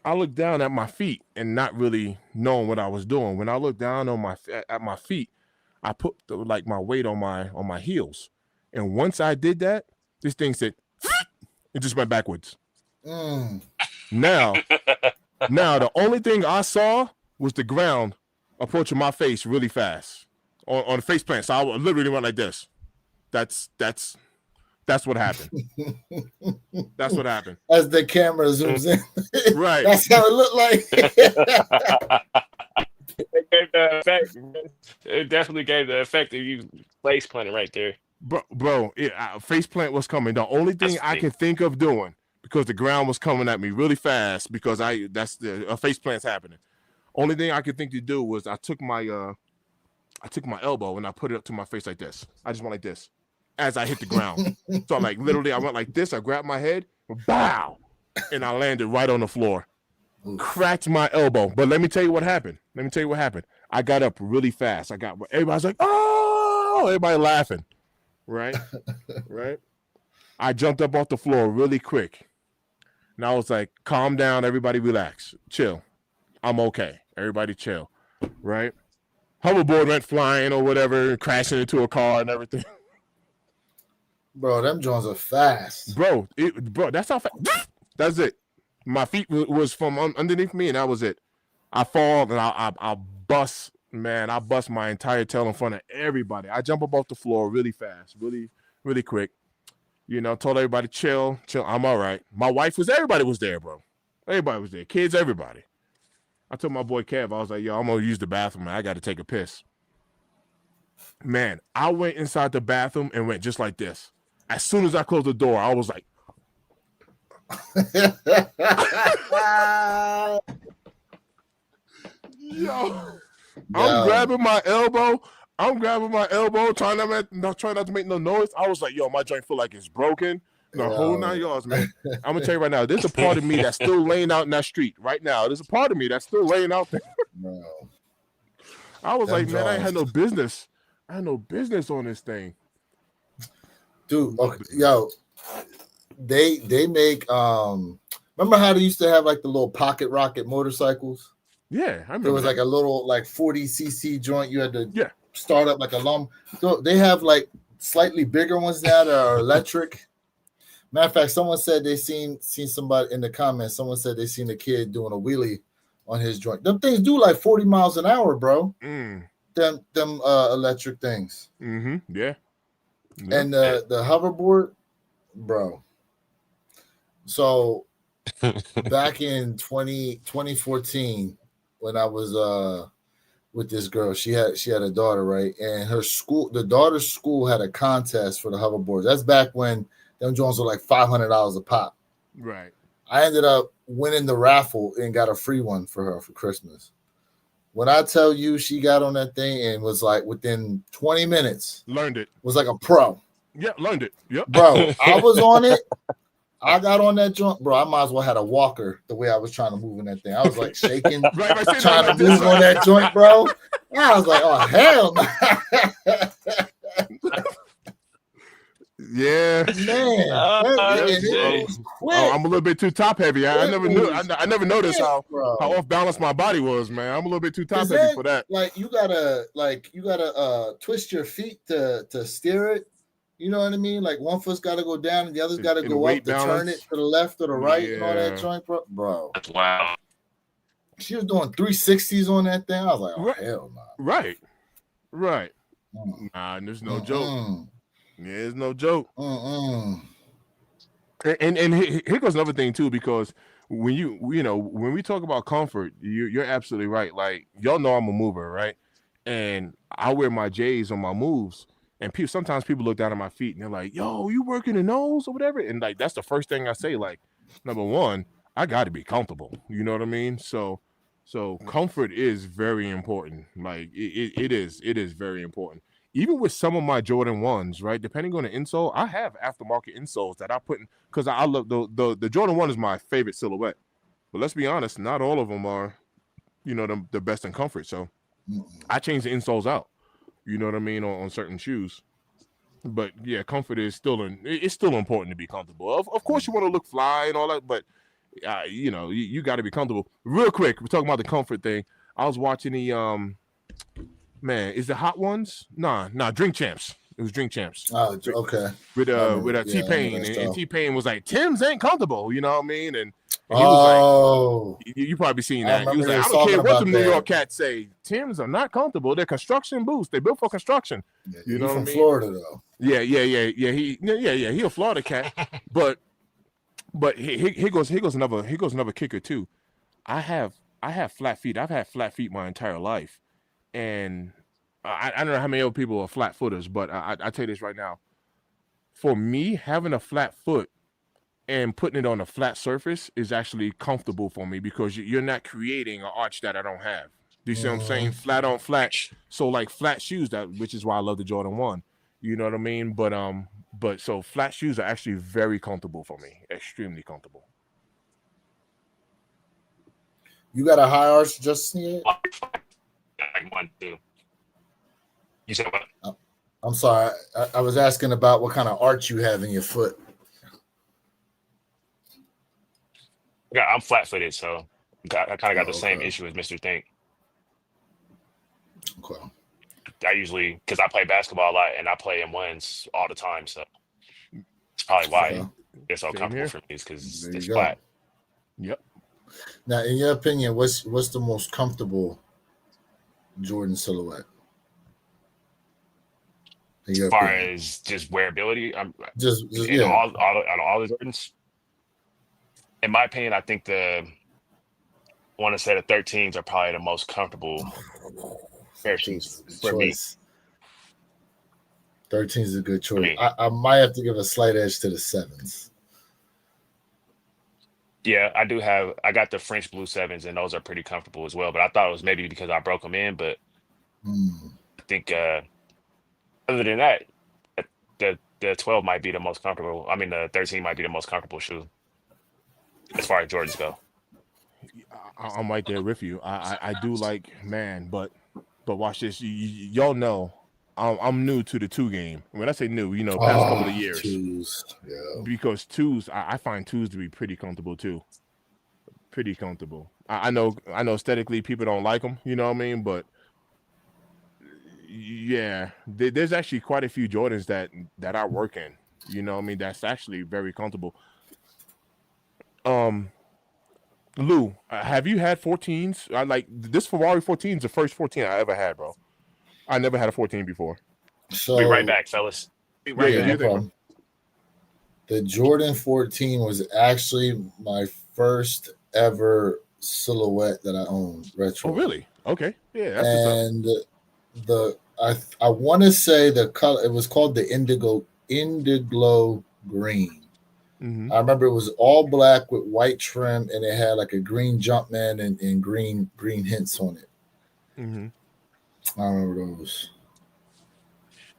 A: I looked down at my feet and not really knowing what I was doing. When I looked down on at my feet, I put my weight on my heels, and once I did that, this thing said, it just went backwards. Now, the only thing I saw was the ground approaching my face really fast on the face plant. So I literally went like this. That's what happened. That's what happened.
B: As the camera zooms in.
A: Right.
B: That's how it looked like.
C: It gave the effect. It definitely gave the effect of you face planting right there.
A: Bro, face plant was coming. The only thing I could think of doing, because the ground was coming at me really fast, because a face plant's happening. Only thing I could think to do was I took my elbow and I put it up to my face like this. I just went like this as I hit the ground. So like literally I went like this. I grabbed my head, bow, and I landed right on the floor. Cracked my elbow. But let me tell you what happened. I got up really fast. Everybody's like, oh, everybody laughing. Right? Right? I jumped up off the floor really quick. And I was like, calm down, everybody relax. Chill. I'm okay. Everybody chill. Right? Hoverboard went flying or whatever, crashing into a car and everything.
B: Bro, them joints are fast.
A: Bro, that's how fast. That's it. My feet was from underneath me, and that was it. I fall, and I bust, man. I bust my entire tail in front of everybody. I jump up off the floor really fast, really, really quick. Told everybody, chill. I'm all right. My wife everybody was there, bro. Everybody was there. Kids, everybody. I told my boy Kev, I was like, yo, I'm going to use the bathroom, man. I got to take a piss. Man, I went inside the bathroom and went just like this. As soon as I closed the door, I was like, yo. I'm grabbing my elbow, trying not to make no noise. I was like, yo, my joint feel like it's broken. The whole 9 yards, man. I'm gonna tell you right now, there's a part of me that's still laying out in that street right now. There's a part of me that's still laying out there.
B: No.
A: I was like, man, I had no business. I had no business on this thing.
B: Dude, okay, yo, they make remember how they used to have like the little pocket rocket motorcycles?
A: Yeah, I remember.
B: There was like a little 40cc joint you had to start up like a long. So they have like slightly bigger ones that are electric. Matter of fact, someone said they seen somebody in the comments. Someone said they seen a kid doing a wheelie on his joint. Them things do like 40 miles an hour, bro. Them electric things.
A: Yeah.
B: And the hoverboard, bro. So back in 2014, when I was with this girl, she had a daughter, right? And the daughter's school had a contest for the hoverboards. That's back when them joints were like $500 a pop.
A: Right.
B: I ended up winning the raffle and got a free one for her for Christmas. When I tell you she got on that thing and was like within 20 minutes,
A: learned it.
B: Was like a pro.
A: Yeah, learned it. Yep.
B: Bro, I was on it. I got on that joint, bro. I might as well had a walker the way I was trying to move in that thing. I was like shaking, trying to move on that joint, bro. I was like, oh hell no.
A: Yeah,
B: man.
A: I'm a little bit too top heavy. I never knew. I never noticed how off balance my body was, man. I'm a little bit too top heavy for that.
B: Like you gotta twist your feet to steer it. You know what I mean? Like one foot's got to go down and the other's got to go up to turn it to the left or the right and all that joint, bro.
C: That's wild.
B: She was doing 360s on that thing. I was like, oh hell no.
A: Right. Nah, there's no joke. Yeah, there's no joke. And here goes another thing too, because when when we talk about comfort, you're absolutely right. Like y'all know I'm a mover, right? And I wear my J's on my moves, and sometimes people look down at my feet and they're like, "Yo, you working the nose or whatever?" And like that's the first thing I say. Like, number one, I got to be comfortable. You know what I mean? So comfort is very important. Like it is very important. Even with some of my Jordan 1s, right? Depending on the insole, I have aftermarket insoles that I put in because I love the Jordan 1 is my favorite silhouette. But let's be honest, not all of them are, the best in comfort. So I change the insoles out. You know what I mean on certain shoes. But yeah, comfort is it's still important to be comfortable. Of course, you want to look fly and all that, but you got to be comfortable. Real quick, we're talking about the comfort thing. I was watching the man, is it Hot Ones? Nah, Drink Champs. It was Drink Champs.
B: Oh, okay.
A: With T-Pain, and T-Pain was like, Tim's ain't comfortable, you know what I mean? And he was like, you probably seen that. He was like, I don't care what the New York cats say, Tim's are not comfortable. They're construction boots. They're built for construction.
B: Yeah,
A: you know what I mean?
B: Florida though.
A: Yeah. He a Florida cat, but here goes another kicker too. I have flat feet. I've had flat feet my entire life. And I don't know how many other people are flat footers, but I tell you this right now. For me, having a flat foot and putting it on a flat surface is actually comfortable for me because you're not creating an arch that I don't have. Do you see what I'm saying? Flat on flat. So like flat shoes, which is why I love the Jordan 1. You know what I mean? But so flat shoes are actually very comfortable for me. Extremely comfortable.
B: You got a high arch, Justin? Yet?
C: Like 1, 2. You said what?
B: I'm sorry. I was asking about what kind of arch you have in your foot.
C: Yeah, I'm flat-footed, so I kind of got the same issue as Mr. Think.
B: Okay.
C: I usually, because I play basketball a lot and I play in 1s all the time, so it's probably why it's so comfortable for me is because it's flat.
A: Yep.
B: Now, in your opinion, what's the most comfortable Jordan silhouette?
C: As far as just wearability, all the Jordans. In my opinion, I think I want to say the 13s are probably the most comfortable pair of shoes for me.
B: 13 is a good choice. I might have to give a slight edge to the 7s.
C: Yeah, I got the French blue 7s, and those are pretty comfortable as well. But I thought it was maybe because I broke them in. But I think other than that, the 12 might be the most comfortable. I mean, the 13 might be the most comfortable shoe as far as Jordans go.
A: I'm right there with you. I do like, man, but watch this. Y'all know I'm new to the 2 game. When I say new, past couple of years.
B: 2s, yeah.
A: Because 2s, I find 2s to be pretty comfortable too. Pretty comfortable. I know aesthetically people don't like them, you know what I mean? But Yeah, there's actually quite a few Jordans that I work in. You know, what I mean, that's actually very comfortable. Um, Lou, have you had 14s? I like this Ferrari 14 is the first 14 I ever had, bro. I never had a 14 before.
C: Be right
B: So
C: back, fellas. Be
A: Yeah,
C: right
A: yeah,
B: yeah,
A: do
C: back.
A: you
B: no
A: think, bro?
B: problem. The Jordan 14 was actually my first ever silhouette that I owned
A: Oh,
B: retro,
A: really? Okay, yeah, that's what's up.
B: and I want to say the color, it was called the indigo green.
A: Mm-hmm.
B: I remember it was all black with white trim, and it had like a green Jumpman and green hints on it.
A: Mm-hmm.
B: I remember those.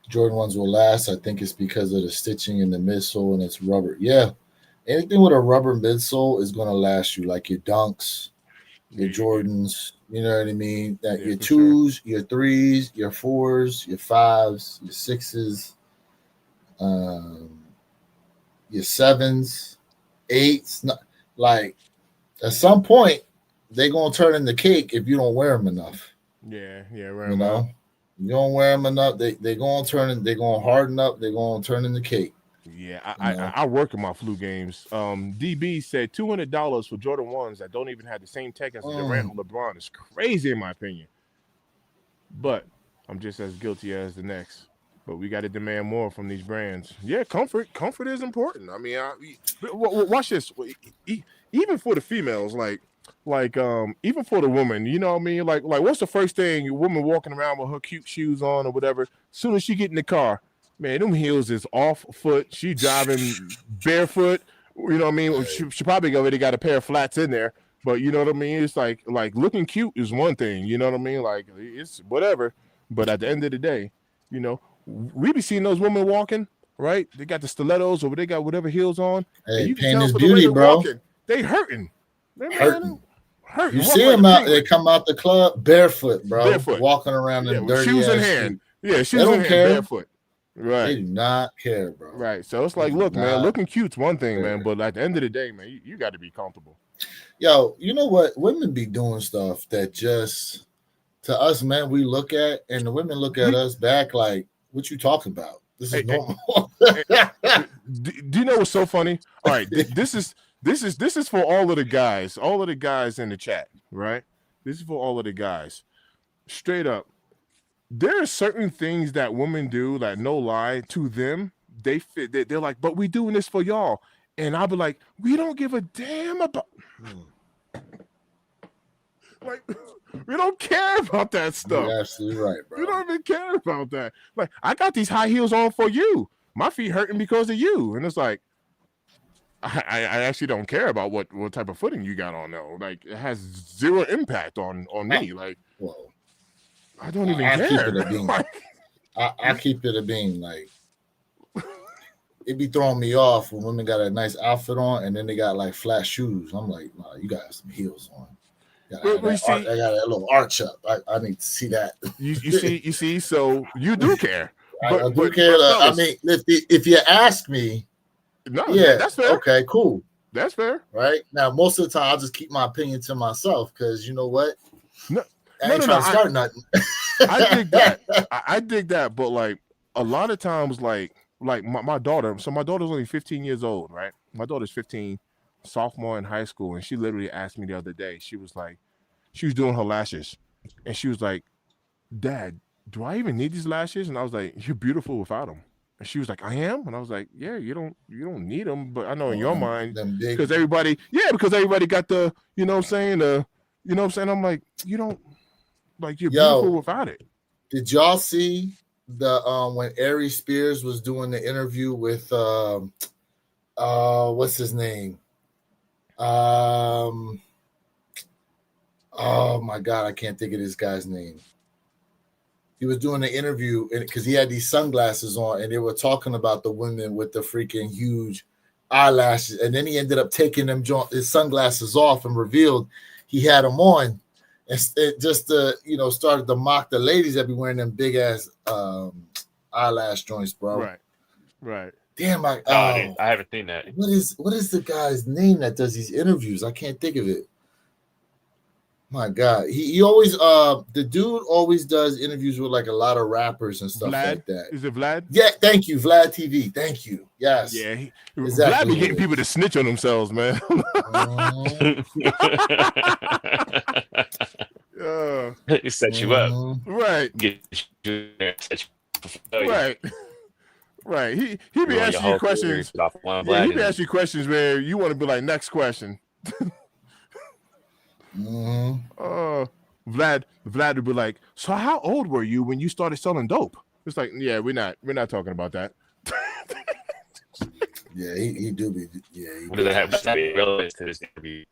B: Jordan ones will last. I think it's because of the stitching in the midsole and it's rubber. Yeah, anything with a rubber midsole is gonna last you, like your Dunks, your
A: Yeah,
B: Jordans. You know what I mean? That
A: yeah,
B: your
A: for sure.
B: twos, your threes, your fours, your fives, your sixes, um, your sevens, eights. Like at some point, they gonna turn into cake if you don't wear them enough.
A: Yeah, yeah, wear
B: You
A: them out.
B: know, you don't wear them enough, they gonna turn. They gonna harden up. They gonna turn into cake.
A: Yeah,
B: You know.
A: I work in my flu games. DB said $200 for Jordan ones that don't even have the same tech as the Durant
B: Mm.
A: or LeBron is crazy in my opinion. But I'm just as guilty as the next. But we got to demand more from these brands. Yeah, comfort is important. I mean, watch this. Even for the females, even for the woman, you know what I mean? Like what's the first thing a woman walking around with her cute shoes on or whatever? Soon as she get in the car, man, them heels is off foot. She driving barefoot. You know what I mean?
B: Hey,
A: She probably already got a pair of flats in there. But you know what I mean? It's like looking cute is one thing. You know what I mean? Like it's whatever. But at the end of the day, you know, we be seeing those women walking, right? They got the stilettos or they got whatever heels on, and
B: hey,
A: you can
B: pain
A: tell
B: is
A: for the way
B: beauty,
A: they're
B: bro.
A: walking, they hurting. They man
B: Hurting.
A: hurting,
B: You
A: walking
B: see
A: like a
B: them out. They
A: penguin,
B: come out the club barefoot, bro,
A: barefoot.
B: walking around
A: Yeah,
B: them
A: with
B: dirty
A: shoes in
B: ass
A: hand.
B: shoes.
A: Yeah,
B: They
A: shoes in
B: don't
A: hand,
B: care.
A: barefoot.
B: They
A: Right.
B: do not care, bro.
A: Right. So it's
B: They
A: like,
B: do
A: look, man,
B: not
A: looking cute's one thing, man,
B: care.
A: but at the end of the day, man, you got to be comfortable.
B: Yo, you know what? Women be doing stuff that just to us men we look at, and the women look at
A: We,
B: us back like, "What you talking about? This is
A: hey,
B: normal."
A: hey, do you know what's so funny? All right, this is for all of the guys in the chat, right? This is for all of the guys. Straight up, there are certain things that women do that, no lie, to them, they fit. They're like, but we doing this for y'all, and I'll be like, we don't give a damn about. Like, we don't care about that stuff.
B: You're absolutely right,
A: We
B: bro.
A: don't even care about that. Like, I got these high heels on for you. My feet hurting because of you, and it's like, I actually don't care about what type of footing you got on though. Like it has zero impact on me. Like
B: Well,
A: I don't even
B: I keep it
A: care.
B: a beam.
A: Like,
B: I keep it a beam. Like it be throwing me off when women got a nice outfit on and then they got like flat shoes. I'm like, nah, you got some heels on.
A: but
B: I
A: you
B: got
A: see,
B: that little arch up. I need to see that.
A: you see. So you do care,
B: I
A: but
B: do care. I
A: fellas,
B: mean, if you ask me,
A: no,
B: yeah,
A: that's fair.
B: okay, cool.
A: That's fair.
B: Right now, most of the time, I'll just keep my opinion to myself because you know what?
A: No,
B: I ain't trying to start nothing.
A: I dig that. I dig that. But like a lot of times, like my daughter. So my daughter's only 15 years old, right? My daughter's 15, sophomore in high school, and she literally asked me the other day. She was like, she was doing her lashes, and she was like, "Dad, do I even need these lashes?" And I was like, "You're beautiful without them." And she was like, "I am," and I was like, "Yeah, you don't need them, but I know in your mind
B: them big.
A: because everybody got the, you know what I'm saying, you know what I'm saying." I'm like, you don't like you're beautiful without it.
B: Did y'all see the when Ari Spears was doing the interview with what's his name? Oh my god, I can't think of this guy's name. He was doing the interview because he had these sunglasses on and they were talking about the women with the freaking huge eyelashes, and then he ended up taking his sunglasses off and revealed he had them on. It just started to mock the ladies that be wearing them big ass eyelash joints, bro.
A: Right.
B: Damn,
C: I haven't seen that.
B: What is the guy's name that does these interviews? I can't think of it. My God, he always the dude always does interviews with like a lot of rappers and stuff
A: Vlad?
B: like that.
A: Is it Vlad?
B: Yeah, thank you, Vlad TV. Thank you. Yes,
A: Yeah, Vlad
B: exactly.
A: be getting people to snitch on themselves, man.
C: He set you up.
A: Right,
C: Get you there, set you up for failure.
A: right, right. He be
C: Ruin your
A: asking you
C: whole career
A: questions.
C: off one
A: Yeah, he
C: Vlad
A: be asking you questions where you want to be like, next question. Vlad would be like, so how old were you when you started selling dope? It's like, yeah, we're not talking about that.
B: Yeah, he do be. Yeah,
C: What does that have to be relevant to this interview?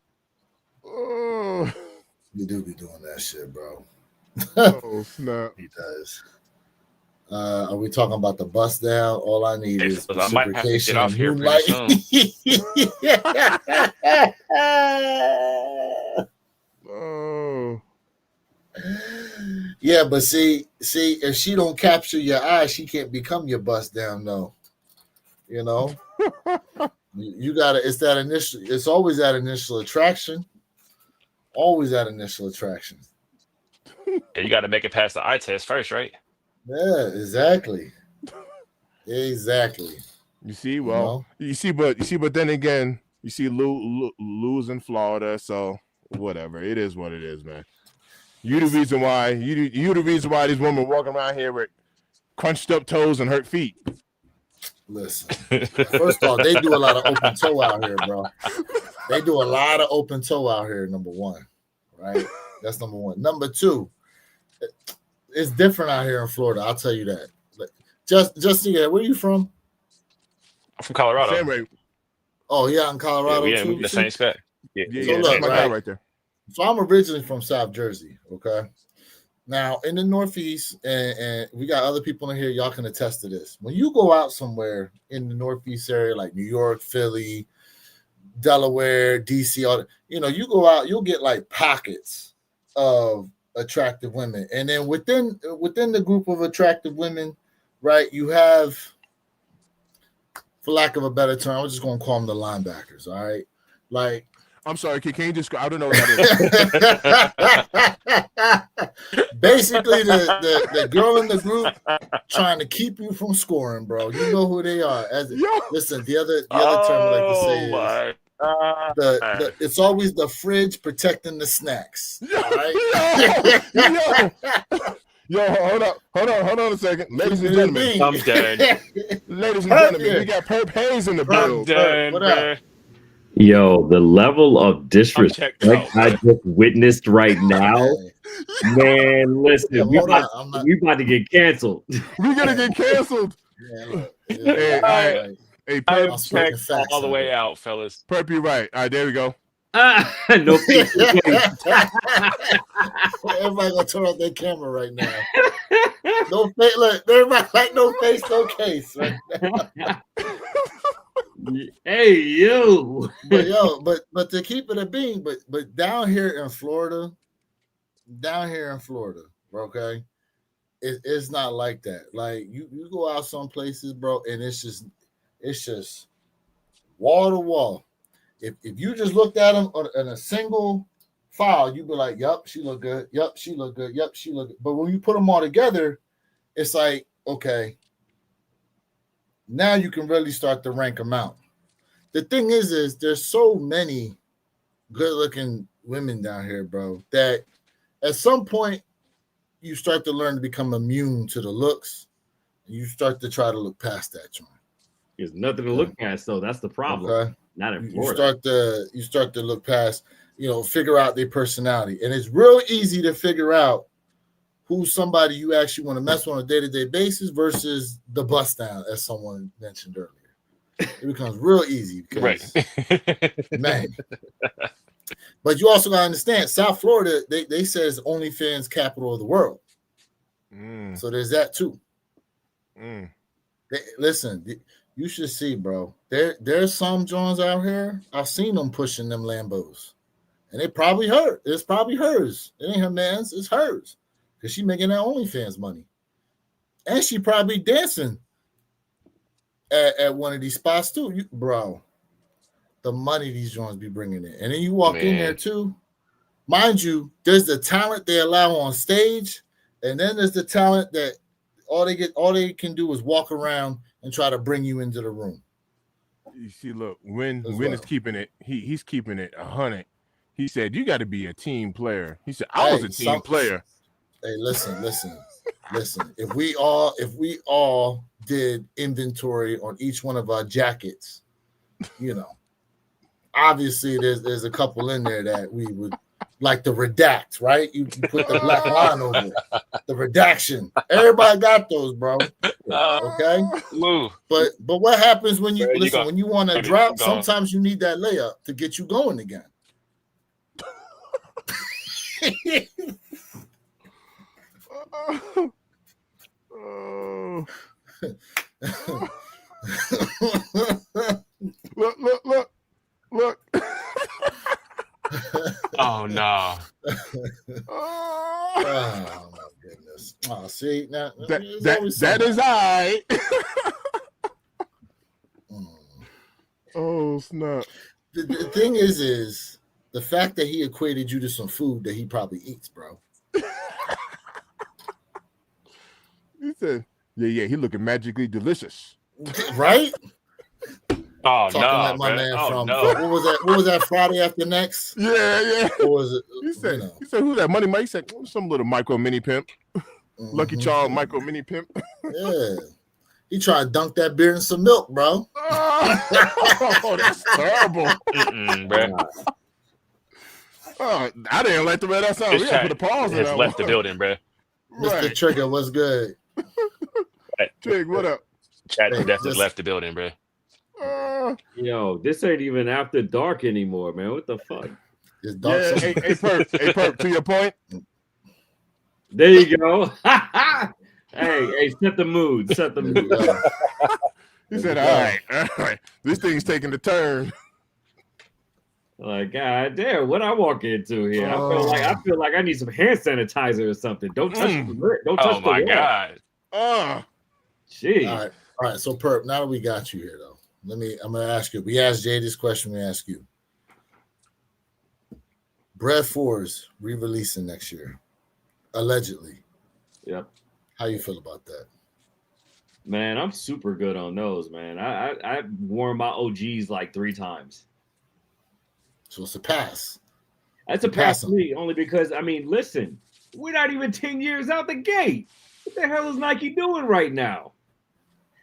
B: he do be doing that shit, bro.
A: Oh snap!
B: He does. Are we talking about the bust down? All I need
C: Hey,
B: is
C: fellas, I might have to
B: reciprocation
C: get off
B: and
C: here pretty
B: moonlight.
A: Oh,
B: Yeah, but see, if she don't capture your eye, she can't become your bust down, though. You know, you gotta. It's that initial. It's always that initial attraction. Always that initial attraction.
C: Yeah, you got to make it past the eye test first, right?
B: Yeah, exactly. Exactly.
A: you see, well, you see, but then again, you see, Lou's in Florida, so whatever. It is what it is, man. You the reason why you the reason why these women walking around here with crunched up toes and hurt feet.
B: Listen, first off, they do a lot of open toe out here, bro. They do a lot of open toe out here, number one, right? That's number one. Number two, it's different out here in Florida. I'll tell you that. Just where are you from?
C: I'm from Colorado.
A: Same way.
B: Oh, yeah, in Colorado
C: Yeah,
B: too.
C: we the same spec.
A: Yeah,
B: So look,
A: that's my guy right there.
B: So I'm originally from South Jersey, okay? Now, in the Northeast, and we got other people in here, y'all can attest to this. When you go out somewhere in the Northeast area, like New York, Philly, Delaware, DC, you go out, you'll get like pockets of attractive women. And then within the group of attractive women, right, you have, for lack of a better term, I'm just going to call them the linebackers, all right? Like,
A: I'm sorry, can you just? I don't know what that
B: is. Basically, the girl in the group trying to keep you from scoring, bro. You know who they are. Listen, the other term I like to say is it's always the fridge protecting the snacks. All right?
A: Yo, hold on a second. Ladies and gentlemen.
C: I'm done.
A: Ladies and gentlemen, we got Perp Hayes in the building.
C: I'm done, bro.
E: Yo, the level of disrespect I just witnessed right now, man. Listen, we about to get canceled.
A: We're gonna get canceled. Hey,
C: Perp, all the way out, fellas.
A: Perp, you're right. All right, there we go.
E: No face.
B: Everybody gonna turn off their camera right now. No face. Look, everybody like no face, no case. Right now.
E: Hey yo,
B: but to keep it a bean, but down here in Florida, okay, it's not like that. Like you go out some places, bro, and it's just wall to wall. If you just looked at them in a single file, you'd be like, "Yup, she look good. Yup, she look good. Yup, she look good." But when you put them all together, it's like, okay, now you can really start to rank them out. The thing is there's so many good-looking women down here, bro, that at some point you start to learn to become immune to the looks. And you start to try to look past that joint.
E: There's nothing to look past, though. That's the problem.
B: Okay.
E: Not in Florida.
B: You start to look past, figure out their personality. And it's real easy to figure out who's somebody you actually want to mess with on a day-to-day basis versus the bust down, as someone mentioned earlier. It becomes real easy because, man. But you also got to understand, South Florida, they say it's OnlyFans capital of the world. So there's that too. Listen, you should see, bro. There's some Jones out here. I've seen them pushing them Lambos. And it probably hurt. It's probably hers. It ain't her man's, it's hers. Because she making that OnlyFans money. And she probably dancing at one of these spots too. Bro, the money these joints be bringing in. And then you walk in there too, mind you, there's the talent they allow on stage, and then there's the talent that all they can do is walk around and try to bring you into the room.
A: You see, look, Win is keeping it. He's keeping it 100. He said, "You got to be a team player." He said, "I was a team player."
B: Hey, listen. If we all did inventory on each one of our jackets, obviously there's a couple in there that we would like to redact, right? You put the black line over it, the redaction. Everybody got those, bro. Okay,
C: Lou.
B: But what happens when you when you want to drop? Sometimes you need that layup to get you going again.
A: Look.
C: Oh no.
B: Oh my goodness. Oh, see now
A: that is I. Oh snap.
B: The thing is the fact that he equated you to some food that he probably eats, bro.
A: He said, yeah, he looking magically delicious.
B: Right?
C: Oh
B: talking
C: no,
B: like my
C: man.
B: man from
C: no.
B: What was that Friday After Next?
A: Yeah.
B: What was it?
A: He said, who's that? Money Mike? He said, some little micro mini pimp. Lucky Charm micro mini pimp.
B: Yeah. He tried to dunk that beer in some milk, bro.
A: Oh, that's terrible.
C: Bro.
A: Oh, I didn't like the way that sounded. We gotta put a pause on that.
C: Left the building, bro.
B: Mr. Trigger, what's good?
A: Trig, what up?
C: Chat definitely left the building, bro.
E: Yo, this ain't even after dark anymore, man. What the fuck?
B: It's dark.
A: Yeah, hey, Perp, to your point.
E: There you go. Hey, set the mood. Set the mood.
A: He said, all right. This thing's taking the turn.
E: Like, God damn, what I walk into here? I feel like I need some hand sanitizer or something. Don't touch the Don't touch the wall.
C: God.
B: Gee. All right. So Perp, now that we got you here though, I'm gonna ask you. We asked Jay this question, we ask you. Bread 4s re-releasing next year. Allegedly.
E: Yep.
B: How you feel about that?
E: Man, I'm super good on those, man. I've worn my OGs like 3 times.
B: So it's a pass.
E: That's a pass to me, only because, I mean, listen, we're not even 10 years out the gate. What the hell is Nike doing right now?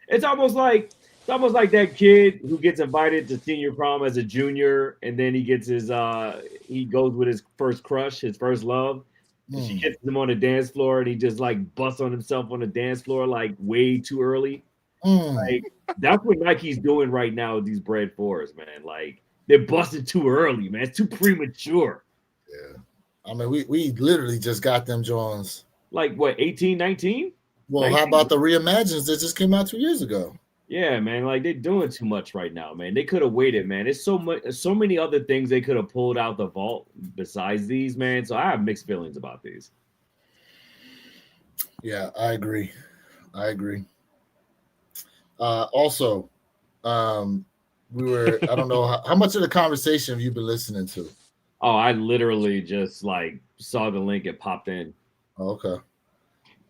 E: It's almost like that kid who gets invited to senior prom as a junior, and then he gets he goes with his first crush, his first love. And she gets him on the dance floor, and he just like busts on himself on the dance floor like way too early. Like that's what Nike's doing right now with these Bread 4s, man. Like they're busting too early, man. It's too premature.
B: Yeah. I mean, we literally just got them Jones.
E: Like what, 18, 19?
B: Well,
E: 19?
B: how about the reimagines that just came out 2 years ago?
E: Yeah, man. Like they're doing too much right now, man. They could have waited, man. It's so many other things they could have pulled out the vault besides these, man. So I have mixed feelings about these.
B: Yeah, I agree. Also, we were, I don't know how much of the conversation have you been listening to?
E: Oh, I literally just like saw the link, it popped in.
B: Oh, okay.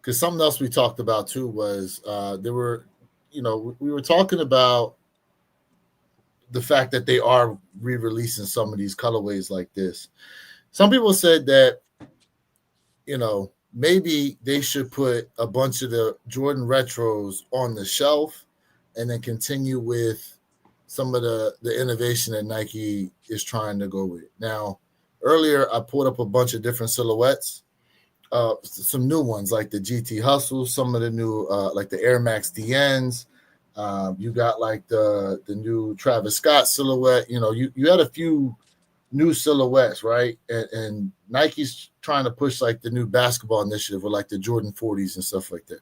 B: Because something else we talked about too was we were talking about the fact that they are re-releasing some of these colorways like this. Some people said that, maybe they should put a bunch of the Jordan retros on the shelf and then continue with some of the innovation that Nike is trying to go with. Now, earlier I pulled up a bunch of different silhouettes, some new ones like the GT Hustle, some of the new like the Air Max DNs. You got like the new Travis Scott silhouette. You had a few new silhouettes, right? And Nike's trying to push like the new basketball initiative with like the Jordan 40s and stuff like that.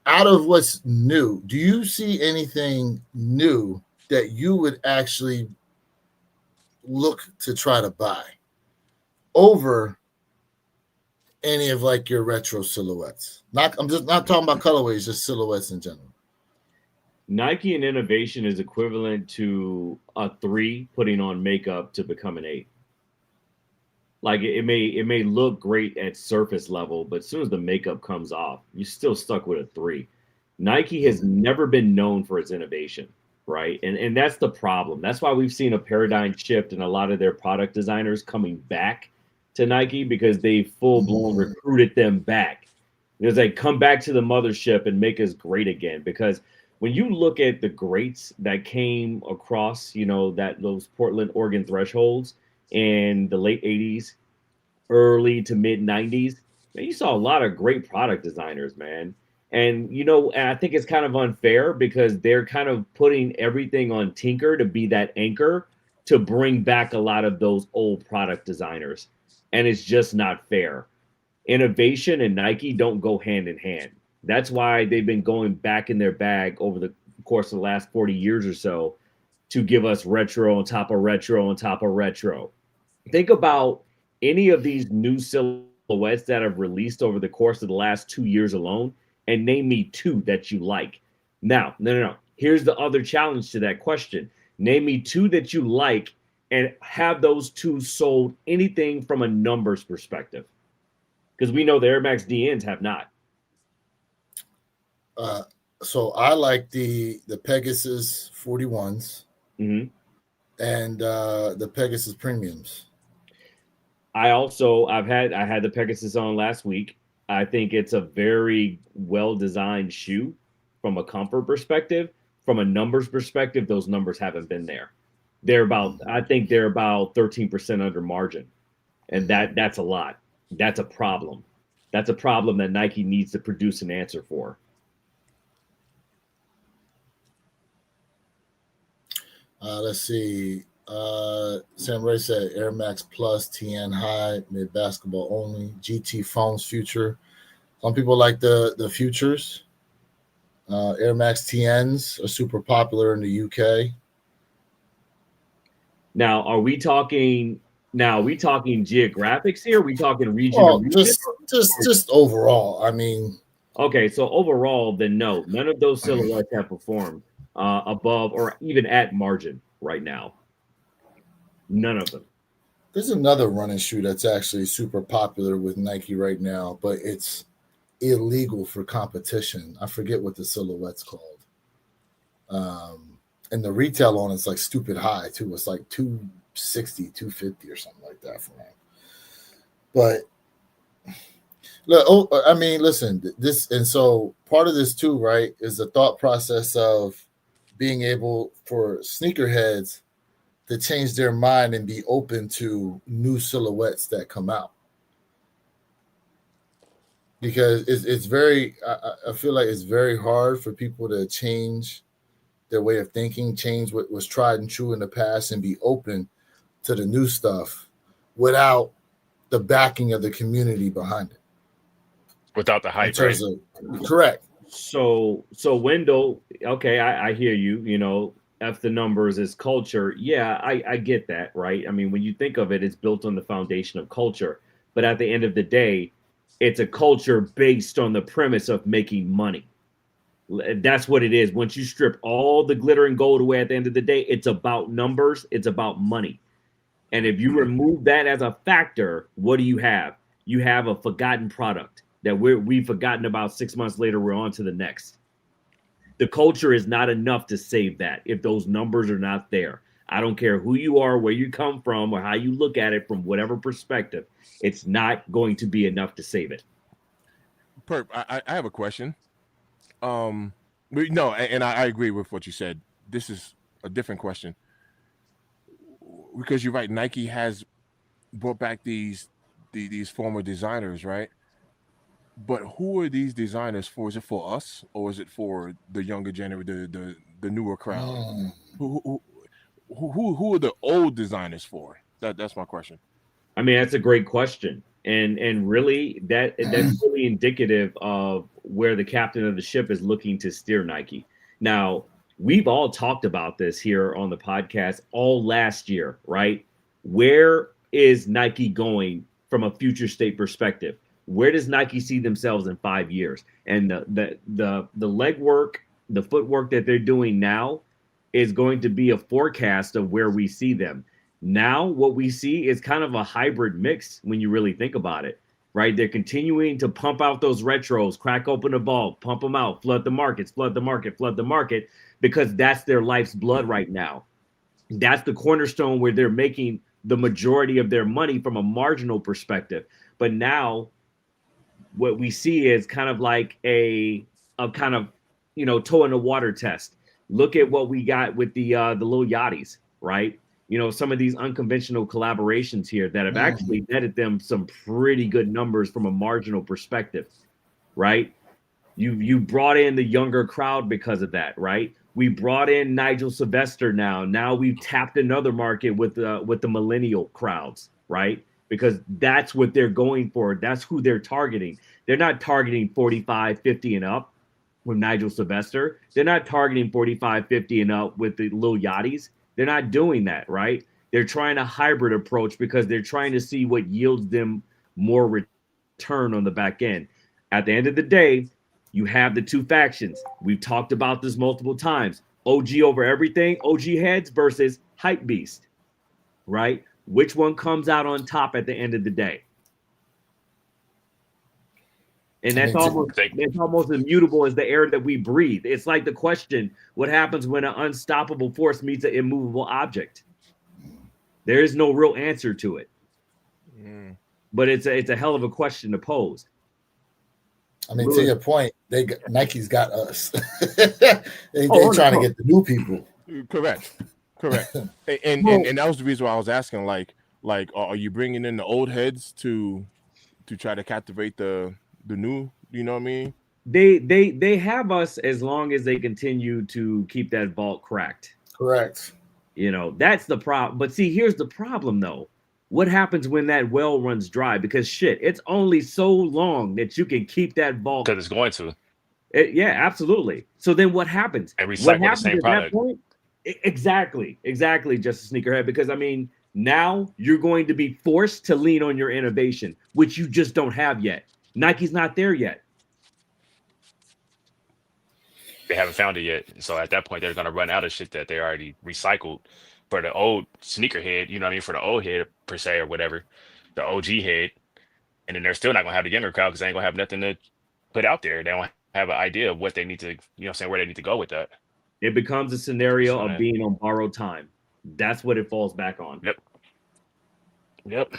B: Out of what's new, do you see anything new that you would actually look to try to buy over any of like your retro silhouettes? I'm just not talking about colorways, just silhouettes in general.
E: Nike and innovation is equivalent to a 3 putting on makeup to become an 8. Like it may look great at surface level, but as soon as the makeup comes off, you're still stuck with a 3. Nike has never been known for its innovation, right? And that's the problem. That's why we've seen a paradigm shift in a lot of their product designers coming back to Nike, because they full blown recruited them back. Because they come back to the mothership and make us great again. Because when you look at the greats that came across, that those Portland, Oregon thresholds in the late 80s, early to mid 90s, man, you saw a lot of great product designers, man. And and I think it's kind of unfair because they're kind of putting everything on Tinker to be that anchor to bring back a lot of those old product designers. And it's just not fair. Innovation and Nike don't go hand in hand. That's why they've been going back in their bag over the course of the last 40 years or so to give us retro on top of retro on top of retro. Think about any of these new silhouettes that have released over the course of the last 2 years alone, and name me 2 that you like. Now, no. Here's the other challenge to that question. Name me 2 that you like and have those 2 sold anything from a numbers perspective. Because we know the Air Max DNs have not.
B: So I like the Pegasus 41s
E: Mm-hmm.
B: and the Pegasus Premiums.
E: I had the Pegasus on last week. I think it's a very well-designed shoe from a comfort perspective. From a numbers perspective, those numbers haven't been there. I think they're about 13% under margin. And that's a lot. That's a problem. That's a problem that Nike needs to produce an answer for.
B: Let's see. Sam Ray said Air Max Plus, TN High, mid basketball only, GT Foams Future. Some people like the Futures. Air Max TNs are super popular in the UK.
E: Now, are we talking geographics here? Are we talking region?
B: Just overall. I mean,
E: okay, so overall, then no, none of those silhouettes have performed above or even at margin right now. None of them.
B: There's another running shoe that's actually super popular with Nike right now, but it's illegal for competition. I forget what the silhouette's called. And the retail on it's like stupid high too. It's like 260, 250 or something like that for them. But look, I mean, listen, this, and so part of this too, right, is the thought process of being able for sneakerheads to change their mind and be open to new silhouettes that come out. Because it's very, I feel like it's very hard for people to change their way of thinking, change what was tried and true in the past, and be open to the new stuff without the backing of the community behind it.
C: Without the hype, right?
B: Correct.
E: So Wendell, okay, I hear you. F the numbers is culture. Yeah, I get that, right? I mean, when you think of it, it's built on the foundation of culture. But at the end of the day, it's a culture based on the premise of making money. That's what it is. Once you strip all the glitter and gold away at the end of the day, it's about numbers. It's about money. And if you remove that as a factor, what do you have? You have a forgotten product that we've forgotten about. 6 months later, we're on to the next. The culture is not enough to save that if those numbers are not there. I don't care who you are, where you come from, or how you look at it from whatever perspective. It's not going to be enough to save it.
A: Perp, I have a question. No, and I agree with what you said. This is a different question. Because you're right, Nike has brought back these former designers, right? But who are these designers for? Is it for us, or is it for the younger generation, the newer crowd? Who are the old designers for? That's my question.
E: I mean, that's a great question, and really that's really indicative of where the captain of the ship is looking to steer Nike. Now, we've all talked about this here on the podcast all last year, right? Where is Nike going from a future state perspective? Where does Nike see themselves in 5 years? And the legwork, the footwork that they're doing now is going to be a forecast of where we see them. Now what we see is kind of a hybrid mix when you really think about it, right? They're continuing to pump out those retros, crack open the vault, pump them out, flood the markets, flood the market, flood the market, because that's their life's blood right now. That's the cornerstone where they're making the majority of their money from a marginal perspective. But now what we see is kind of like a kind of, toe in the water test. Look at what we got with the little yachties, right? Some of these unconventional collaborations here that have actually netted them some pretty good numbers from a marginal perspective, right? You brought in the younger crowd because of that, right? We brought in Nigel Sylvester now. Now we've tapped another market with the millennial crowds, right? Because that's what they're going for. That's who they're targeting. They're not targeting 45, 50 and up with Nigel Sylvester. They're not targeting 45, 50 and up with the little yachties. They're not doing that, right? They're trying a hybrid approach because they're trying to see what yields them more return on the back end. At the end of the day, you have the two factions. We've talked about this multiple times. OG over everything, OG heads versus hype beast, right? Which one comes out on top at the end of the day? And that's almost immutable as the air that we breathe. It's like the question, what happens when an unstoppable force meets an immovable object? There is no real answer to it. But it's a hell of a question to pose.
B: I mean, to your point, Nike's got us. they trying to get the new people.
A: Correct. And that was the reason why I was asking, like, are you bringing in the old heads to try to captivate the new? You know what I mean?
E: They have us as long as they continue to keep that vault cracked.
B: Correct.
E: That's the problem. But see, here's the problem though. What happens when that well runs dry? Because shit, it's only so long that you can keep that vault.
C: Because it's going to.
E: Yeah, absolutely. So then what happens?
C: And recycle the same product.
E: That point? Exactly, Justice Sneakerhead. Because I mean, now you're going to be forced to lean on your innovation, which you just don't have yet. Nike's not there yet.
C: They haven't found it yet. So at that point, they're going to run out of shit that they already recycled. For the old sneakerhead, you know what I mean? For the old head, per se, or whatever, the OG head. And then they're still not going to have the younger crowd because they ain't going to have nothing to put out there. They don't have an idea of what they need to, where they need to go with that.
E: It becomes a scenario of being on borrowed time. That's what it falls back on.
C: Yep.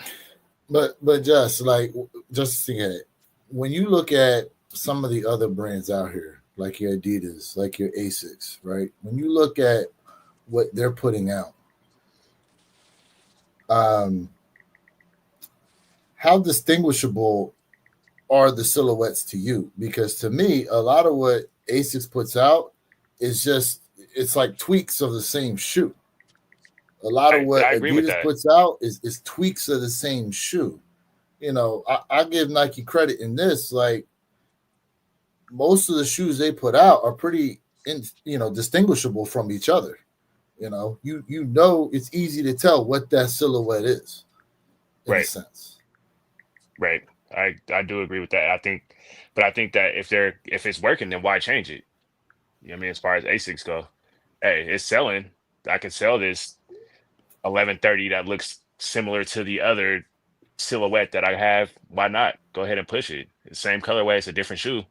B: But just Sneakerhead, when you look at some of the other brands out here, like your Adidas, like your Asics, right? When you look at what they're putting out, how distinguishable are the silhouettes to you? Because to me, a lot of what Asics puts out is it's like tweaks of the same shoe. A lot of what Adidas puts out is tweaks of the same shoe. I give Nike credit in this. Like, most of the shoes they put out are pretty, distinguishable from each other. It's easy to tell what that silhouette is, in a sense.
C: Right. I do agree with that. I think that if it's working, then why change it? You know what I mean? As far as Asics go, hey, it's selling. I can sell this 1130 that looks similar to the other silhouette that I have. Why not? Go ahead and push it. It's the same colorway. It's a different shoe.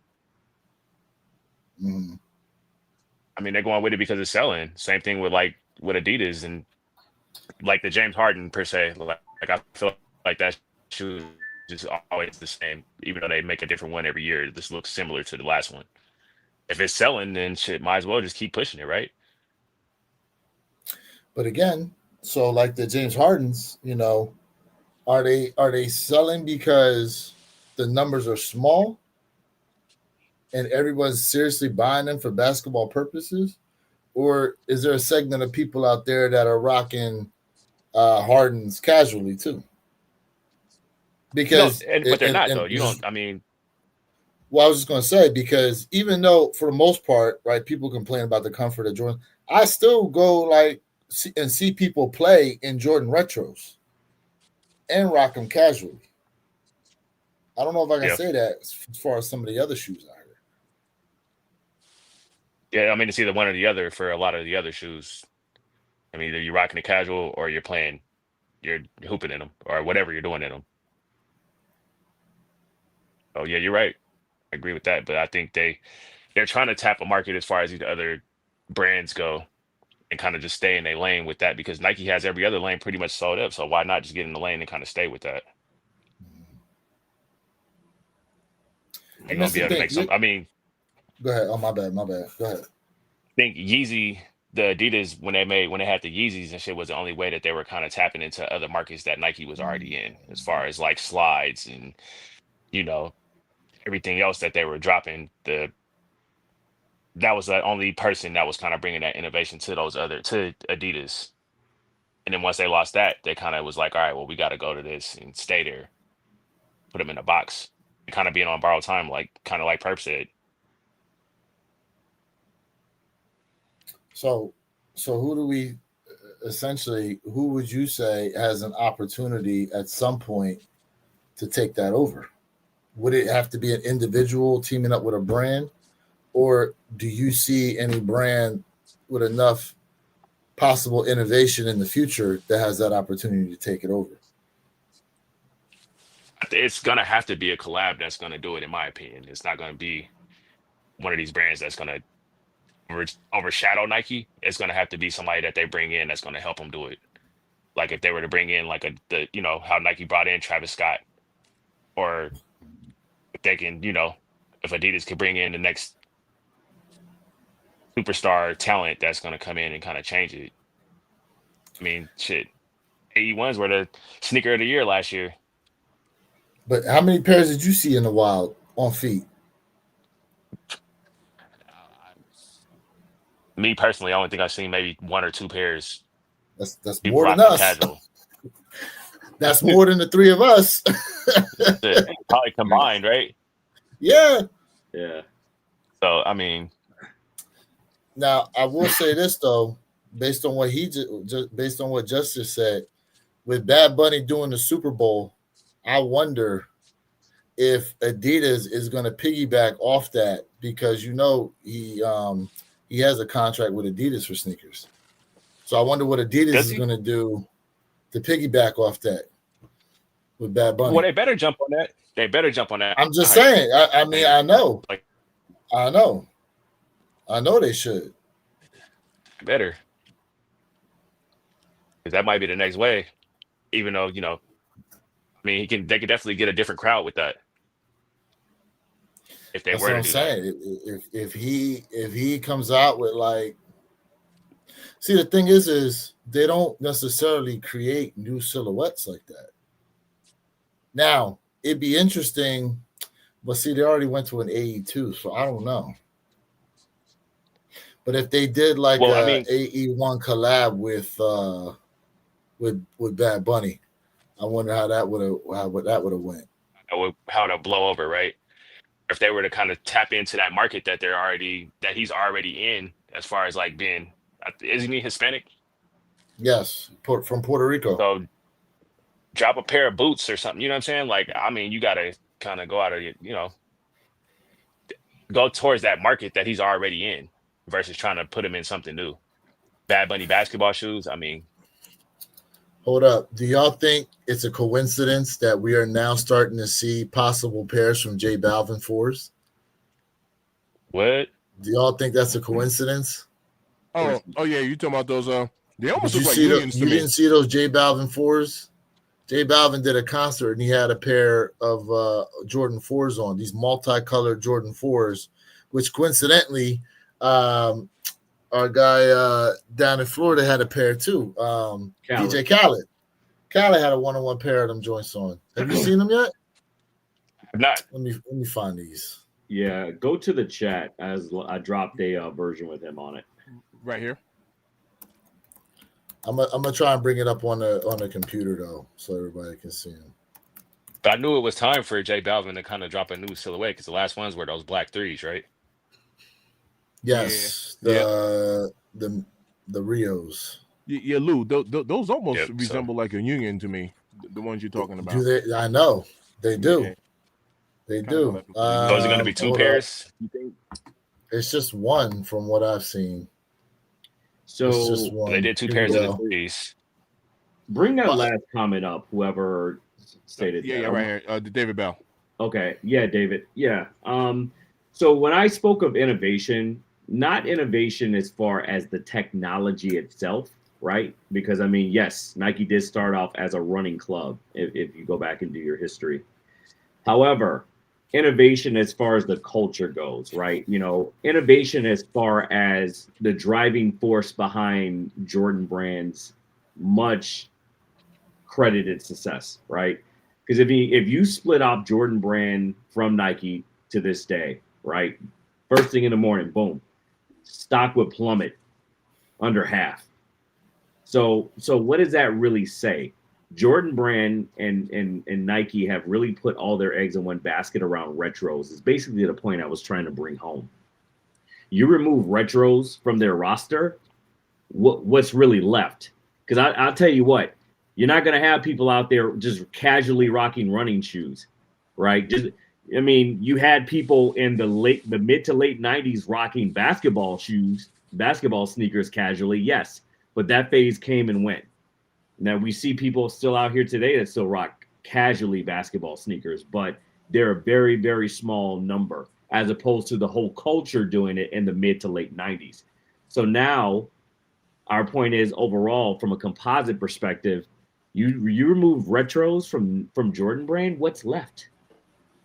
B: Mm-hmm.
C: I mean, they're going with it because it's selling. Same thing with Adidas and like the James Harden per se. Like I feel like that shoe is always the same, even though they make a different one every year. This looks similar to the last one. If it's selling, then shit, might as well just keep pushing it, right?
B: But again, so like the James Hardens, are they selling because the numbers are small and everyone's seriously buying them for basketball purposes? Or is there a segment of people out there that are rocking Hardens casually too? Because
C: but they're not though. You don't. I mean,
B: well, I was just going to say, because even though for the most part, right, people complain about the comfort of Jordan, I still go and see people play in Jordan retros and rock them casually. I don't know if I can say that as far as some of the other shoes out here.
C: Yeah, I mean, it's either one or the other for a lot of the other shoes. I mean, either you're rocking it casual or you're playing you're hooping in them or whatever you're doing in them. Oh yeah, you're right. I agree with that. But I think they're trying to tap a market as far as these other brands go and kind of just stay in their lane with that because Nike has every other lane pretty much sold up. So why not just get in the lane and kind of stay with that? You're
B: And
C: gonna
B: that's
C: be
B: the
C: able to
B: thing.
C: make some. I mean,
B: Go ahead. Oh, my bad. Go ahead.
C: I think Yeezy, the Adidas, when they had the Yeezys and shit, was the only way that they were kind of tapping into other markets that Nike was already in, as far as like slides and you know everything else that they were dropping. That was the only person that was kind of bringing that innovation to to Adidas. And then once they lost that, they kind of was like, all right, well, we got to go to this and stay there, put them in a box, kind of being on borrowed time, like kind of like Perp said.
B: So who would you say has an opportunity at some point to take that over? Would it have to be an individual teaming up with a brand, or do you see any brand with enough possible innovation in the future that has that opportunity to take it over?
C: It's gonna have to be a collab that's gonna do it, in my opinion. It's not gonna be one of these brands that's gonna overshadow Nike. It's gonna have to be somebody that they bring in that's gonna help them do it. Like if they were to bring in like how Nike brought in Travis Scott, or if they can, if Adidas could bring in the next superstar talent that's gonna come in and kind of change it. I mean, shit, AE1s were the sneaker of the year last year.
B: But how many pairs did you see in the wild on feet?
C: Me personally, I only think I've seen maybe one or two pairs.
B: That's
C: People
B: more than
C: rocking
B: us.
C: casual.
B: That's more than the three of us.
C: Probably combined, right?
B: Yeah.
C: So I mean,
B: now I will say this though, based on what based on what Justice said, with Bad Bunny doing the Super Bowl, I wonder if Adidas is going to piggyback off that because he has a contract with Adidas for sneakers. So I wonder what Adidas is going to do to piggyback off that with Bad Bunny.
C: Well, they better jump on that.
B: I'm just saying. I mean, I know they should.
C: Better. Because that might be the next way. Even though, I mean, they could definitely get a different crowd with that. If they
B: That's
C: were
B: what
C: to
B: I'm
C: do
B: saying.
C: that.
B: If he comes out with see, the thing is they don't necessarily create new silhouettes like that. Now, it'd be interesting, but see, they already went to an AE2, so I don't know. But if they did AE1 collab with Bad Bunny, I wonder how that would have went.
C: How to blow over, right? If they were to kind of tap into that market that he's already in, as far as like being, isn't he Hispanic?
B: Yes, from Puerto Rico.
C: So drop a pair of boots or something. You know what I'm saying? Like, I mean, you got to kind of go out of go towards that market that he's already in versus trying to put him in something new. Bad Bunny basketball shoes. I mean,
B: hold up. Do y'all think it's a coincidence that we are now starting to see possible pairs from J Balvin 4s?
C: What?
B: Do y'all think that's a coincidence?
A: Oh yeah, you talking about those? They almost look like
B: unions to me. You didn't see those J Balvin 4s? J Balvin did a concert and he had a pair of Jordan 4s on, these multicolored Jordan 4s, which coincidentally, our guy down in Florida had a pair too. DJ Khaled. Khaled had a one-on-one pair of them joints on. Have you seen them yet?
C: Not.
B: Let me find these.
E: Yeah, go to the chat as I dropped a version with him on it.
A: Right here.
B: I'm gonna try and bring it up on the computer though, so everybody can see him.
C: But I knew it was time for J Balvin to kind of drop a new silhouette because the last ones were those black 3s, right?
B: Yes, the Rios.
A: Yeah, Lou. Those almost resemble like a union to me. The ones you're talking about.
B: Do they? I know they do. Yeah. They do.
C: So is it going to be two pairs? You think?
B: It's just one from what I've seen.
E: So
B: it's just one.
C: They did two pairs of the 3s.
E: Bring that last comment up. Whoever stated that.
A: Yeah, right here. David Bell.
E: Okay. Yeah, David. Yeah. So when I spoke of innovation, not innovation as far as the technology itself, right? Because I mean, yes, Nike did start off as a running club, if you go back and do your history. However, innovation as far as the culture goes, right? You know, innovation as far as the driving force behind Jordan Brand's much credited success, right? Because if you split off Jordan Brand from Nike to this day, right? First thing in the morning, boom, stock would plummet under half. So what does that really say? Jordan Brand and Nike have really put all their eggs in one basket around retros. Is basically the point I was trying to bring home. You remove retros from their roster, what's really left? Because I'll tell you what, you're not going to have people out there just casually rocking running shoes, right? I mean, you had people in the mid to late 90s rocking basketball shoes, basketball sneakers casually, yes, but that phase came and went. Now we see people still out here today that still rock casually basketball sneakers, but they're a very, very small number as opposed to the whole culture doing it in the mid to late 90s. So now our point is overall, from a composite perspective, you remove retros from Jordan Brand, what's left?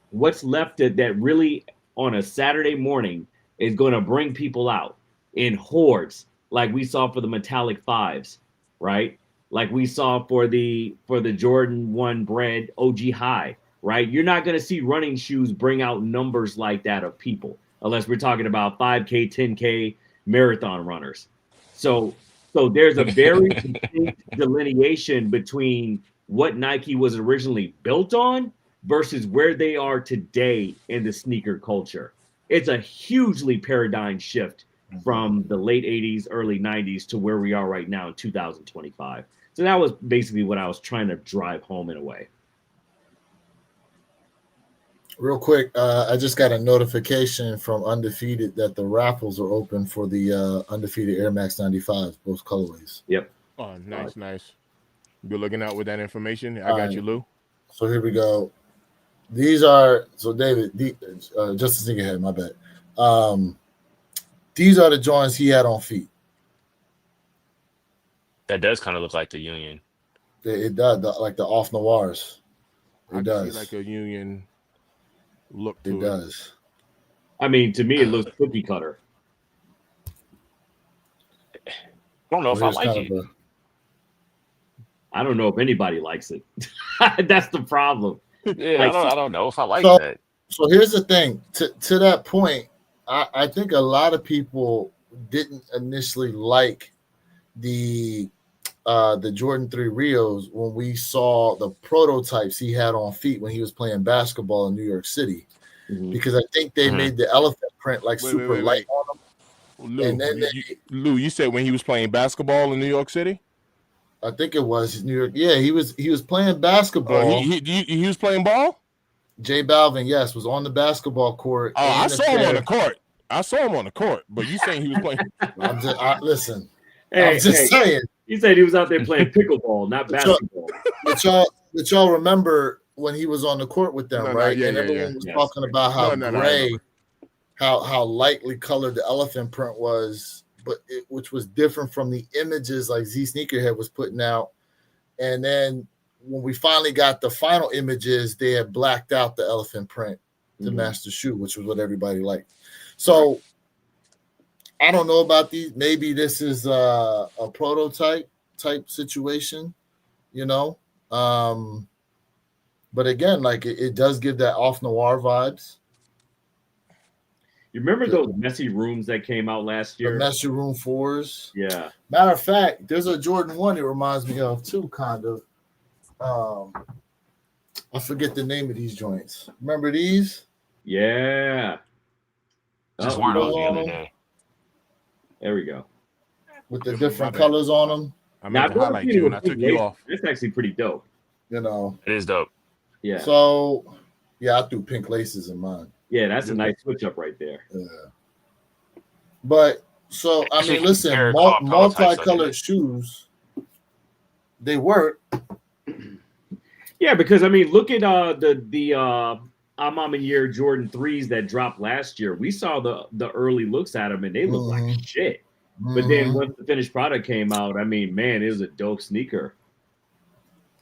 E: What's left that really on a Saturday morning is going to bring people out in hordes, like we saw for the metallic fives, right? Like we saw for the Jordan 1 Bread OG High, right? You're not going to see running shoes bring out numbers like that of people, unless we're talking about 5K, 10K marathon runners. So there's a very distinct delineation between what Nike was originally built on versus where they are today in the sneaker culture. It's a hugely paradigm shift from the late 80s, early 90s to where we are right now in 2025. So that was basically what I was trying to drive home in a way.
B: Real quick, I just got a notification from Undefeated that the raffles are open for the Undefeated Air Max 95s, both colorways.
E: Yep.
A: Oh, nice, nice. Be looking out with that information. I got you, Lou.
B: So here we go. These are, so David, just to think ahead, my bad. These are the joints he had on feet.
C: That does kind of look like the Union.
B: It does, like the off noirs.
A: It does. See like a Union look to it.
B: It does.
E: I mean, to me, it looks cookie cutter.
C: I don't know if I like it.
E: I don't know if anybody likes it. That's the problem.
C: Yeah, like, I don't know if I like that.
B: So here's the thing. To that point, I think a lot of people didn't initially like the Jordan 3 Rios when we saw the prototypes he had on feet when he was playing basketball in New York City, because I think they made the elephant print like super light on them.
A: Lou, and then Lou, you said when he was playing basketball in New York City?
B: I think it was New York. Yeah, he was playing basketball.
A: He was playing ball?
B: J Balvin, yes, was on the basketball court.
A: Oh, I saw him on the court. I saw him on the court, but you saying he was playing?
B: Listen,
E: I'm
B: just saying.
E: He said he was out there playing pickleball, not basketball.
B: But y'all remember when he was on the court with them, right?
A: Yeah,
B: and everyone was talking about how gray, how lightly colored the elephant print was, which was different from the images like Z Sneakerhead was putting out. And then when we finally got the final images, they had blacked out the elephant print to match the shoe, which was what everybody liked. So I don't know about these. Maybe this is a prototype type situation, you know. But again, like it does give that off noir vibes.
E: You remember those messy rooms that came out last year?
B: The messy room 4s.
E: Yeah.
B: Matter of fact, there's a Jordan 1 it reminds me of too, kind of. I forget the name of these joints. Remember these?
E: Yeah.
C: Just wore those the other day.
E: There we go.
B: With the different colors on them.
A: I meant to highlight you and I took you off.
E: It's actually pretty dope.
B: You know.
C: It is dope.
E: Yeah.
B: So, yeah, I threw pink laces in mine.
E: Yeah, that's a nice switch up right there.
B: Yeah. But, so, I mean, listen, multicolored shoes. they work.
E: Yeah, because I mean, look at the Amam and Year Jordan 3s that dropped last year. We saw the early looks at them and they look like shit. But then once the finished product came out, I mean, man, it was a dope sneaker.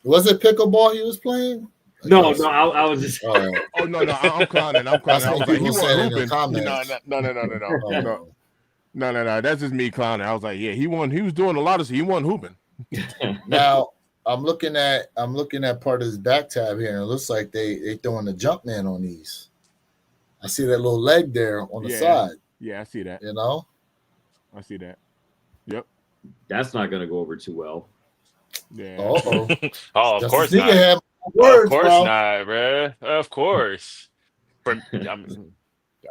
B: Was it pickleball he was playing?
E: No, I was just.
A: no, I'm clowning. I was like, he wasn't hooping. No. That's just me clowning. I was like, yeah, he won. He was doing a lot of. He wasn't hooping.
B: Now I'm looking at part of his back tab here, and it looks like they throwing the Jumpman on these. I see that little leg there on the side.
A: Yeah, I see that.
B: You know,
A: I see that. Yep.
E: That's not gonna go over too well.
A: Yeah.
C: Of course not.
B: Words,
C: of course
B: bro.
C: not, bro. Of course. All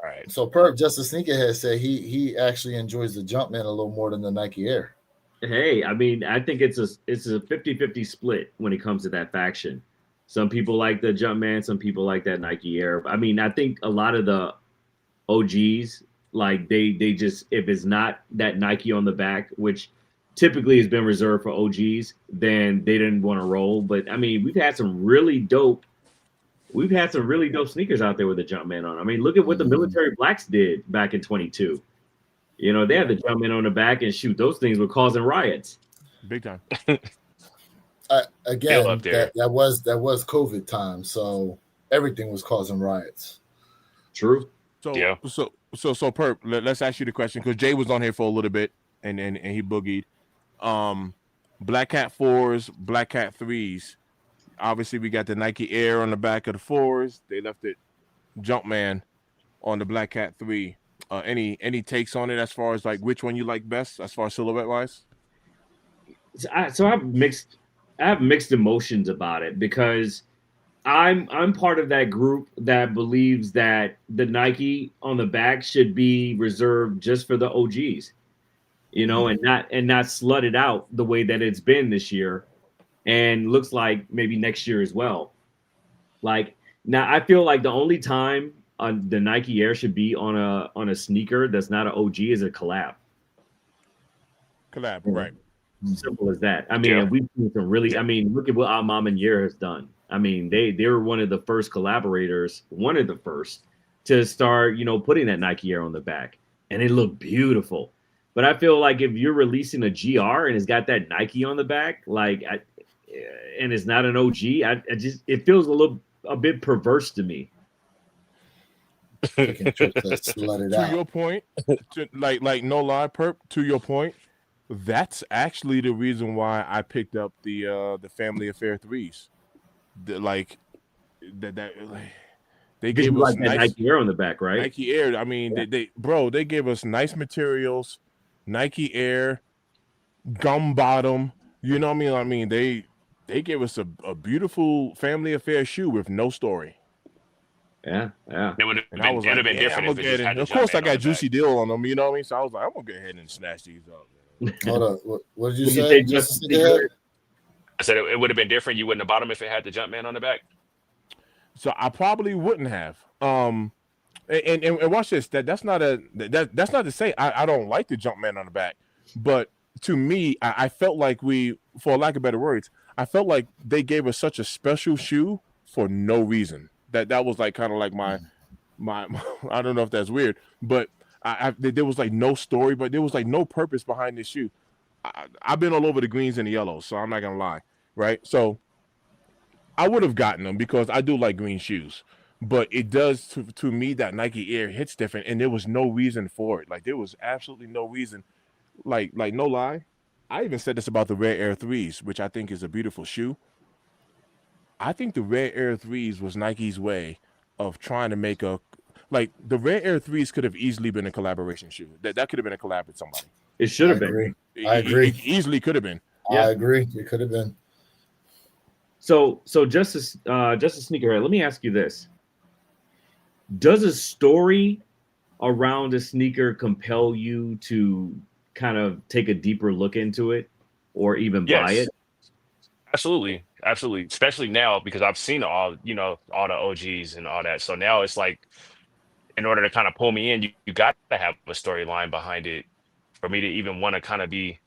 C: right.
B: So Perp, just a sneakerhead, said he actually enjoys the Jumpman a little more than the Nike Air.
E: Hey, I mean, I think it's a 50-50 split when it comes to that faction. Some people like the Jumpman, some people like that Nike Air. I mean, I think a lot of the OGs, like they just, if it's not that Nike on the back, which typically has been reserved for OGs, then they didn't want to roll. But I mean, we've had some really dope sneakers out there with the Jumpman on. I mean, look at what the Military Blacks did back in 22. You know, they had the Jumpman on the back, and shoot, those things were causing riots.
A: Big time.
B: Again, that was COVID time, so everything was causing riots.
E: True.
A: So Perp, let's ask you the question, because Jay was on here for a little bit and he boogied. Black Cat 4s, Black Cat 3s. Obviously, we got the Nike Air on the back of the 4s. They left it Jumpman on the Black Cat 3. Any takes on it as far as like which one you like best as far as silhouette wise?
E: So I have mixed emotions about it, because I'm part of that group that believes that the Nike on the back should be reserved just for the OGs, you know, and not slutted out the way that it's been this year, and looks like maybe next year as well. Like, now I feel like the only time the Nike Air should be on a sneaker that's not an OG is a collab.
A: Right.
E: Simple as that. I mean, we've seen some really. I mean, look at what Amam and Year has done. I mean, they were one of the first collaborators, one of the first to start, you know, putting that Nike Air on the back, and it looked beautiful. But I feel like if you're releasing a GR and it's got that Nike on the back, and it's not an OG, it feels a bit perverse to me.
A: To your point, like no lie, Perp. To your point, that's actually the reason why I picked up the Family Affair 3s. They gave us
E: like
A: nice
E: Nike Air on the back, right?
A: Nike Air. I mean, they gave us nice materials, Nike Air, gum bottom. You know what I mean? They gave us a beautiful Family Affair shoe with no story.
E: Yeah.
C: It would have been different if it just had the
A: Of course, I
C: Jumpman
A: got
C: on the
A: juicy
C: back.
A: deal on them. You know what I mean? So I was like, I'm gonna go ahead and snatch these up.
B: Hold up. What did you say?
C: I said it would have been different. You wouldn't have bought them if it had the Jumpman on the back.
A: So I probably wouldn't have. And watch this. That's not to say I don't like the Jumpman on the back, but to me, I felt like for lack of better words, I felt like they gave us such a special shoe for no reason. That was like kind of like my I don't know if that's weird, but there was like no story, but there was like no purpose behind this shoe. I've been all over the greens and the yellows, so I'm not gonna lie, right? So I would have gotten them because I do like green shoes, but it does to me that Nike Air hits different, and there was no reason for it. Like there was absolutely no reason. Like no lie, I even said this about the Rare Air 3s, which I think is a beautiful shoe. I think the Rare Air 3s was Nike's way of trying to make the Rare Air 3s could have easily been a collaboration shoe. That could have been a collab with somebody.
E: It should have been.
B: I agree.
A: It easily could have been.
B: Yeah. I agree. It could have been.
E: So Justice Sneakerhead, let me ask you this. Does a story around a sneaker compel you to kind of take a deeper look into it or even buy it?
C: Absolutely. Especially now, because I've seen all the OGs and all that. So now it's like, in order to kind of pull me in, you got to have a storyline behind it for me to even want to kind of be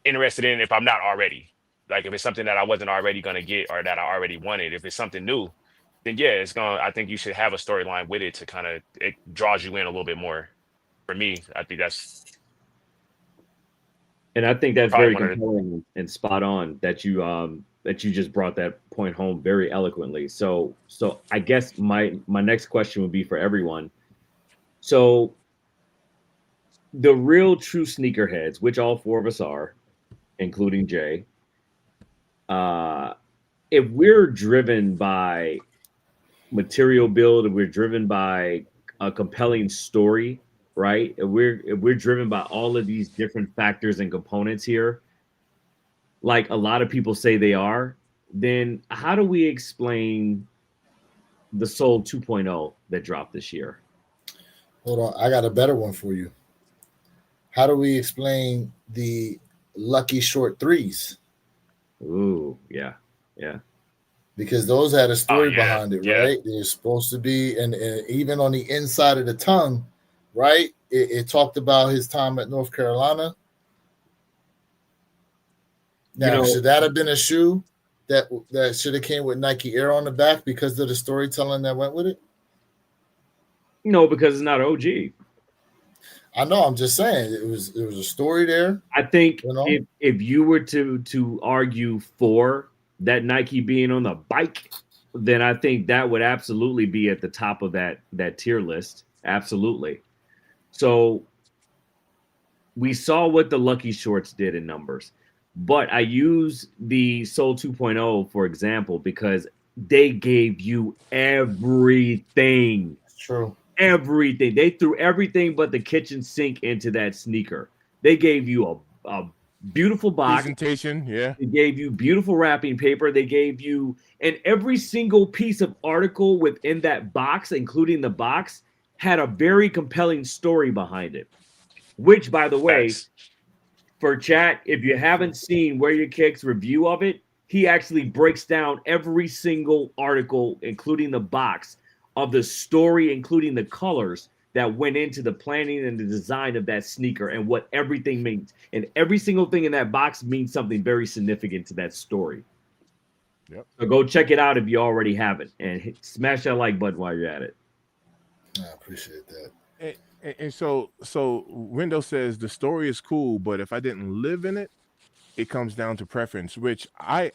C: interested in if I'm not already. Like if it's something that I wasn't already gonna get or that I already wanted, if it's something new, then yeah, it's gonna. I think you should have a storyline with it to kind of it draws you in a little bit more. For me, I think that's
E: And I think that's
C: probably
E: very
C: one of the.
E: compelling and spot on that you just brought that point home very eloquently. So I guess my next question would be for everyone. So the real true sneakerheads, which all four of us are, including Jay, if we're driven by material build, if we're driven by a compelling story, right? If we're driven by all of these different factors and components here, like a lot of people say they are, then how do we explain the Soul 2.0 that dropped this year?
B: Hold on, I got a better one for you. How do we explain the Lucky Short threes?
E: Ooh, yeah.
B: Because those had a story behind it,
C: yeah.
B: right? They're supposed to be, and even on the inside of the tongue, right? It talked about his time at North Carolina. Now, should that have been a shoe that should have came with Nike Air on the back because of the storytelling that went with it?
E: No, because it's not OG.
B: I know. I'm just saying it was a story there.
E: I think if you were to argue for that Nike being on the bike, then I think that would absolutely be at the top of that tier list. Absolutely. So we saw what the Lucky Shorts did in numbers, but I use the Soul 2.0 for example because they gave you everything.
B: True.
E: Everything. They threw everything but the kitchen sink into that sneaker. They gave you a beautiful box.
A: Presentation, yeah.
E: They gave you beautiful wrapping paper. They gave you, and every single piece of article within that box, including the box, had a very compelling story behind it. Which, by the way, for chat, if you haven't seen Wear Your Kicks review of it, he actually breaks down every single article, including the box, of the story, including the colors that went into the planning and the design of that sneaker and what everything means. And every single thing in that box means something very significant to that story.
A: Yep.
E: So go check it out if you already have it and smash that like button while you're at it.
B: I appreciate that.
A: And so Windows says the story is cool, but if I didn't live in it, it comes down to preference, which I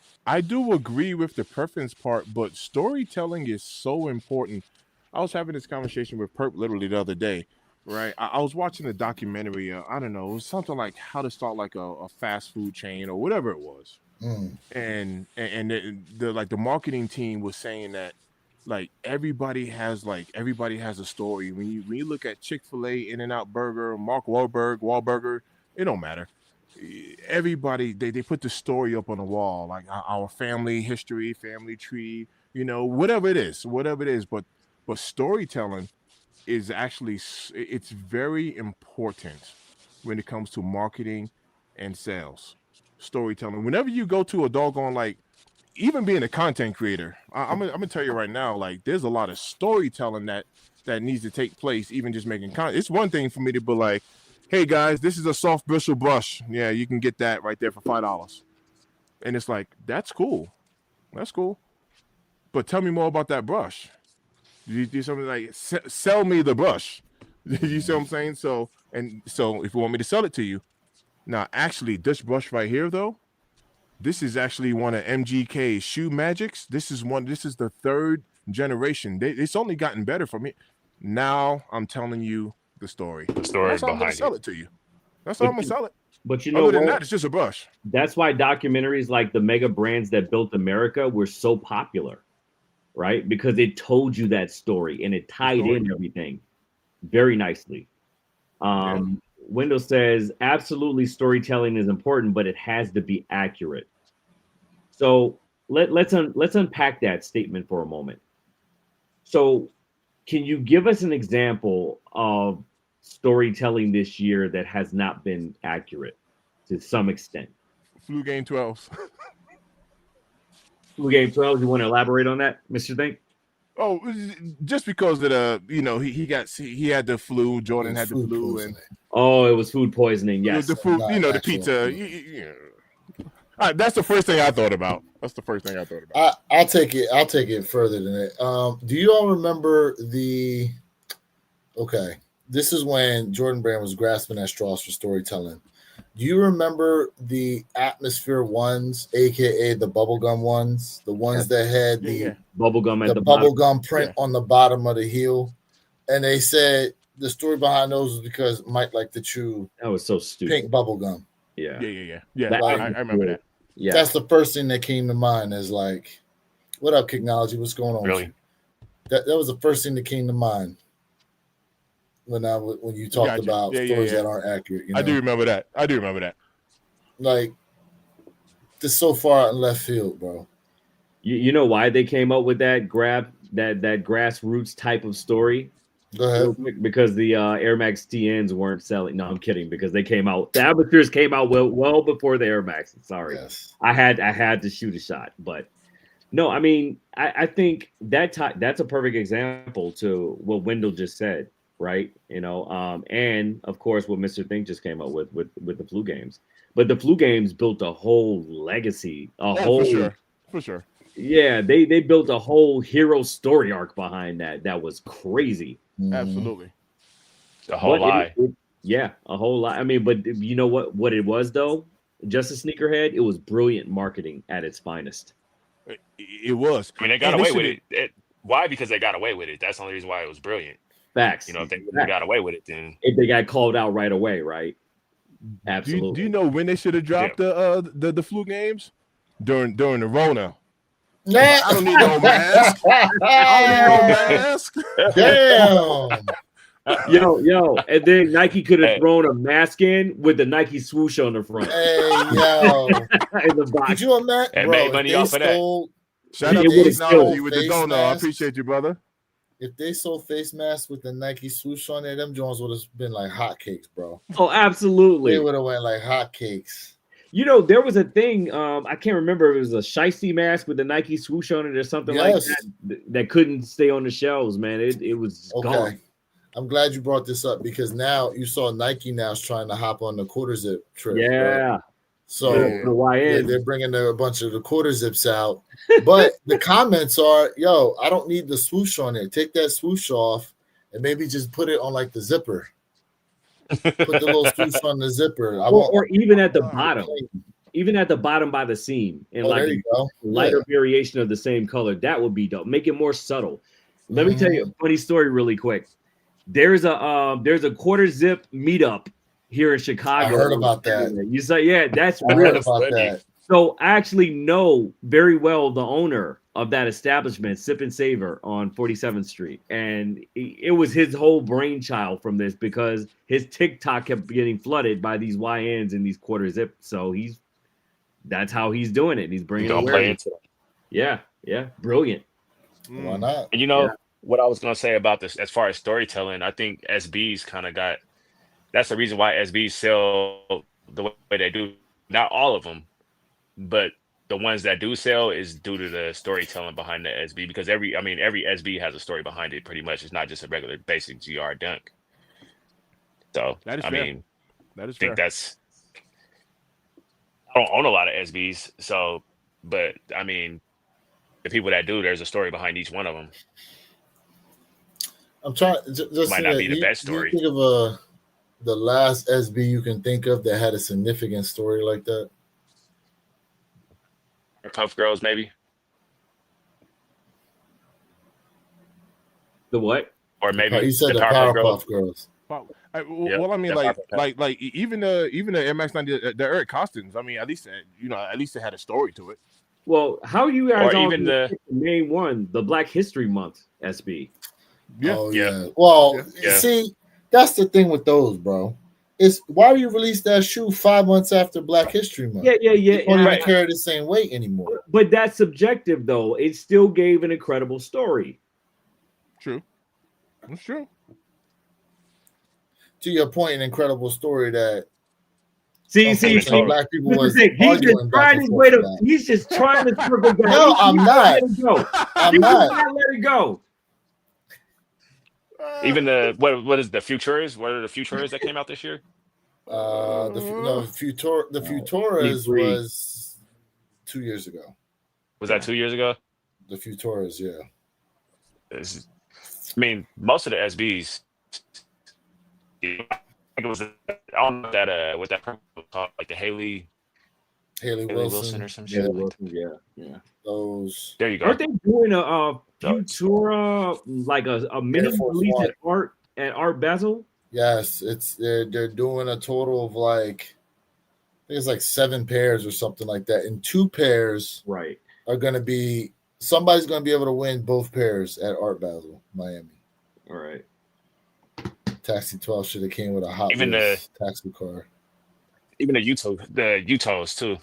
A: do agree with the preference part, but storytelling is so important. I was having this conversation with Perp literally the other day, right? I was watching a documentary. I don't know, it was something like how to start like a fast food chain or whatever it was. And the like the marketing team was saying that like everybody has a story. When you look at Chick-fil-A, In-N-Out Burger, Mark Wahlberg, it don't matter. Everybody they put the story up on the wall, like our family history, family tree, whatever it is, but storytelling is actually it's very important when it comes to marketing and sales. Storytelling, whenever you go to a doggone, like, even being a content creator, I'm gonna tell you right now, like, there's a lot of storytelling that needs to take place. Even just making content, it's one thing for me to be like, hey guys, this is a soft bristle brush. Yeah, you can get that right there for $5. And it's like, that's cool. But tell me more about that brush. You do something like sell me the brush. You see what I'm saying? So if you want me to sell it to you, now actually this brush right here though, this is actually one of MGK's shoe magics. This is the third generation. It's only gotten better for me. Now I'm telling you the story.
C: That's how
A: I'm gonna sell it to you. That's how I'm gonna sell it.
E: But you know
A: other than that, it's just a brush.
E: That's why documentaries like the Mega Brands That Built America were so popular, right? Because it told you that story and it tied in everything very nicely. Windows says absolutely storytelling is important, but it has to be accurate. So let's unpack that statement for a moment. So can you give us an example of storytelling this year that has not been accurate to some extent?
A: Flu Game 12.
E: Flu Game 12, you want to elaborate on that, Mr. Think?
A: Oh, just because of the, he had the flu. Jordan had the flu, and
E: Oh, it was food poisoning. Yes,
A: The food,
B: Not
A: you know, the
B: actual
A: pizza.
B: food.
A: That's the first thing I thought about.
B: I'll take it further than that. Do you all remember the? Okay, this is when Jordan Brand was grasping at straws for storytelling. Do you remember the atmosphere ones, aka the bubblegum ones, the ones that had the
E: bubblegum at the
B: bubblegum print on the bottom of the heel? And they said the story behind those was because Mike liked to chew.
E: That was so stupid.
B: Pink bubblegum.
E: Yeah.
A: I remember that.
E: Yeah,
B: that's the first thing that came to mind. Is like, what up, Kicknology? What's going on?
C: Really?
B: That was the first thing that came to mind when you talked about stories that aren't accurate. You know?
A: I do remember that.
B: Like, this so far out in left field, bro.
E: You know why they came up with that grassroots type of story?
B: Go ahead.
E: Because the Air Max TNs weren't selling. No, I'm kidding. Because they came out. The Atmospheres came out well before the Air Max. Sorry,
B: yes.
E: I had to shoot a shot, but no. I mean, I think that's a perfect example to what Wendell just said, right? You know, and of course what Mr. Think just came up with the flu games. But the flu games built a whole legacy,
A: for sure.
E: Yeah, they built a whole hero story arc behind that. That was crazy.
A: Absolutely.
C: A whole lie.
E: A whole lot. I mean, but you know what it was though? Just a sneakerhead. It was brilliant marketing at its finest.
A: It was.
C: I mean, they got away with it. Why? Because they got away with it. That's the only reason why it was brilliant.
E: Facts.
C: You know, if they got away with it, then
E: if they got called out right away, right? Absolutely.
A: Do you know when they should have dropped the flu games? During the Rona. I don't need no mask.
B: Damn.
E: Yo, and then Nike could have thrown a mask in with the Nike swoosh on the front.
B: Hey, yo.
E: In the box.
B: Could you imagine?
C: And made money off of that.
A: Shout out to Technology with the donor. I appreciate you, brother.
B: If they sold face masks with the Nike swoosh on there, them Jones would have been like hotcakes, bro.
E: Oh, absolutely.
B: They would have went like hotcakes.
E: You know, there was a thing, I can't remember, it was a shiesty mask with the Nike swoosh on it or something like that couldn't stay on the shelves, man. It was gone.
B: I'm glad you brought this up because now you saw Nike now is trying to hop on the quarter zip trip.
E: Yeah.
B: Right? So they're bringing a bunch of the quarter zips out. But the comments are, yo, I don't need the swoosh on it. Take that swoosh off and maybe just put it on like the zipper. Put the little swoosh on the zipper.
E: Or even at the bottom. Even at the bottom by the seam. And like a lighter variation of the same color. That would be dope. Make it more subtle. Let me tell you a funny story really quick. There's a quarter zip meetup here in Chicago.
B: I heard about that.
E: You say, that's
B: I heard about that.
E: So I actually know very well the owner of that establishment, Sip and Savor on 47th Street. And it was his whole brainchild from this because his TikTok kept getting flooded by these YNs and these quarter zip. So that's how he's doing it. He's bringing awareness. Yeah, brilliant.
B: Why not?
C: And you know what I was going to say about this as far as storytelling, I think SBs kind of that's the reason why SBs sell the way they do. Not all of them, but the ones that do sell is due to the storytelling behind the SB because every SB has a story behind it pretty much. It's not just a regular basic GR dunk. So
A: that is
C: I
A: fair.
C: mean,
A: that is
C: I think
A: fair.
C: I don't own a lot of SBs, so but I mean the people that do, there's a story behind each one of them.
B: I'm trying just
C: might not be the best story.
B: You think of the last SB you can think of that had a significant story like that?
C: Puff Girls, maybe.
E: The what?
C: Or maybe
B: he said the Powerpuff Girls.
A: Well, I mean, like even the Air Max 90, the Eric Costins. I mean, at least it had a story to it.
E: Well, how you guys
C: or even the
E: main one, the Black History Month SB?
A: Yeah.
B: Oh, yeah. Well, see, that's the thing with those, bro. It's why do you release that shoe 5 months after Black History Month?
E: Yeah.
B: You don't even carry the same weight anymore.
E: But that's subjective, though. It still gave an incredible story.
A: True. That's true.
B: To your point, an incredible story that.
E: See,
B: Black people was
E: he's just trying his way to. He's just trying to circle back.
B: No, I'm not.
E: I'm not. Let it go.
C: Even the what is the Futuras? What are the Futuras that came out this year?
B: The Futuras
E: E3.
B: was 2 years ago.
C: Was that 2 years ago?
B: The Futuras, yeah.
C: I mean, most of the SBs. I think it was I don't know that what that person was called, like the
B: Haley
C: Haley Wilson
B: Wilson.
C: or some
E: Yeah,
C: shit like that.
E: yeah.
B: Those
C: There you go.
E: Aren't they doing a
C: So,
E: Futura, like a mini
B: Air Force
E: release
B: One.
E: at Art Basel?
B: Yes, they're doing a total of like I think it's like 7 pairs or something like that. And 2 pairs
E: Right.
B: are gonna be somebody's gonna be able to win both pairs at Art Basel, Miami.
E: All right.
B: Taxi 12 should have came with a Hot
C: even
B: Wheels taxi car.
C: the Utahs too.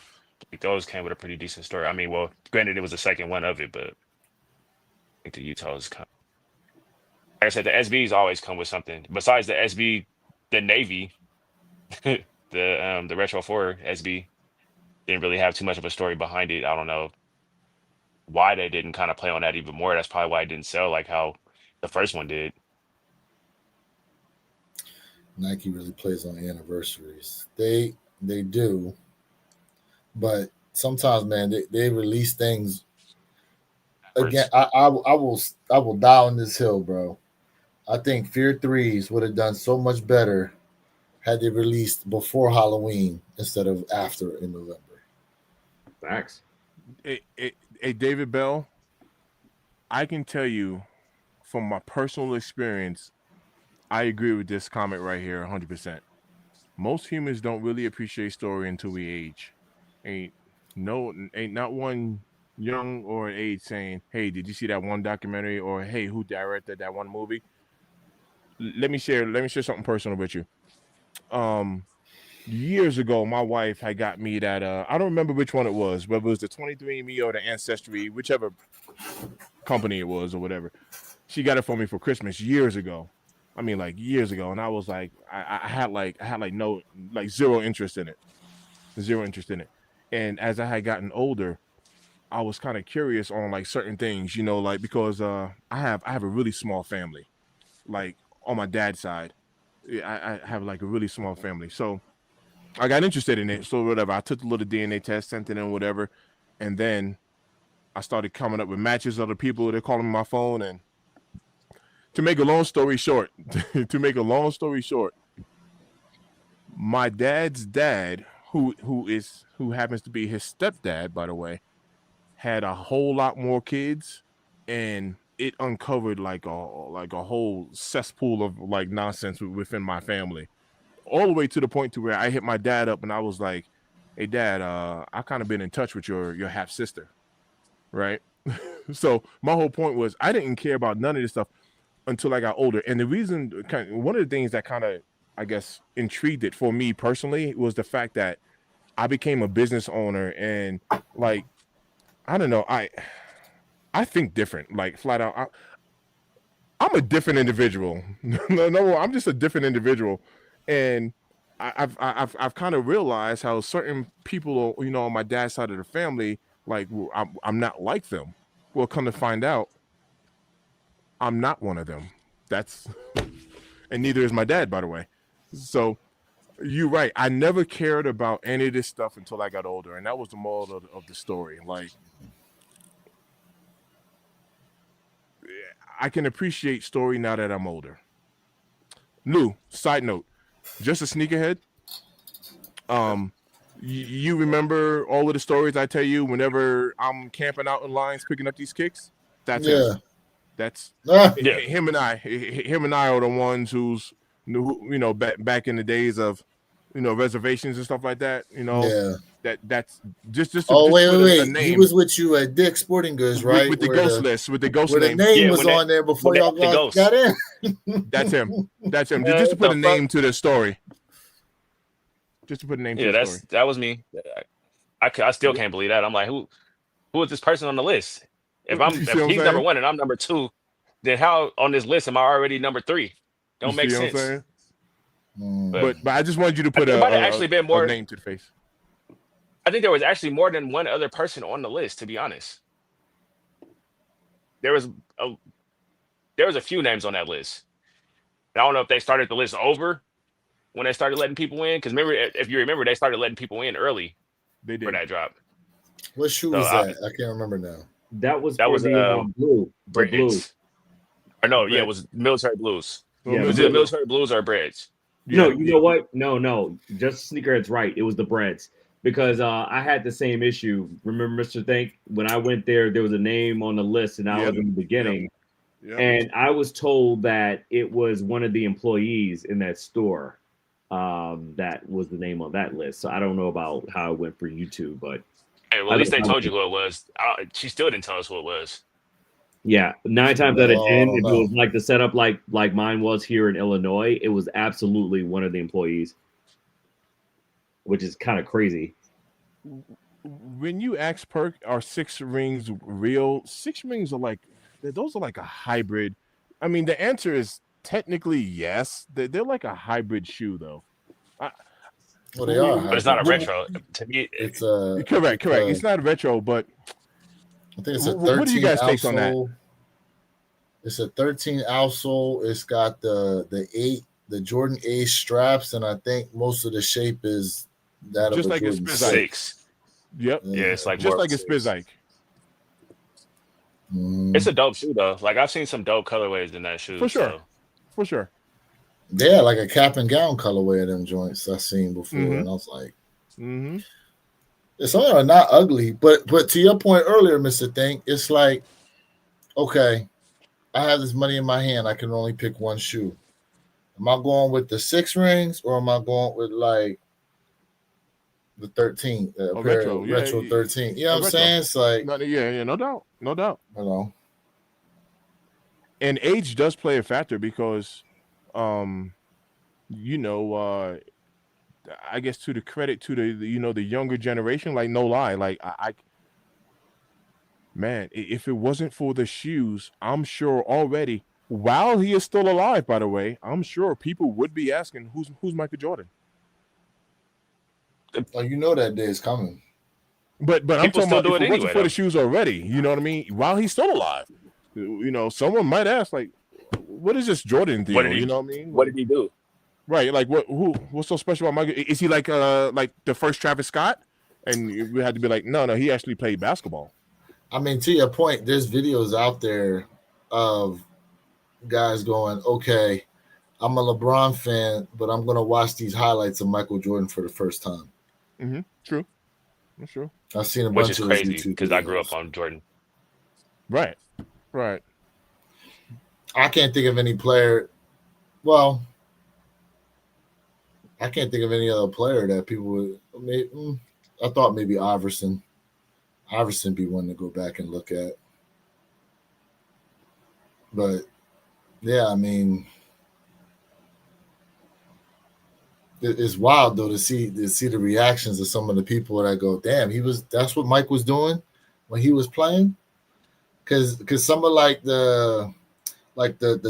C: Like those came with a pretty decent story. I mean, well, granted it was the second one of it, but I think the Utahs come. Like I said, the SBs always come with something. Besides the SB, the Navy, the Retro 4 SB didn't really have too much of a story behind it. I don't know why they didn't kind of play on that even more. That's probably why it didn't sell like how the first one did.
B: Nike really plays on anniversaries. They do, but sometimes, man, they release things. Again, I will die on this hill, bro. I think Fear 3s would have done so much better had they released before Halloween instead of after in November.
E: Facts.
A: Hey, David Bell, I can tell you from my personal experience, I agree with this comment right here 100%. Most humans don't really appreciate story until we age. Ain't not one young or age saying, "Hey, did you see that one documentary?" or "Hey, who directed that one movie?" Let me share something personal with you. Years ago, my wife had got me that I don't remember which one it was, whether it was the 23andMe or the Ancestry, whichever company it was or whatever. She got it for me for Christmas years ago. I mean, like years ago, and I was like, I had no, like zero interest in it. And as I had gotten older, I was kind of curious on like certain things, like because I have a really small family, like on my dad's side, I have like a really small family, so I got interested in it. So whatever, I took the little DNA test, sent it in, whatever, and then I started coming up with matches of other people. They're calling me my phone, and to make a long story short, my dad's dad, who happens to be his stepdad, by the way, had a whole lot more kids, and it uncovered like a whole cesspool of like nonsense within my family, all the way to the point to where I hit my dad up and I was like, "Hey, Dad, I kind of been in touch with your half sister, right?" So my whole point was I didn't care about none of this stuff until I got older. And the reason, one of the things that kind of, I guess, intrigued it for me personally was the fact that I became a business owner, and like, I don't know, I think different, like flat out. I'm a different individual. No, I'm just a different individual, and I've kind of realized how certain people, on my dad's side of the family, like I'm not like them. Well, come to find out, I'm not one of them. That's and neither is my dad, by the way. So you're right. I never cared about any of this stuff until I got older, and that was the moral of the story. Like, I can appreciate story now that I'm older. Lou, side note, just a sneakerhead. You remember all of the stories I tell you whenever I'm camping out in lines picking up these kicks? That's him. That's him and I. Him and I are the ones who's back in the days of reservations and stuff like that. That's just
B: wait.
A: a name.
B: He was with you at Dick's Sporting Goods, right?
A: With the ghost list, with the ghost
B: where
A: name.
B: The name was on there before y'all got in.
A: That's him. Just to put a name to the story. Just to put a name to the story.
C: That was me. I still can't believe that. I'm like, who is this person on the list? If he's number 1 and I'm number 2, then how on this list am I already number 3? Don't make sense.
A: But I just wanted you to put a name to the face.
C: I think there was actually more than one other person on the list, to be honest. There was a few names on that list. I don't know if they started the list over when they started letting people in. Because remember, if you remember, they started letting people in early
A: They
C: for
A: did.
C: that drop.
B: What shoe
C: So
B: was that? I can't remember now.
E: That was
C: that
E: for
C: was
E: the blue. The blue.
C: Breads. Or no, yeah, it
A: Bread.
C: was military blues.
E: Yeah,
C: Was it military blues or Breads?
E: No,
A: Yeah.
E: you know what? No. Just Sneakerhead's right. It was the breads. Because I had the same issue. Remember, Mr. Think, when I went there was a name on the list and I
A: Yep.
E: was in the beginning.
A: Yep.
E: And I was told that it was one of the employees in that store. That was the name on that list. So I don't know about how it went for you two, but
C: Hey, well, at least they told you who it was. She still didn't tell us who it was.
E: yeah, 9 times out of 10, if it was like the setup like mine was here in Illinois, it was absolutely one of the employees, which is kind of crazy.
A: When you ask Perk, are 6 rings real? 6 rings are like, those are like a hybrid. I mean, the answer is technically yes. They're like a hybrid shoe, though.
B: Well, they are.
C: But it's not a retro. To me,
B: It's
A: correct. It's not retro, but
B: I think it's a 13
A: what do you guys take on that?
B: It's a 13 outsole. It's got the Jordan 8 straps, and I think most of the shape is that
A: just
B: of a
A: like
B: Jordan
C: 6.
A: Yep.
C: Yeah, it's like
A: just
C: more
A: like a Spizike.
C: It's a dope shoe though. Like I've seen some dope colorways in that shoe.
A: For sure.
C: So.
A: For sure.
B: Yeah, like a cap and gown colorway of them joints I've seen before, and I was like, some are not ugly, but to your point earlier, Mr. Think, it's like, okay, I have this money in my hand. I can only pick one shoe. Am I going with the 6 rings or am I going with like the 13, retro 13? You know what I'm saying? It's like,
A: no doubt.
B: You know.
A: And age does play a factor because, I guess to the credit to the younger generation, like no lie, like man, if it wasn't for the shoes, I'm sure already, while he is still alive, by the way, I'm sure people would be asking who's Michael Jordan.
B: Oh, you know that day is coming.
A: But I'm talking about if it wasn't for
C: the
A: shoes already, you know what I mean? While he's still alive, someone might ask, like, what is this Jordan deal? You know what I mean?
C: What did he do?
A: Right, like what's so special about Michael? Is he like the first Travis Scott? And we had to be like, no, he actually played basketball.
B: I mean, to your point, there's videos out there of guys going, okay, I'm a LeBron fan, but I'm going to watch these highlights of Michael Jordan for the first time.
A: True. That's true.
B: I've seen a
C: Which
B: bunch
C: is
B: of
C: crazy because I grew up on Jordan.
A: Right.
B: I can't think of any player. Well, I can't think of any other player that people would. I thought maybe Iverson. Iverson be one to go back and look at. But yeah, I mean, it's wild though to see the reactions of some of the people that go, "Damn, that's what Mike was doing when he was playing." Because some of the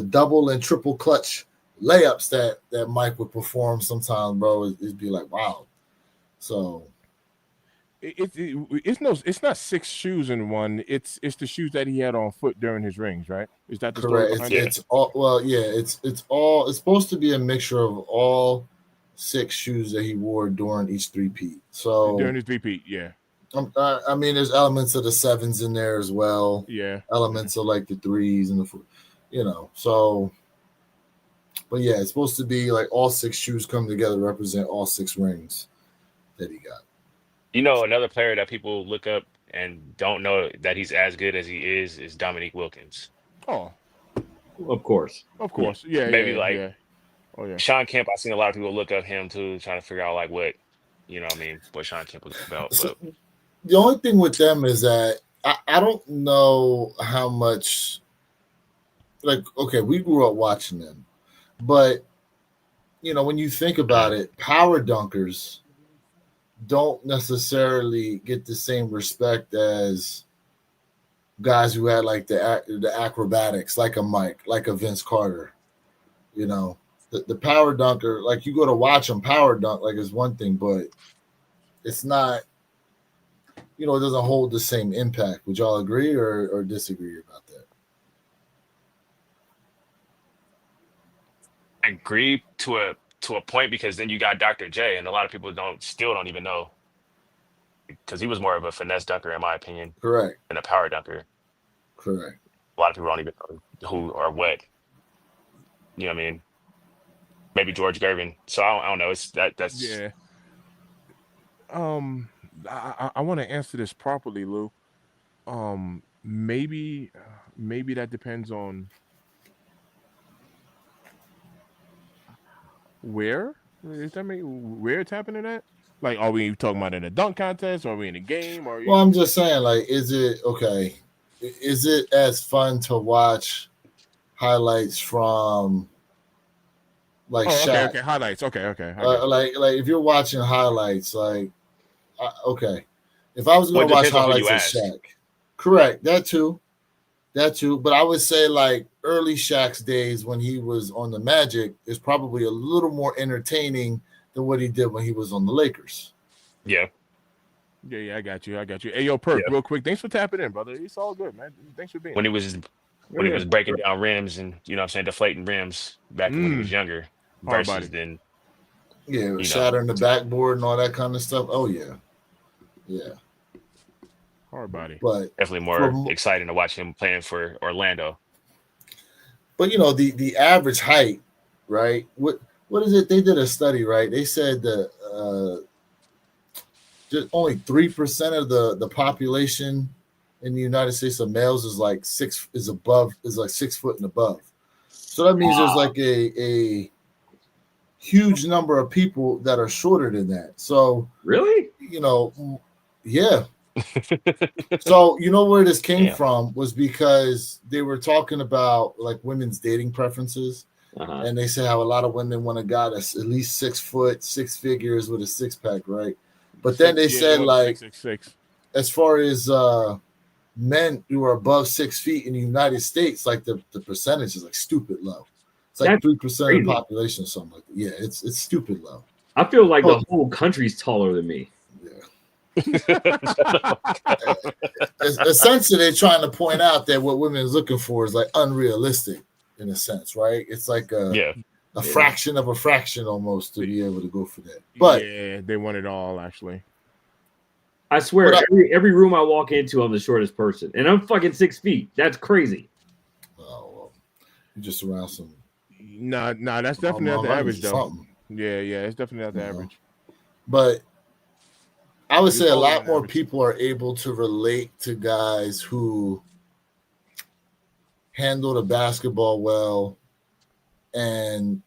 B: double and triple clutch layups that Mike would perform sometimes, bro, it'd be like, wow. So
A: it's not 6 shoes in one. It's the shoes that he had on foot during his rings, right? Is that the
B: correct?
A: story?
B: It's all, well, yeah. It's supposed to be a mixture of all 6 shoes that he wore during each three-peat. So
A: during his three-peat, yeah.
B: I mean, there's elements of the 7s in there as well.
A: Yeah.
B: Elements of like the 3s and the, so. But yeah, it's supposed to be like all 6 shoes come together to represent all 6 rings that he got.
C: Another player that people look up and don't know that he's as good as he is Dominique Wilkins.
A: Oh,
E: of course.
A: Yeah.
C: Maybe
A: yeah.
C: Oh yeah. Sean Kemp. I've seen a lot of people look up him too, trying to figure out like what what Sean Kemp was about.
B: So, the only thing with them is that I don't know how much. Like, okay, we grew up watching them, but when you think about it, power dunkers don't necessarily get the same respect as guys who had like the acrobatics, like a Mike, like a Vince Carter. The power dunker, like you go to watch them power dunk, like is one thing, but it's not. It doesn't hold the same impact. Would y'all agree or disagree about that?
C: agree to a point, because then you got Dr. J, and a lot of people still don't even know, because he was more of a finesse dunker, in my opinion,
B: Correct.
C: than a power dunker.
B: Correct.
C: A lot of people don't even know who or what. You know what I mean? Maybe George Gervin. So I don't know. That's
A: Yeah. I want to answer this properly, Lou. Maybe that depends on where. Is that where it's happening at? Like, are we talking about in a dunk contest? Or are we in a game? Or
B: Well, I'm just saying, like, is it okay? Is it as fun to watch highlights from like Shaq?
A: Okay, highlights. Okay.
B: Like if you're watching highlights, like, okay, if I was going to watch highlights of Shaq, correct, that too. But I would say like early Shaq's days when he was on the Magic is probably a little more entertaining than what he did when he was on the Lakers.
C: Yeah.
A: Yeah, I got you. Hey, yo, Perk, real quick. Thanks for tapping in, brother. It's all good, man. Thanks for being
C: when he was breaking down rims and, you know what I'm saying, deflating rims back when he was younger versus then.
B: Yeah, shattering the backboard and all that kind of stuff. Oh, yeah. Yeah.
A: Hard body.
B: But
C: definitely more exciting to watch him playing for Orlando.
B: But, you know, the average height, right? What is it? They did a study, right? They said that just only 3% of the population in the United States of males is like 6 foot and above. So that means there's like a huge number of people that are shorter than that. So
E: really,
B: you know, yeah. So you know where this came from was because they were talking about like women's dating preferences. And they said how a lot of women want a guy that's at least 6 foot, 6 figures with a 6-pack, right? But then they said like
A: 6'6".
B: As far as men who are above 6 feet in the United States, like the percentage is like stupid low. It's like 3% of the population or something like that. Yeah, it's stupid low.
E: I feel like the whole country's taller than me.
B: Essentially, they're trying to point out that what women is looking for is like unrealistic in a sense, right? It's like a fraction of a fraction almost to be able to go for that. But
A: yeah, they want it all actually.
E: I swear, every room I walk into, I'm the shortest person, and I'm fucking 6 feet. That's crazy.
B: Oh, well, you're just around some.
A: Nah, that's definitely not the average though. Yeah, it's definitely not the average.
B: But I would say a lot more people are able to relate to guys who handle the basketball well and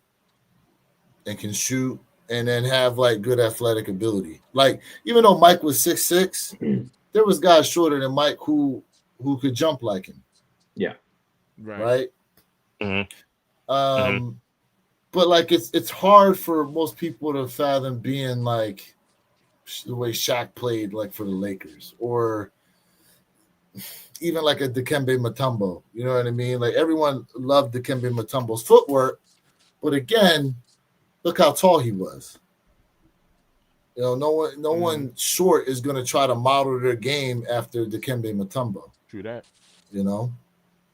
B: can shoot and then have like good athletic ability. Like even though Mike was 6'6", there was guys shorter than Mike who could jump like him.
E: Yeah.
B: Right.
C: Mm-hmm.
B: But like it's hard for most people to fathom being like the way Shaq played like for the Lakers or even like a Dikembe Mutombo. You know what I mean? Like everyone loved Dikembe Mutombo's footwork, but again, look how tall he was. You know, no one short is going to try to model their game after Dikembe Mutombo.
A: True that.
B: You know,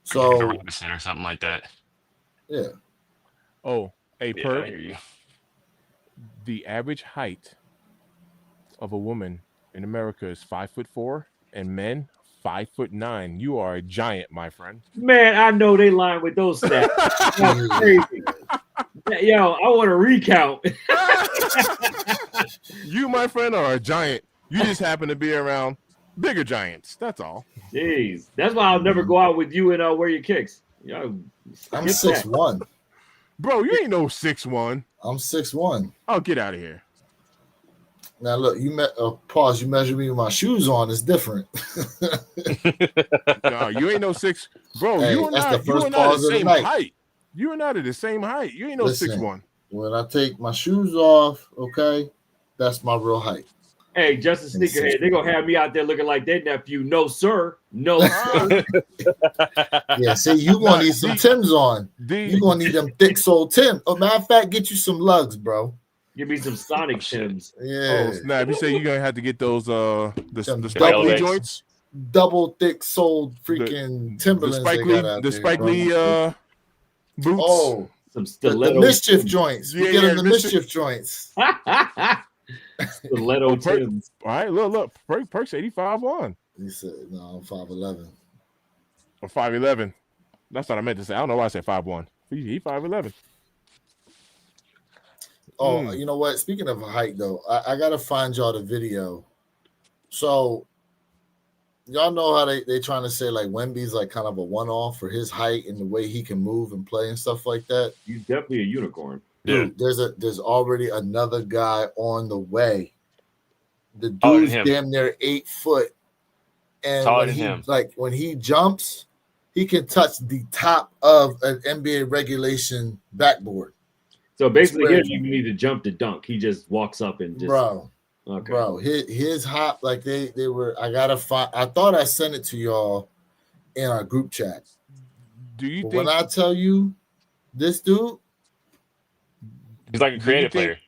B: so
C: Robinson or something like that.
B: Yeah.
A: Oh, hey, Perk.
C: I hear you.
A: The average height of a woman in America is 5'4", and men 5'9". You are a giant, my friend.
E: Man, I know they lying with those stats. That's crazy. Yo, I want to recount.
A: You, my friend, are a giant. You just happen to be around bigger giants. That's all.
E: Jeez, that's why I'll never go out with you and wear your kicks. Yo,
B: I'm 6'1".
A: Bro, you ain't no 6'1".
B: I'm 6'1".
A: Oh, get out of here.
B: Now look, pause. You measure me with my shoes on. It's different.
A: No, you ain't no 6, bro.
B: Hey,
A: you and I are the same height. You and I are the same height. You ain't no 6'1".
B: When I take my shoes off, okay, that's my real height.
E: Hey, Justin Sneakerhead, they're gonna have me out there looking like their nephew. No, sir. No, sir.
B: Yeah, see, you gonna need some Timbs on. You gonna need them thick sole Timbs. Oh, matter of fact, get you some lugs, bro.
E: Give me some Sonic Timbs.
B: Yeah.
A: Oh, snap. You say you're gonna have to get those the Spike Lee joints?
B: Double thick soled freaking Timberlands.
A: The Spike Lee boots.
B: Oh,
E: Some
B: The
E: stiletto
B: mischief joints. We
A: Yeah,
B: get
A: yeah,
B: him the mischief joints.
E: stiletto Tims.
A: All right, look. Perk's 85 on
B: He said, "No, I'm 5'11".
A: or 5'11. That's what I meant to say. I don't know why I said 5'1. He 5'11.
B: Oh, you know what? Speaking of height, though, I gotta find y'all the video. So y'all know how they trying to say like Wemby's like kind of a one-off for his height and the way he can move and play and stuff like that.
E: He's definitely a unicorn.
B: Dude, there's already another guy on the way. The
C: Taller than
B: dude's
C: him.
B: damn near 8 foot, and
C: Taller
B: when
C: than
B: he
C: him.
B: when he jumps, he can touch the top of an NBA regulation backboard.
E: So basically, he
B: Swear
E: doesn't even need to jump to dunk. He just walks up and just.
B: Bro, his hop like they were. I gotta find. I thought I sent it to y'all in our group chat.
A: Do you
B: But
A: think?
B: when I tell you, this dude,
C: He's like a creative player.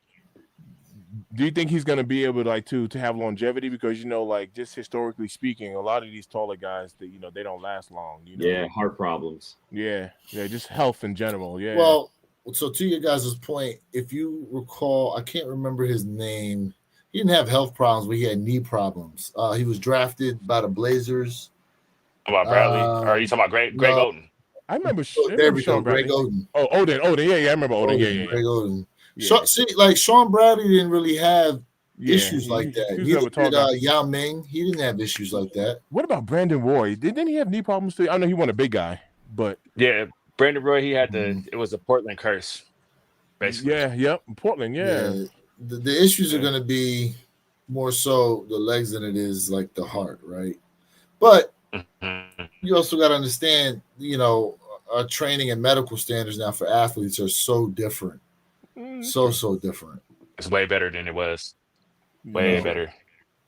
A: Do you think he's going to be able to have longevity? Because like just historically speaking, a lot of these taller guys that they don't last long.
E: Yeah, heart problems.
A: Yeah, just health in general. Yeah.
B: well, so to your guys' point, if you recall, I can't remember his name. He didn't have health problems, but he had knee problems. He was drafted by the Blazers.
C: About Bradley, or are you talking about Greg Oden?
A: I remember.
B: There we go,
A: Sean Bradley.
B: Greg Oden.
A: Oh, Oden. Yeah, I remember Oden. Yeah.
B: Greg Oden.
A: Yeah.
B: See, like Sean Bradley didn't really have issues like
A: he
B: that.
A: was
B: Neither
A: never tall
B: did
A: guy.
B: Yao Ming. He didn't have issues like that.
A: What about Brandon Roy? Didn't he have knee problems too? I know he wasn't a big guy, but
C: yeah, Brandon Roy, he had it was a Portland curse, basically.
A: Yeah, yep, Portland. Yeah.
B: The issues are going to be more so the legs than it is like the heart, right? But you also got to understand, our training and medical standards now for athletes are so different. So different.
C: It's way better than it was. Way better.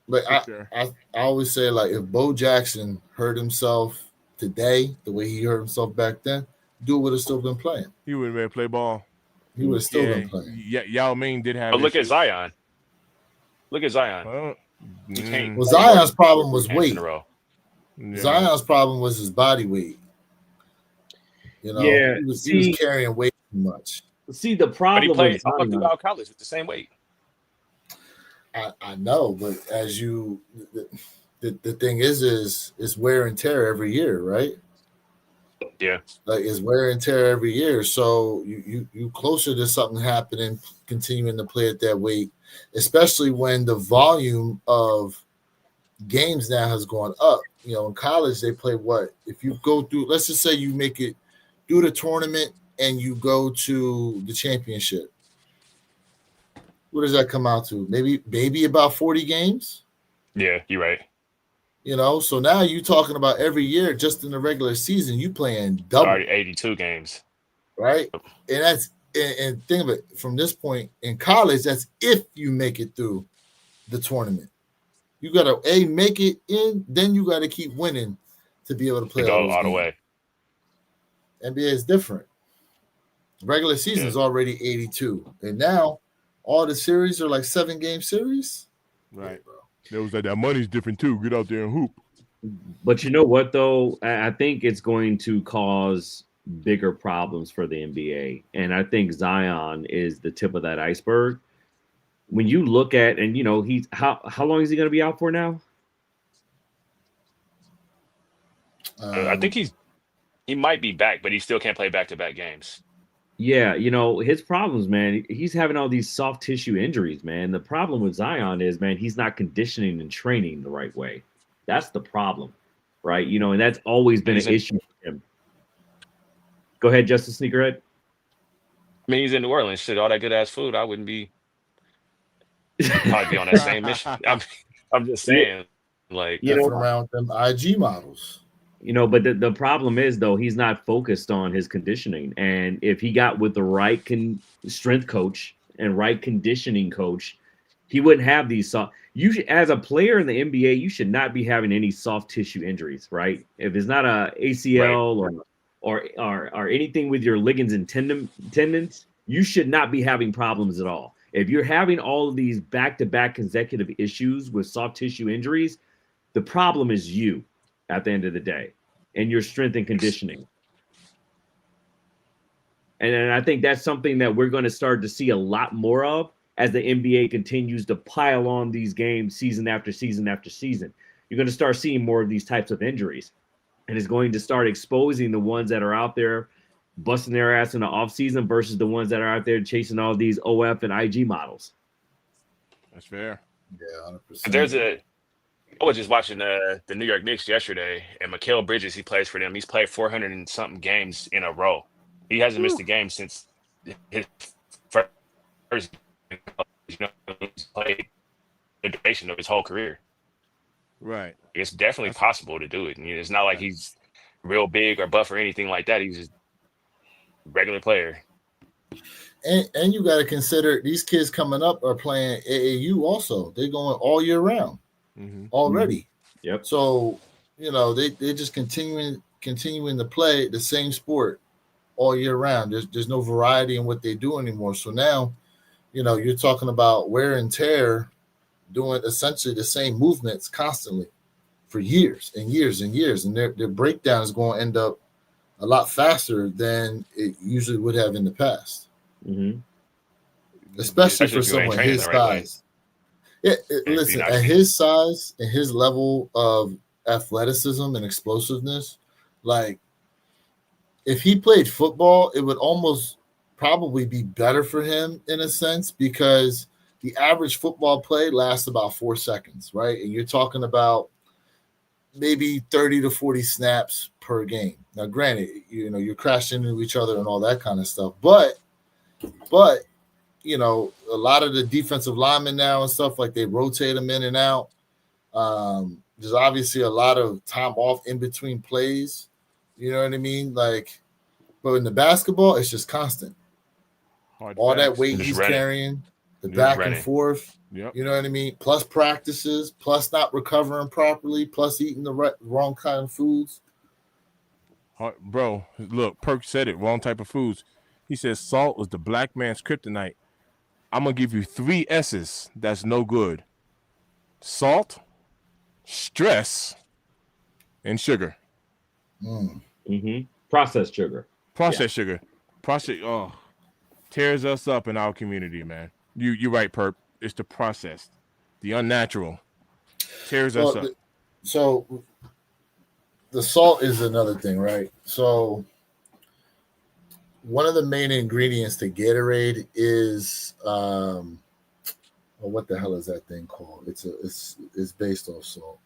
B: But I always say, like, if Bo Jackson hurt himself today the way he hurt himself back then, dude would have still been playing.
A: He would have been play ball.
B: He would have still been playing.
A: Yeah, Yao Ming did have.
C: But look at Zion. Look at Zion.
B: Well, Zion's problem was weight. Zion's problem was his body weight. He was carrying weight too much.
E: See, the problem.
C: But he played up throughout college with the same weight.
B: I know, but as you, the thing is it's wear and tear every year, right?
C: Yeah,
B: like it's wear and tear every year. So you closer to something happening, continuing to play at that weight, especially when the volume of games now has gone up. In college they play what? If you go through, let's just say you make it through the tournament and you go to the championship. What does that come out to? Maybe about 40 games?
C: Yeah, you're right.
B: So now you're talking about every year, just in the regular season, you playing double.
C: Already 82 games.
B: Right? And that's and think of it from this point in college, that's if you make it through the tournament. You gotta make it in, then you gotta keep winning to be able to play
C: all the way.
B: NBA is different. Regular season is already 82, and now all the series are like 7-game series.
A: Right, bro. There was that money's different too. Get out there and hoop.
E: But you know what though? I think it's going to cause bigger problems for the NBA, and I think Zion is the tip of that iceberg. When you look at, and he's how long is he going to be out for now?
C: I think he might be back, but he still can't play back-to-back games.
E: Yeah, his problems, man. He's having all these soft tissue injuries, man. The problem with Zion is, man, he's not conditioning and training the right way. That's the problem, right? And that's always been an issue for him. Go ahead, Justice Sneakerhead.
C: I mean, he's in New Orleans. Shit, all that good-ass food, I wouldn't be. Probably be on that same mission. I'm just saying, like,
B: around them IG models.
E: But the problem is, though, he's not focused on his conditioning. And if he got with the right strength coach and right conditioning coach, he wouldn't have these soft. As a player in the NBA, you should not be having any soft tissue injuries, right? If it's not a ACL or anything with your ligaments and tendons, you should not be having problems at all. If you're having all of these back-to-back consecutive issues with soft tissue injuries, the problem is you at the end of the day and your strength and conditioning. And I think that's something that we're going to start to see a lot more of as the NBA continues to pile on these games season after season after season. You're going to start seeing more of these types of injuries. And it's going to start exposing the ones that are out there busting their ass in the offseason versus the ones that are out there chasing all these OF and IG models.
A: That's fair.
B: Yeah, 100%.
C: I was just watching the New York Knicks yesterday, and Mikal Bridges, he plays for them. He's played 400 and something games in a row. He hasn't missed a game since his first, he's played the duration of his whole career.
A: Right.
C: It's definitely possible to do it. It's not like he's real big or buff or anything like that. He's just a regular player.
B: And you got to consider these kids coming up are playing AAU also. They're going all year round already.
E: Yep.
B: So, they're just continuing to play the same sport all year round. There's no variety in what they do anymore. So now, you're talking about wear and tear, doing essentially the same movements constantly for years and years and years. And their breakdown is going to end up a lot faster than it usually would have in the past.
E: Mm-hmm.
B: Especially for someone his size. Listen, at his size and his level of athleticism and explosiveness, like if he played football, it would almost probably be better for him in a sense, because the average football play lasts about 4 seconds, right? And you're talking about maybe 30 to 40 snaps per game. Now, granted, you're crashing into each other and all that kind of stuff, but a lot of the defensive linemen now and stuff, like they rotate them in and out. There's obviously a lot of time off in between plays. You know what I mean? Like, but in the basketball, it's just constant. All that weight he's carrying, the back and forth.
A: Yep.
B: You know what I mean? Plus practices, plus not recovering properly, plus eating the wrong kind of foods.
A: Bro, look, Perk said it, wrong type of foods. He says salt is the black man's kryptonite. I'm going to give you 3 S's that's no good. Salt, stress, and sugar.
E: Processed sugar.
A: Sugar. Tears us up in our community, man. You're right, Perp. It's the processed, the unnatural. Tears us up.
B: So the salt is another thing, right? So one of the main ingredients to Gatorade is what the hell is that thing called? It's based off salt.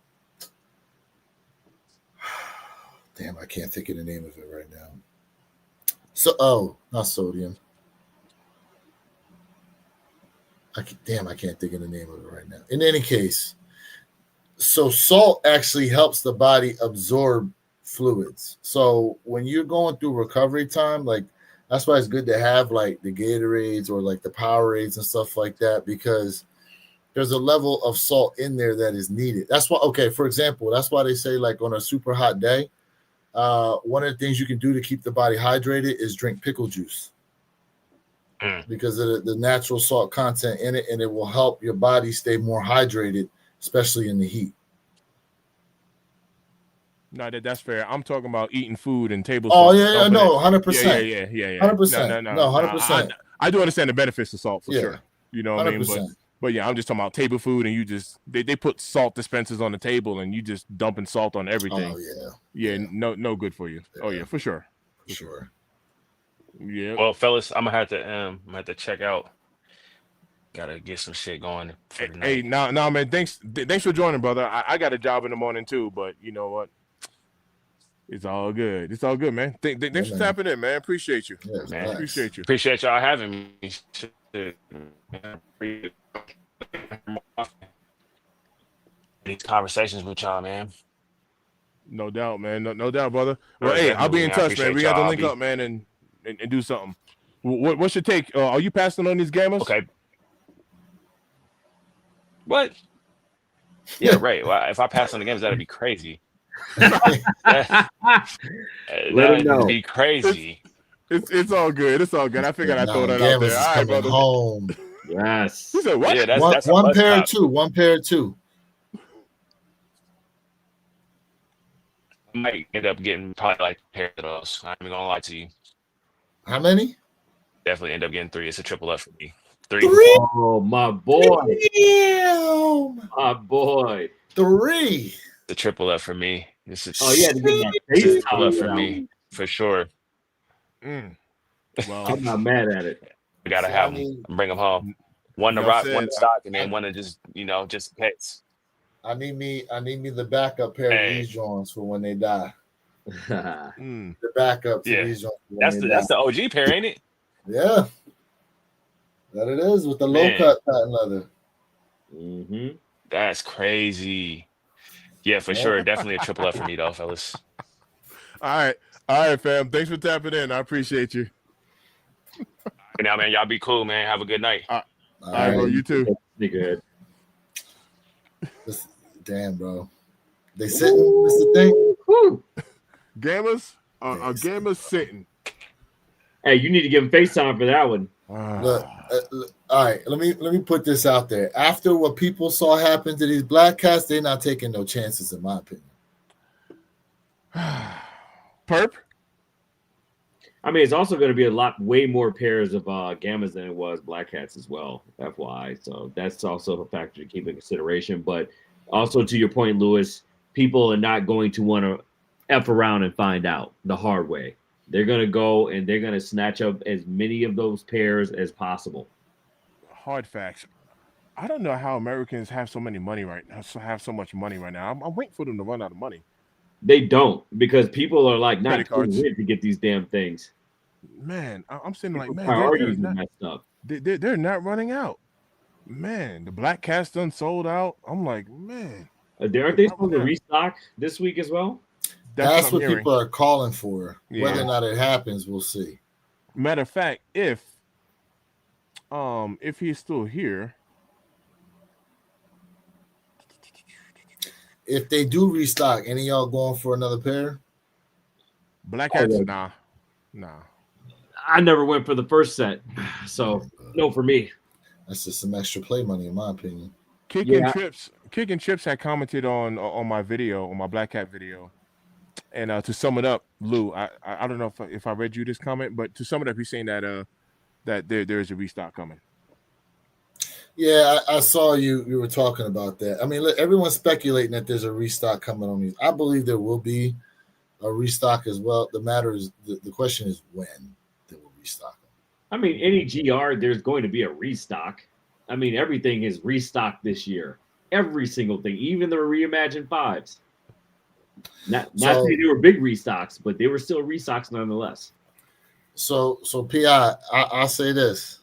B: Damn, I can't think of the name of it right now. Not sodium. I can't think of the name of it right now. In any case, so salt actually helps the body absorb fluids. So when you're going through recovery time, like that's why it's good to have like the Gatorades or like the Powerades and stuff like that, because there's a level of salt in there that is needed. That's why, for example, that's why they say like on a super hot day, one of the things you can do to keep the body hydrated is drink pickle juice. Because of the natural salt content in it, and it will help your body stay more hydrated, especially in the heat.
A: No, that's fair. I'm talking about eating food and table salt.
B: Oh, yeah, no, 100%.
A: Yeah.
B: 100%. No, 100%.
A: I do understand the benefits of salt for sure. You know what
B: 100%.
A: I mean? But yeah, I'm just talking about table food, and you just they put salt dispensers on the table, and you just dumping salt on everything.
B: Oh
A: yeah. No good for you. Yeah. Oh yeah, for sure.
B: For sure.
A: Yeah.
C: Well, fellas, I'm gonna have to check out. Gotta get some shit going for the night.
A: Hey, now, man. Thanks for joining, brother. I got a job in the morning too, but you know what? It's all good. It's all good, man. Thanks for tapping in, man. Appreciate you.
B: Yeah,
C: man.
A: Appreciate you.
C: Appreciate y'all having me. These conversations with y'all, man.
A: No doubt, man. No doubt, brother. Well, hey, I'll be in touch, man. We got to link up, man, and do something. What's your take? Are you passing on these gamers?
C: Okay. What? Yeah, right. Well, if I pass on the games, that'd be crazy. That'd be crazy.
A: It's all good. It's all good. I figured I'd throw that out there. All right, brother.
B: Home.
E: Yes.
A: He said what?
C: Yeah, that's
B: one pair of two. One pair of two.
C: I might end up getting probably like a pair of those. I'm not even gonna lie to you.
B: How many?
C: Definitely end up getting 3. It's a triple up for me. 3.
E: Oh, my boy.
B: Damn.
E: My boy.
B: 3.
C: The triple up for me. This is
E: Oh, you had to give that
C: it's a
E: FaceTime
C: triple up
E: for
C: for
E: that
C: me
E: one.
C: for sure.
A: Well,
E: I'm not mad at it.
C: I gotta
B: See,
C: have them. Bring them home. One to
A: y'all
C: rock, one
A: said
C: to stock, and then one to just just in case.
B: I need me the backup pair of
C: Hey,
B: these joints for when they die.
A: mm,
B: The backup to
C: yeah,
B: these joints for when they die.
C: that's the OG pair, ain't it?
B: Yeah, that it is with the low
C: Man,
B: cut patent leather.
E: Mm-hmm.
C: that's crazy. Yeah, for
B: Yeah.
C: sure. Definitely a triple up for me though, fellas.
A: all right, fam. Thanks for tapping in. I appreciate you.
C: And now, man, y'all be cool, man. Have a good night.
A: All right, bro. You too.
E: Be good.
B: Damn, bro. They sitting. That's the thing.
E: Woo.
A: Gammas are gammas sitting.
E: Hey, you need to give him FaceTime for that one.
B: Look, all right. Let me put this out there. After what people saw happen to these black cats, they're not taking no chances, in my opinion.
A: Perp.
E: I mean, it's also going to be way more pairs of gammas than it was black cats as well, FYI. So that's also a factor to keep in consideration. But also to your point, Lewis, people are not going to want to F around and find out the hard way. They're going to go and they're going to snatch up as many of those pairs as possible.
A: Hard facts. I don't know how Americans have so much money right now. I'm waiting for them to run out of money.
E: They don't, because people are like not
A: Credit cards.
E: too rich to get these damn things.
A: Man, I'm sitting like, man,
E: priorities are messed up.
A: They're not running out. Man, the black cats done sold out. I'm like, man.
E: Aren't they supposed to restock this week as well?
B: That's what people are calling for. Yeah. Whether or not it happens, we'll see.
A: Matter of fact, if he's still here,
B: if they do restock, any of y'all going for another pair?
A: Black cats, nah.
E: I never went for the first set, so no for me.
B: That's just some extra play money, in my opinion.
A: Kickin Chips had commented on my video, on my black cat video, and to sum it up, Lou, I don't know if I read you this comment, but to sum it up, he's saying that there is a restock coming.
B: Yeah, I saw you were talking about that. I mean, look, everyone's speculating that there's a restock coming on these. I believe there will be a restock as well. The question is when they will restock them.
E: I mean, any GR, there's going to be a restock. I mean, everything is restocked this year. Every single thing, even the reimagined 5s. Not say they were big restocks, but they were still restocks nonetheless.
B: So P.I., I'll say this.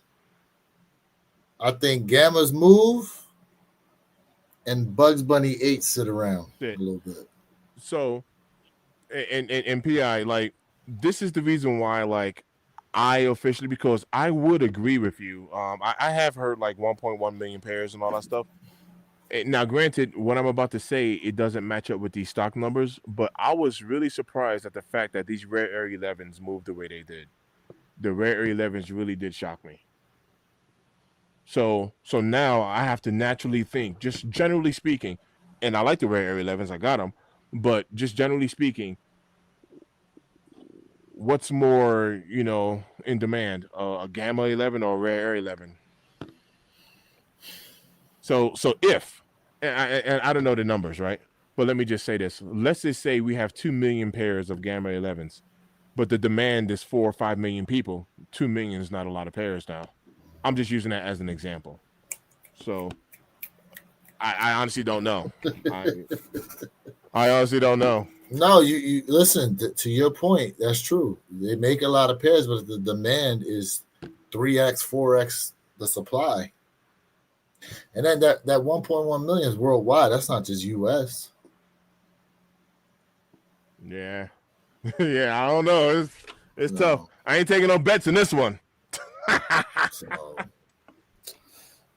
B: I think Gamma's move and Bugs Bunny 8 sit around a little bit.
A: So, and P.I., like, this is the reason why, like, I officially, because I would agree with you. I have heard like 1.1 million pairs and all that stuff. Now, granted, what I'm about to say, it doesn't match up with these stock numbers, but I was really surprised at the fact that these Rare Air 11s moved the way they did. The Rare Air 11s really did shock me. So now I have to naturally think, just generally speaking, and I like the Rare Air 11s, I got them, but just generally speaking, what's more, in demand, a Gamma 11 or a Rare Air 11? So if, and I don't know the numbers, right? But let me just say this. Let's just say we have 2 million pairs of Gamma 11s, but the demand is 4 or 5 million people. 2 million is not a lot of pairs now. I'm just using that as an example. So I honestly don't know. I honestly don't know.
B: No, you listen, to your point, that's true. They make a lot of pairs, but the demand is 3x, 4x the supply. And then that 1.1 million is worldwide. That's not just US.
A: Yeah. Yeah, I don't know. It's tough. I ain't taking no bets in this one.
B: So,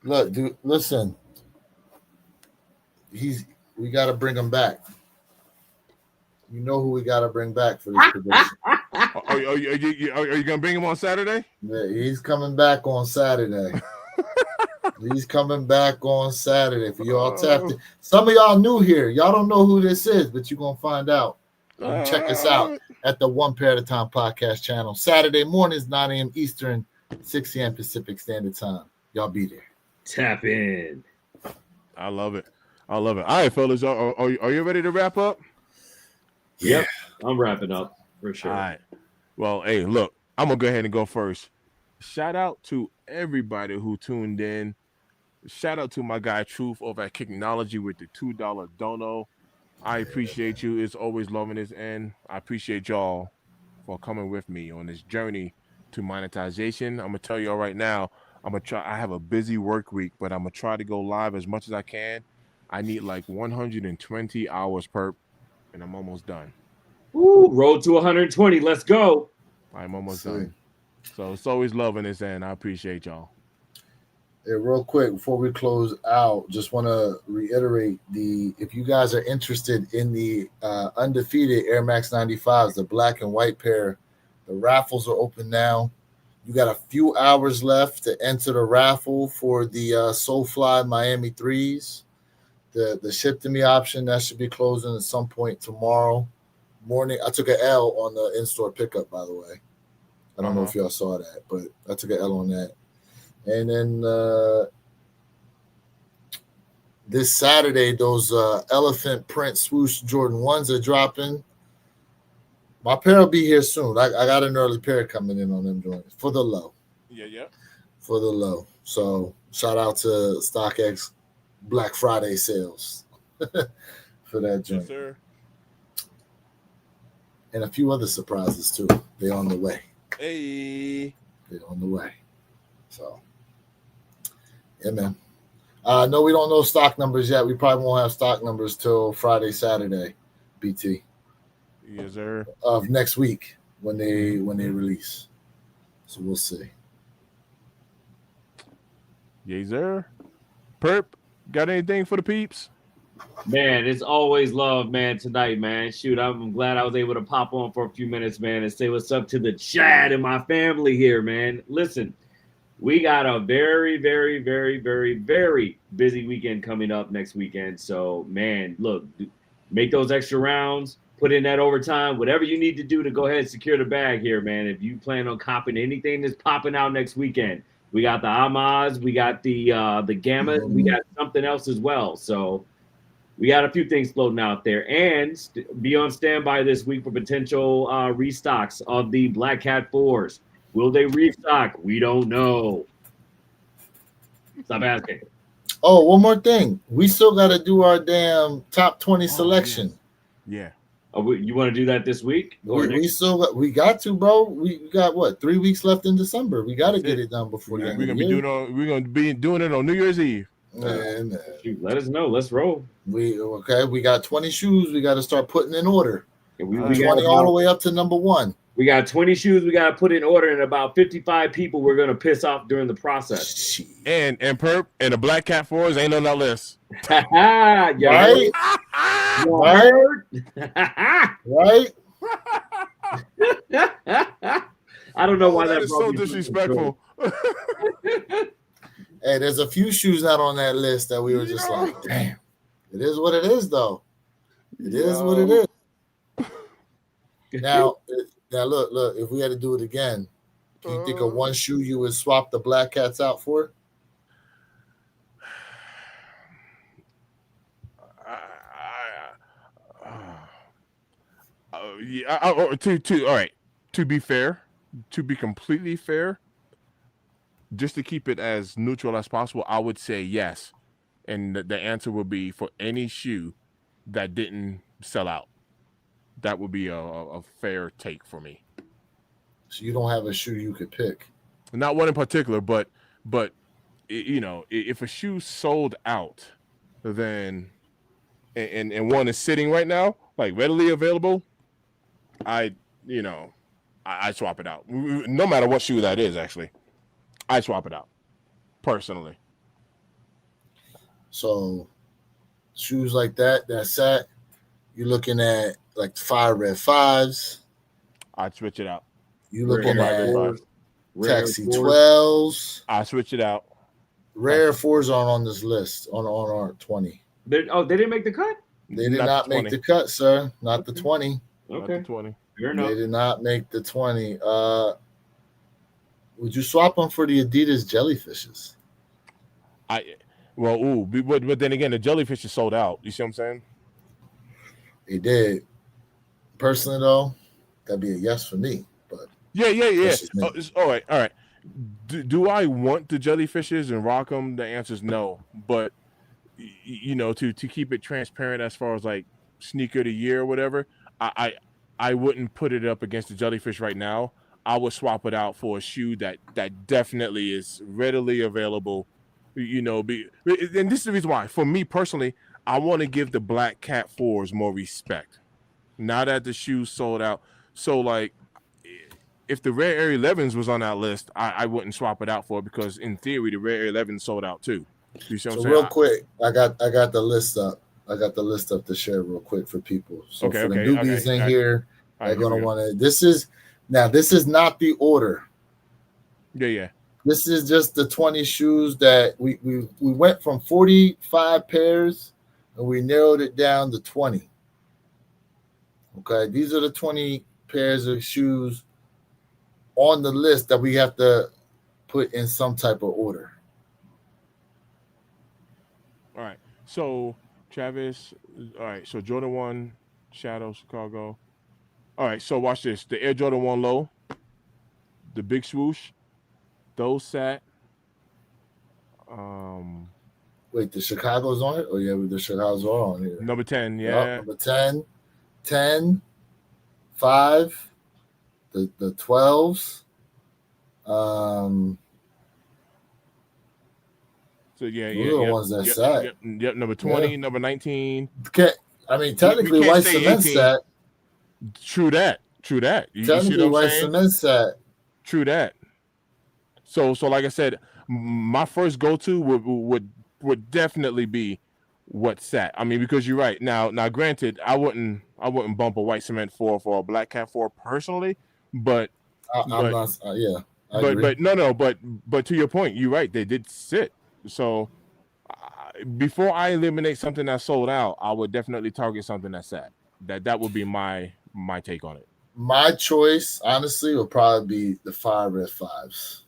B: look, dude, listen. We got to bring him back. You know who we got to bring back for this prediction.
A: Are you going to bring him on Saturday?
B: Yeah, he's coming back on Saturday. He's coming back on Saturday for y'all tapped in. Some of y'all new here. Y'all don't know who this is, but you're going to find out. Check us out at the One Pair at a Time podcast channel. Saturday mornings, 9 a.m. Eastern, 6 a.m. Pacific Standard Time. Y'all be there.
E: Tap in.
A: I love it. I love it. All right, fellas, are you ready to wrap up?
E: Yep, I'm wrapping up for sure.
A: All right. Well, hey, look, I'm gonna go ahead and go first. Shout out to everybody who tuned in. Shout out to my guy Truth over at Kickinology with the $2 dono. I appreciate you. It's always loving this, and I appreciate y'all for coming with me on this journey to monetization. I'm gonna tell y'all right now, I'm gonna try. I have a busy work week, but I'm gonna try to go live as much as I can. I need like 120 hours per, and I'm almost done.
E: Ooh, road to 120. Let's go.
A: I'm almost done. So it's always loving this, and I appreciate y'all.
B: Hey, real quick before we close out, just want to reiterate if you guys are interested in the undefeated Air Max 95s, the black and white pair, the raffles are open now. You got a few hours left to enter the raffle for the Soulfly Miami 3s. The ship to me option that should be closing at some point tomorrow morning. I took an L on the in-store pickup, by the way. I don't know if y'all saw that, but I took an L on that. And then this Saturday, those elephant print swoosh Jordan 1s are dropping. My pair will be here soon. I got an early pair coming in on them joints for the low.
A: Yeah.
B: For the low. So shout out to StockX Black Friday sales for that joint.
A: Yes, sir.
B: And a few other surprises too. They're on the way.
A: Hey.
B: They're on the way. So, yeah, man. No, we don't know stock numbers yet. We probably won't have stock numbers till Friday, Saturday, BT.
A: Yes, sir.
B: Of next week when they release. So we'll see.
A: Yes, sir. Perp, got anything for the peeps?
E: Man, it's always love, man, tonight, man. Shoot, I'm glad I was able to pop on for a few minutes, man, and say what's up to the chat and my family here, man. Listen, we got a very, very, very, very, very busy weekend coming up next weekend. So, man, look, make those extra rounds, put in that overtime, whatever you need to do to go ahead and secure the bag here, man. If you plan on copping anything that's popping out next weekend, we got the Amaz, we got the Gammas, we got something else as well. So we got a few things floating out there, and be on standby this week for potential restocks of the Black Cat 4s. Will they restock? We don't know. Stop asking.
B: Oh, one more thing. We still got to do our damn top 20 selection.
A: Yeah.
E: Oh, you want to do that this week?
B: We got to, bro. We got what, 3 weeks left in December. We got to get it done before the end of the year.
A: We're gonna be doing it on New Year's Eve.
B: Man.
E: Shoot, let us know. Let's roll.
B: We got 20 shoes. We got to start putting in order.
E: We
B: 20 all the way up to number 1.
E: We got 20 shoes we got to put in order, and about 55 people we're going to piss off during the process.
A: And Perp and the Black Cat 4s ain't on that list.
B: Right? Right?
E: I don't know why that
A: is so disrespectful.
B: Hey, there's a few shoes not on that list that we were just like, damn. It is what it is, though. It is what it is. Now, look, if we had to do it again, can you think of one shoe you would swap the Black Cats out for?
A: All right. To be fair, to be completely fair, just to keep it as neutral as possible, I would say yes. And the answer would be for any shoe that didn't sell out. That would be a fair take for me.
B: So you don't have a shoe you could pick?
A: Not one in particular, but if a shoe sold out, then and one is sitting right now, like readily available, I swap it out. No matter what shoe that is, actually, I swap it out personally.
B: So shoes like that set, you're looking at like 5 Red 5s.
A: I'd switch it out.
B: You looking at Taxi 12s.
A: I switch it out.
B: Rare 4s aren't on this list on our 20.
E: They didn't make the cut?
B: They did not make the cut, sir. Not the 20.
E: Okay.
A: Not the 20.
E: Fair enough.
B: They did not make the 20. Would you swap them for the Adidas jellyfishes?
A: But then again, the jellyfish is sold out. You see what I'm saying?
B: They did. Personally, though, that'd be a yes for me. But
A: yeah. All right. Do I want the jellyfishes and rock them? The answer is no. But to keep it transparent as far as like sneaker of the year or whatever, I wouldn't put it up against the jellyfish right now. I would swap it out for a shoe that definitely is readily available. And this is the reason why. For me personally, I want to give the Black Cat 4s more respect. Now that the shoes sold out, so like, if the Rare Air 11s was on that list, I wouldn't swap it out for it because in theory the Rare Air 11 sold out too. You see what I'm saying?
B: Real quick, I got the list up. I got the list up to share real quick for people. So for the newbies in here, they're gonna want to. This is not the order.
A: Yeah.
B: This is just the 20 shoes that we went from 45 pairs and we narrowed it down to 20. Okay, these are the 20 pairs of shoes on the list that we have to put in some type of order.
A: All right. So Travis, all right. So Jordan 1, Shadow, Chicago. All right. So watch this. The Air Jordan 1 Low, the Big Swoosh, those sat.
B: Wait, the Chicago's on it? Oh, yeah, the Chicago's are on here.
A: Number 10, yeah.
B: Number 10, 5, the 12s.
A: So yeah,
B: those are the ones that sat.
A: Yep, number 20, number 19.
B: Technically, white cement sat.
A: True that. You see what I'm
B: white
A: saying?
B: Cement sat.
A: True that. So like I said, my first go-to would definitely be what sat. I mean, because you're right. Now granted, I wouldn't bump a white cement 4 for a Black Cat 4 personally, but
B: I'm not.
A: But to your point, you're right. They did sit. So before I eliminate something that sold out, I would definitely target something that sat. That would be my take on it.
B: My choice, honestly, would probably be the Fire Red 5s.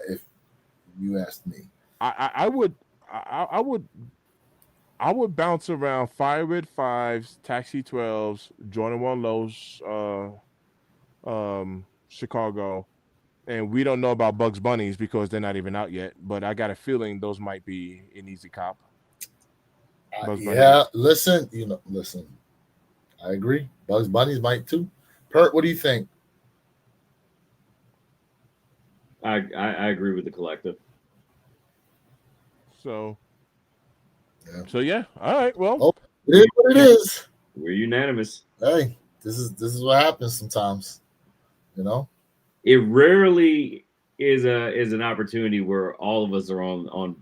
B: If you asked me,
A: I would bounce around Fire Red 5s, Taxi 12s, Jordan 1 Lows, Chicago, and we don't know about Bugs Bunnies because they're not even out yet. But I got a feeling those might be an easy cop.
B: Listen. I agree. Bugs Bunnies might too. Pert, what do you think?
E: I agree with the collective.
A: So yeah. All right. Well,
B: it is what it is.
E: We're unanimous.
B: Hey, this is what happens sometimes.
E: It rarely is an opportunity where all of us are on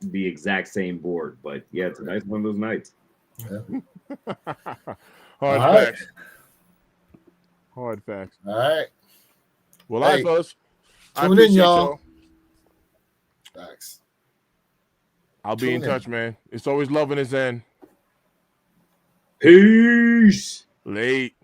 E: the exact same board. But yeah, tonight's one of those nights.
B: Yeah.
A: Hard facts. Hard facts.
B: All right.
A: Well, all right, fellas.
B: Tune in, y'all. Facts.
A: I'll be in touch, man. It's always love in his end.
E: Peace.
A: Late.